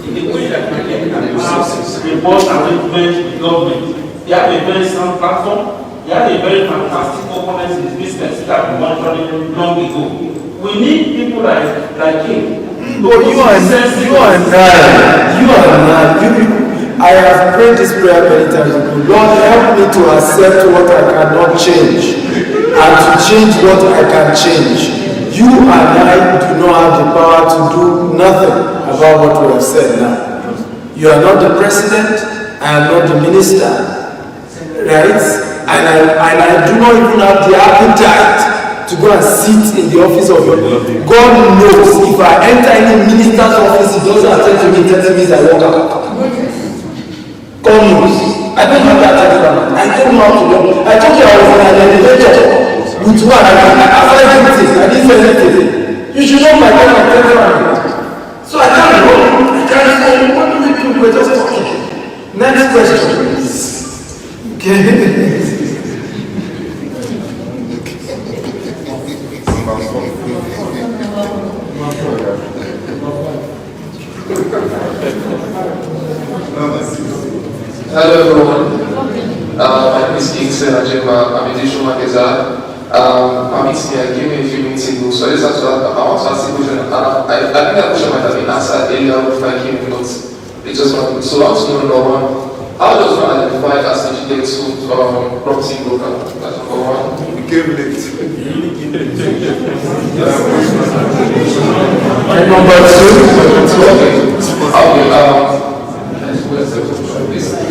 In the way that we can have a board arrangement with government. They have a very sound platform. They have a very fantastic opponents in the business that we monitoring long ago. We need people like him. But you are I have prayed this prayer many times. Lord, help me to accept what I cannot change and to change what I can change. You and I I do not have the power to do nothing about what we have said now. You are not the president, I am not the minister, right? And I do not even have the appetite to go and sit in the office of God. God knows if I enter any minister's office, he doesn't attend to me, tells me I walk out. God knows. I don't have that time. I don't know how to walk. I told you I was in an elevator with one. I didn't say anything. You should know my kind of temperament. So I can't go. I can't say, what do we do? We're just talking. Next question, please. Okay. Hello everyone. My name is Kingston Ajima. I'm a digital marketer. I gave me a few minutes ago, so I just have to I want to ask a question. I think that question might have been answered earlier if I came, but it's just one. So I want to know number one, how does one identify as a Gtexthomes property broker? That's number one. We came late. And number two.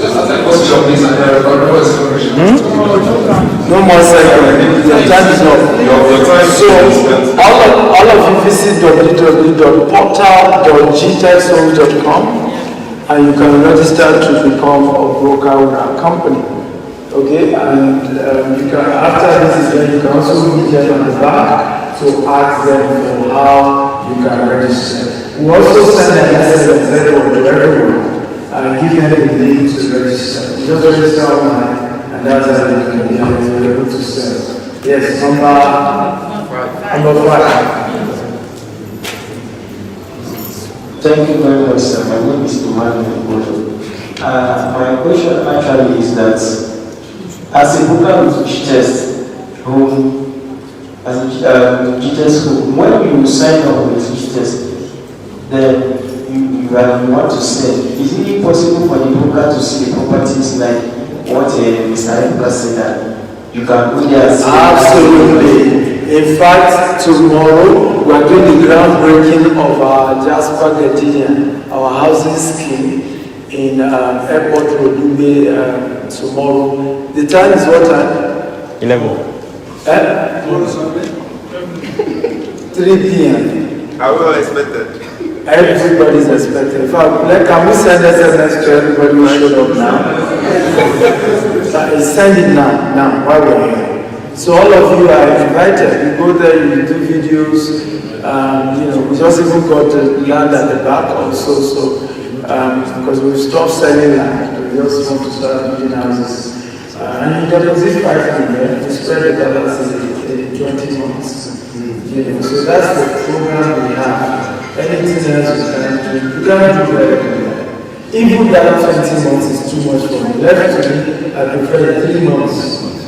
Just as a question, please, and I record No more second. Your time is up. So, all of you visit www.portal.gtexthomes.com and you can register to become a broker with our company. Okay, and you can, after this event, you can also meet them on the back to ask them for how you can register. We also send a message to everyone and give them the link to register. You just register online. And that's how you can be able to sell. Yes, number 5. Thank you very much, sir. My name is Emmanuel Bodo. My question actually is that as a broker with Gtexthomes, when you sign up with Gtexthomes, then you want to sell. Is it possible for the broker to see the properties like what Mr. Emperor said that you can go there and see? Absolutely. In fact, tomorrow we are doing the groundbreaking of our Jasper Gardenia, our housing scheme in Airport Road, tomorrow. The time is what time? 11. 3 p.m. I will expect that. Everybody's expecting. In fact, can we send SMS to everybody who showed up now? Send it now, while we're here. So all of you are invited. You go there, you do videos. We just even got the land at the back also. So because we've stopped selling land, we just want to start building houses. And you deposit 5 million, you spread the dollars in 20 months. So that's the program we have. Anything else you can't do everything. Even that 20 months is too much for me. Left to me, I prefer 3 months.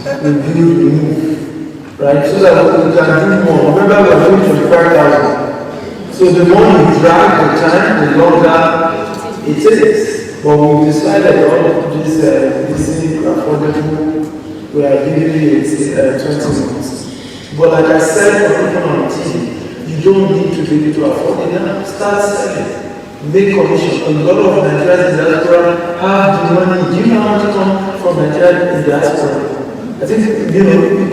We move. Right? So that we can do more. Remember, we're doing 25,000. So the more you drag the time, the longer it is. But we decided all of this affordable, we are giving it 20 months. But like I said, for people on TV, you don't need to be able to afford it. Start selling. Make commission. A lot of Nigerians in diaspora have the money. Do you know how much come from Nigeria in diaspora? I think,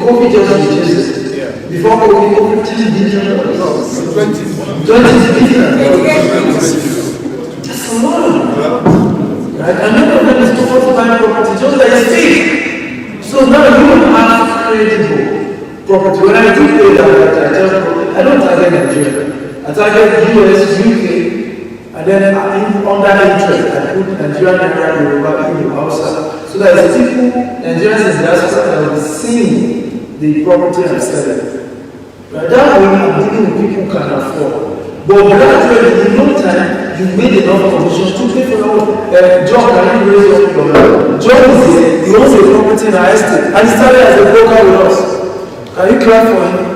COVID just reduced it. Before COVID, 10 billion. 20 billion. That's a lot. Right? And none of them is towards buying property, just like speak. So now you have credible property. When I do pay that, I don't target Nigeria. I target US, UK, and then under interest, I put Nigeria, Yoruba, outside. So that the people, Nigerians in diaspora, that will see the property I'm selling. But that way, I'm dealing with people who can afford. But gradually, in no time, you've made enough commission to pay for your job. Can you raise up your job? Is here, he owns a property in our estate, and he started as a broker with us. Can you clap for him?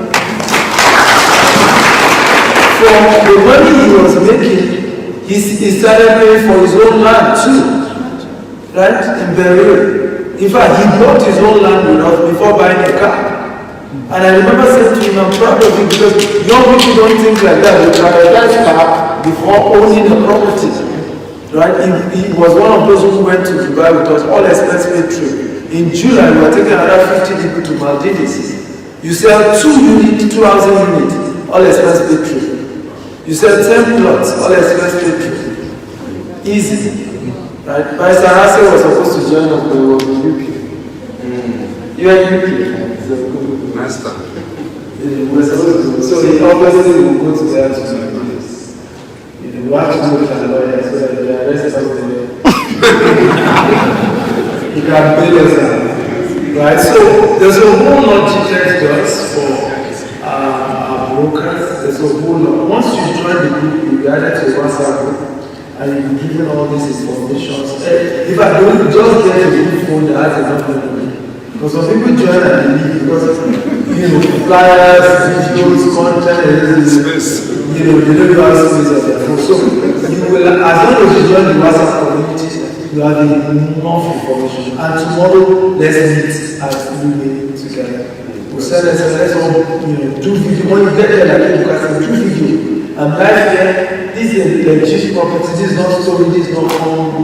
From the money he was making, he started paying for his own land too. Right? In Beirut. In fact, he bought his own land with us before buying a car. And I remember saying to him, I'm proud of you because young people don't think like that. They prioritize car before owning a property. Right? He was one of those who went to Dubai with us, all expense paid trip. In July, we were taking another 50 people to Maldives. You sell 2 units, 2,000 units, all expense paid trip. You sell 10 plots, all expense paid trip. Easy. Right? Pastor Hase was supposed to join us, but he was in UK. You are in UK. Master. So he obviously will go to there to my place. You have to look at the lawyer so that they arrest something there. He can bail us out. Right? So there's a whole lot Gtext does for our brokers. There's a whole lot. Once you join the group, you'll be added to a WhatsApp group and you'll be given all these information. If I don't just get a good phone that has enough memory. Because some people join and they leave because flyers, videos, content, they don't have space on their phone. So you will, as long as you join the WhatsApp community, you have enough information. And tomorrow, let's meet at Lume together. We'll send us, let's all do video. When you get there, like you can do video. And life here, this is a legit property. This is not story. This is not home.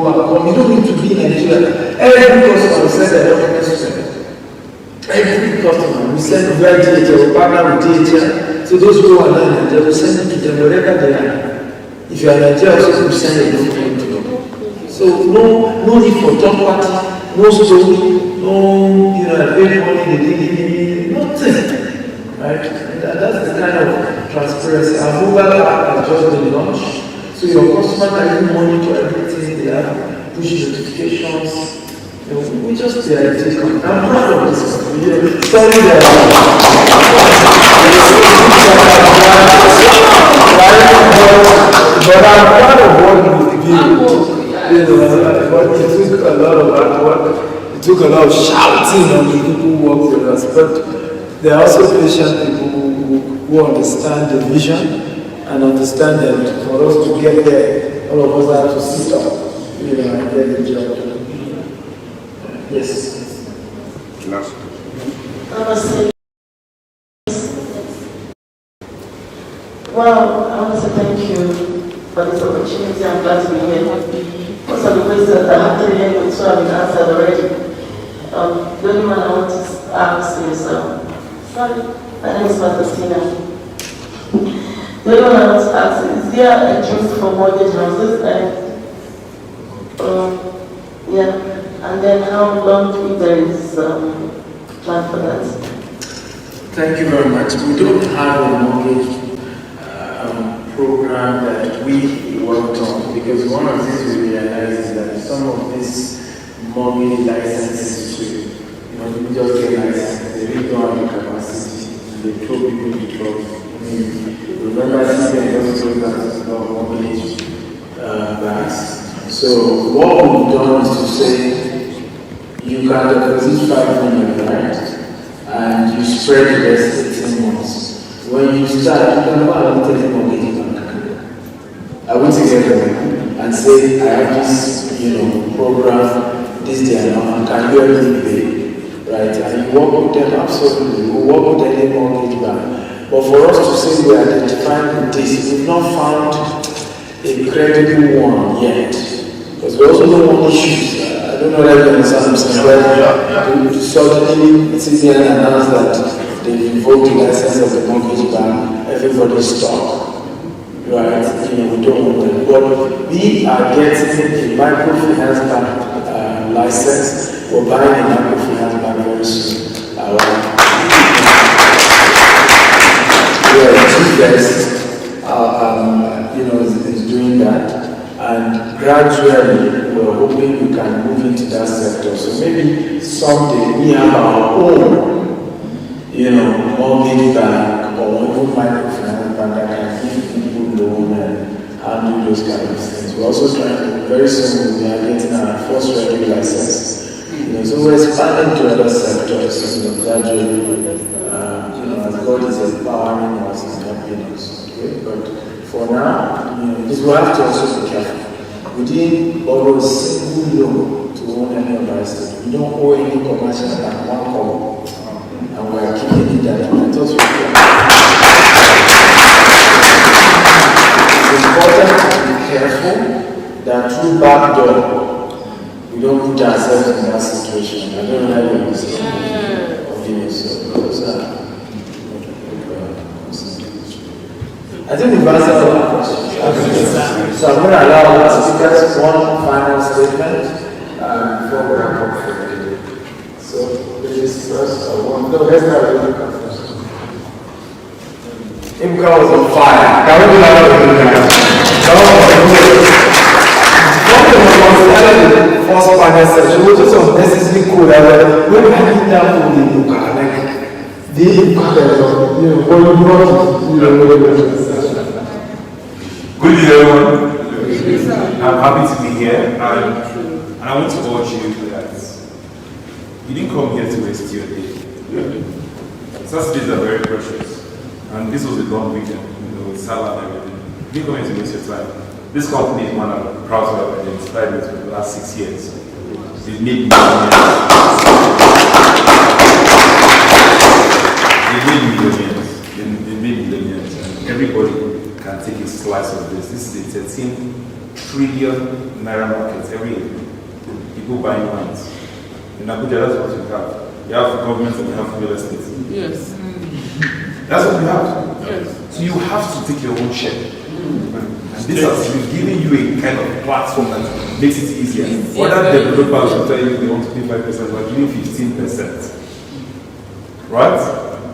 You don't need to be in Nigeria. Every customer will send their documents to them. Every customer we send via DHL, we partner with DHL. So those who are not in Nigeria, we send it to them wherever they are. If you are in Nigeria, also we send a document to them. So no need for third party, no story, no I paid money, they didn't give me nothing. Right? That's the kind of transparency. Our mobile app has just been launched. So your customer can even monitor everything, they have push notifications. We just I'm proud of this. Sorry that but I'm proud of what you did. But it took a lot of hard work. It took a lot of shouting on the people who work with us. But there are also patient people who understand the vision and understand that for us to get there, all of us have to sit up, and get the job done. Yes. Last. Well, I want to say thank you for this opportunity. I'm glad to be here. Most of the questions I have to hear with you have been answered already. The only one I want to ask is, sorry, my name is Pastor Tina. The only one I want to ask is there a dream for mortgage houses? Yeah. And then how long if there is plan for that? Thank you very much. We don't have a mortgage program that we worked on because one of the things we realized is that some of these mortgage licenses we just get license, they really don't have the capacity, they throw people in trouble. Remember CBN also told us about mortgage banks. So what we've done is to say you can deposit 5 million, right? And you spread the rest 18 months. When you start, you can go and take a mortgage bank. I went together and say, I have this, program, this day and can you help me pay? Right? And you work with them absolutely. We work with any mortgage bank. But for us to say we identify with this, we've not found a credible one yet. Because we also don't want issues. I don't know if you understand what I'm saying. Suddenly, CBN announced that they revoked the license of the mortgage bank, everybody stopped. Right? We don't want that. But we are getting a microfinance bank license. We're buying a microfinance bank very soon. Gtexthomes, is doing that. And gradually, we're hoping we can move into that sector. So maybe someday we have our own, mortgage bank or even microfinance bank that can give people loan and handle those kind of things. We're also trying to, very soon we are getting our first revenue license. So we're expanding to other sectors, gradually, as God is empowering us and helping us. Okay? But for now, we have to also be careful. We didn't borrow a single loan to own any of our estate. We don't owe any commercial bank one call, and we're keeping it did that one. I thought you were It's important to be careful that through back door, we don't put ourselves in that situation. I don't know how you understand. I think we've answered all the questions. So I'm going to allow our speakers one final statement before we wrap up for the day. So, ladies first, one. No, let's not really come first. Ibuka was on fire. Can we do that? First panel session, which was necessarily cool. When we had it down from the Ibuka, like the Ibuka, Good evening, everyone. I'm happy to be here, and I want to urge you that you didn't come here to waste your day. Saturdays are very precious, and this was a long weekend, with Salah and everything. You didn't come here to waste your time. This company is one I'm proud to have identified with for the last 6 years. They've made millions. And everybody can take a slice of this. This is a 13 trillion naira market every year. People buying lands. In Abuja, that's what you have. You have government and you have real estate. Yes. That's what you have. Yes. So you have to take your own share. And this has been giving you a kind of platform that makes it easier. Other developers will tell you they want to pay 5%, but giving 15%. Right?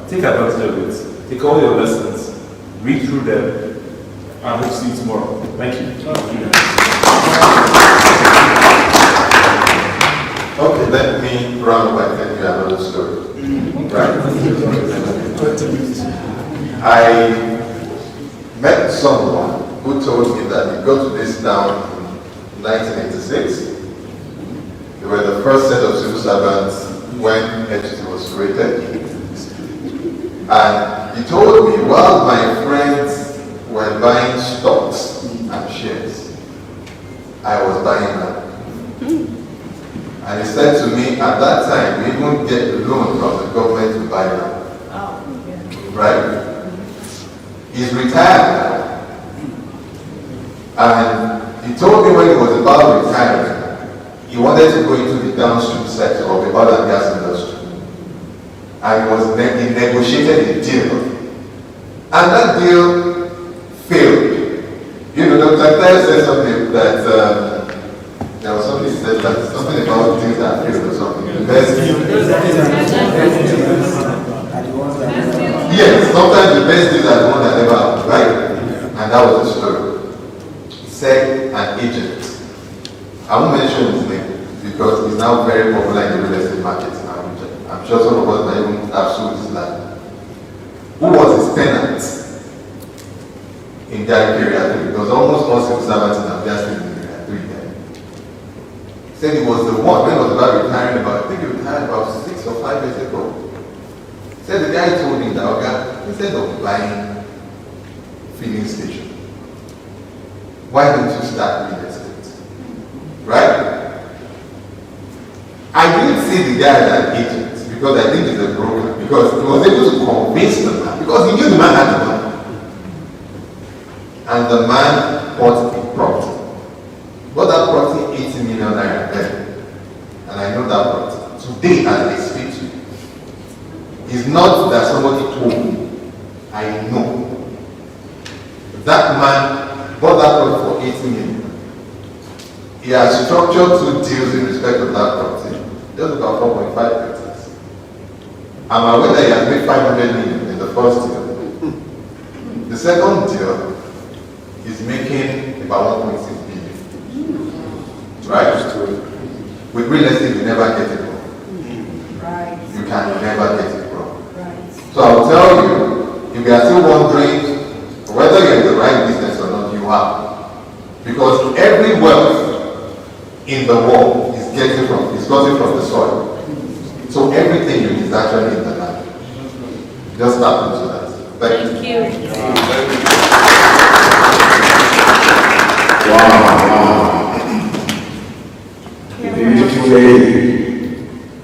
Take advantage of it. Take all your lessons, read through them, and hope to see you tomorrow. Thank you. Okay, let me round by telling you another story. Right? I met someone who told me that he got to this town in 1986. They were the first set of civil servants when HT was created. And he told me while my friends were buying stocks and shares, I was buying them. And he said to me, at that time, we even get a loan from the government to buy them. Right? He's retired now. And he told me when he was about retiring, he wanted to go into the downstream sector of the oil and gas industry. And he negotiated a deal. And that deal failed. You know, Dr. Claire said something that there was something he said that something about things that failed or something. The best deal. Yes, sometimes the best deals are the one that never happened, right? And that was the story. He said an agent. I won't mention his name because he's now very popular in the real estate market. I'm sure some of us might even have sold his land. Who was his tenant in that period? Because almost all civil servants in Abuja State in area 3 then. He said he was the one, when he was about retiring, I think he retired about 6 or 5 years ago. He said the guy told him that, okay, instead of buying filling station, why don't you start real estate? Right? I didn't see the guy as an agent because I think he's a broker, because he was able to convince the man, because he knew the man had the money. And the man bought a property. Bought that property 80 million naira then. And I know that property. Today, as I speak to you, it's not that somebody told me. I know. That man bought that property for 80 million. He has structured 2 deals in respect of that property. Just about 4.5 hectares. I'm aware that he has made 500 million in the first deal. The second deal is making about 1.6 billion. Right? With real estate, you never get it wrong. Right. You can never get it wrong. Right. So I'll tell you, if you are still wondering whether you're in the right business or not, you are. Because every wealth in the world is gotten from the soil. So everything you need is actually in the land. Just tap into that. Thank you.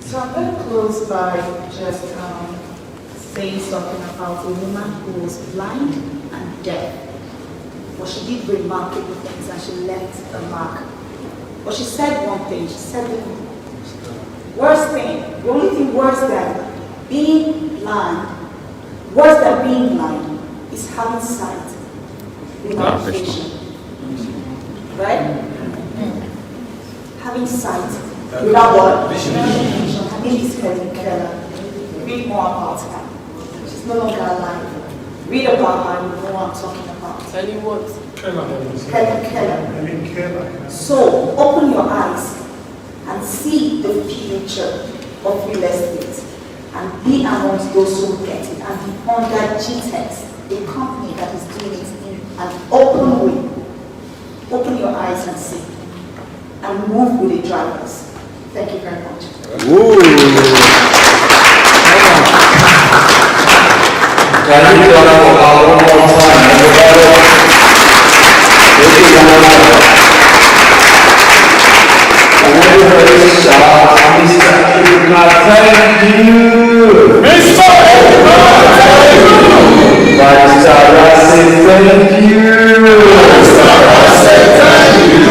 So I'm going to close by just saying about a woman who was blind and deaf. But she did remarkable things and she left a mark. But she said one thing, she said the worst thing, the only thing worse than being blind is having sight without vision. Right? Having sight without what? Vision. Her name is Helen Keller. Read more about her. She's no longer alive. Read about her, you know what I'm talking about. Helen what? Helen Keller. So, open your eyes and see the future of real estate and be amongst those who get it and be under Gtexthomes, a company that is doing it in an open way. Open your eyes and see and move with the drivers. Thank you very much. Can you turn up for our one more time? Everybody shout, Mr. Ibuka, thank you! Mr. Ibuka, thank you! Mr. Rasi, thank you! Mr. Rasi, thank you!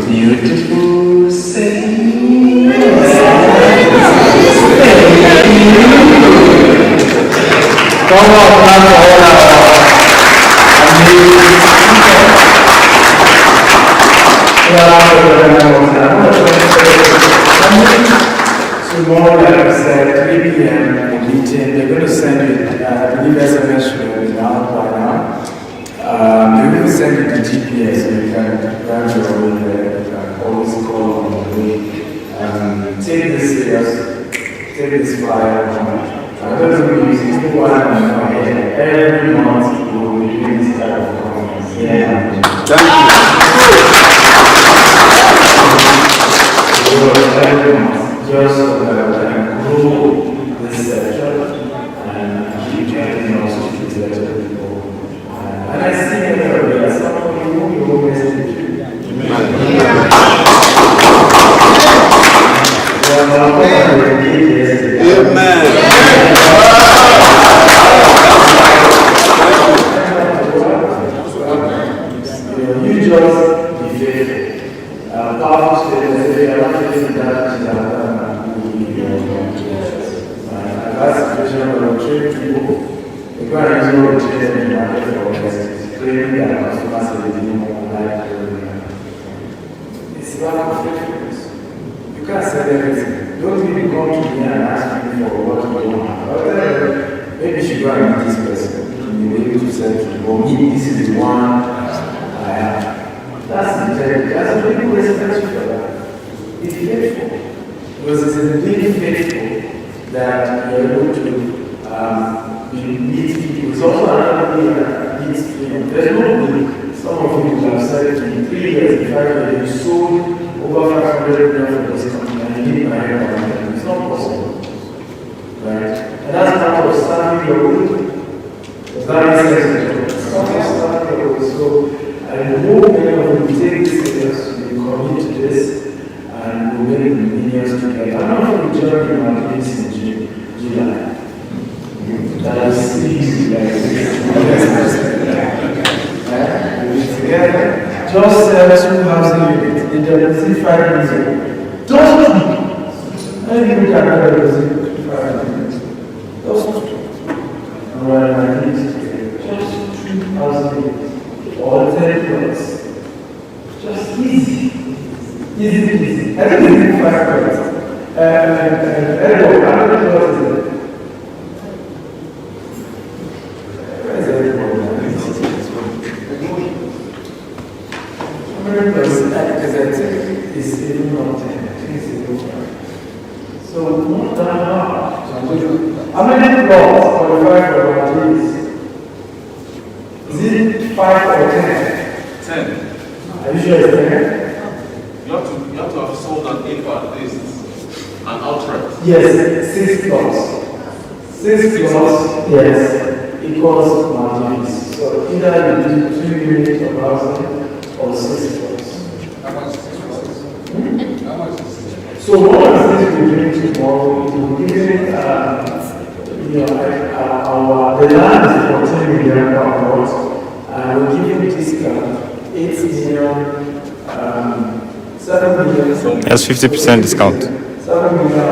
Beautiful, say come on, clap for all our amazing tomorrow, like I said, 3 p.m. meeting, they're going to send you, I believe SMS should be out by now. They're going to send you the GPS so you can grab your own there. You can always call on the way. Take this serious, take this flyer. I'm going to be using every month we will be doing this type of conference. Yeah. Thank you. Every month, just so that I can grow this church and keep getting also to the people. And I see everybody as someone who will always do. Amen. You just be faithful. Powerful statements, they are not taking that to the last situation where we train people, the parents know we train them in the market for investors, training their customers so they didn't more like it's about faithfulness. You can't say everything. Don't really come to me and ask me for what you don't have. Maybe you should go and meet this person. You will be able to say to me, oh, this is the one I have. That's the integrity. That's a really good respect for that. Be faithful. Because it is being faithful that you're able to meet people. It's also another thing that needs to be. There's no link. Some of you have said to me 3 years, 5 years, you sold over 500 million for this company and you need my help. It's not possible. Right? And that's part of starting your way. Does that make sense? It's not starting your way. So, I hope many of you take this serious, you commit to this, and we'll make the millions together. I'm not going to join in my place in July. That I see you like this. We'll be together. Just sell 2 housing units in the 5 million. Just speak. I think we can have a 5 million. Just speak. Well, I need to just 2 housing units. Or 10 points. Just easy. Easy. I think it's 5 points. Hello, how many points is it? Where is everyone? How many points? Because I think it's even not 10. I think it's even 5. So, not that much. How many plots qualify for our trees? Is it 5 or 10? 10. Are you sure it's 10? You have to have sold an acre at least, an outright. Yes, 6 plots. 6 plots, yes, equals margins. So either you do 2 units of housing or 6 plots. How much is 6 plots? How much is 6 plots? So what is this we doing tomorrow? It will give you the land is 14 million pounds, and we're giving discount 8 million, 7 million. That's 50% discount. 7 million,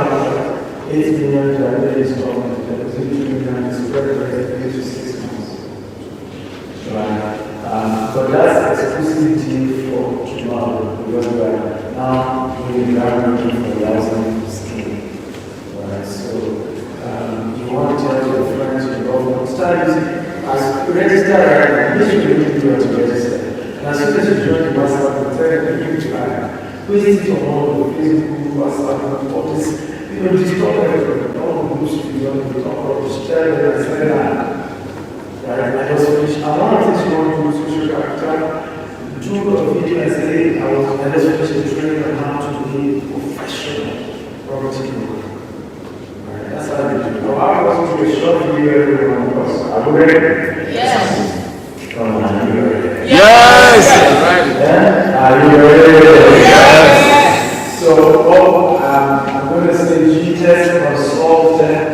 8 million installment, 3 million is spread over 6 months. Right. But that's exclusive deal for tomorrow, because we are now looking for the housing scheme. Right. So you want to tell your friends, your government, start using as register, this is really good to register. And as soon as you join the WhatsApp, you tell them you to put it on all the Facebook, WhatsApp, all this. You know, discover everything, all the groups you want to talk about, share them and say that. Right, I just finished. I want to teach you one to social capital. Do a video and say, I just finished the training on how to be professional property broker. Right, that's how I do. Now, I was going to show you everyone else. Are you ready? Yes. Come on, are you ready? Yes! Yeah? Are you ready? Yes! So, I'm going to say Gtexthomes consultant.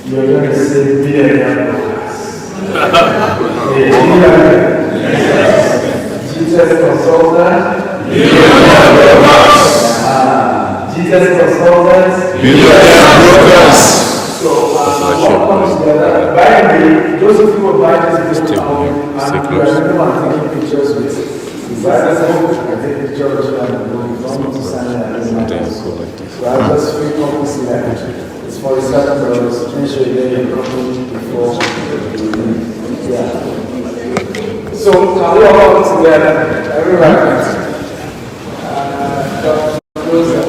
You're going to say billionaire. Gtexthomes consultant. Gtexthomes consultants. Brokers. So, what comes together? By the way, those of you who buy this book, I'm taking pictures with. You buy this book, I take pictures and you don't need to sign it. So I just free copies here. It's for the $7. Make sure you get your copy before. Yeah. So, can we all come together? Everybody. Closer.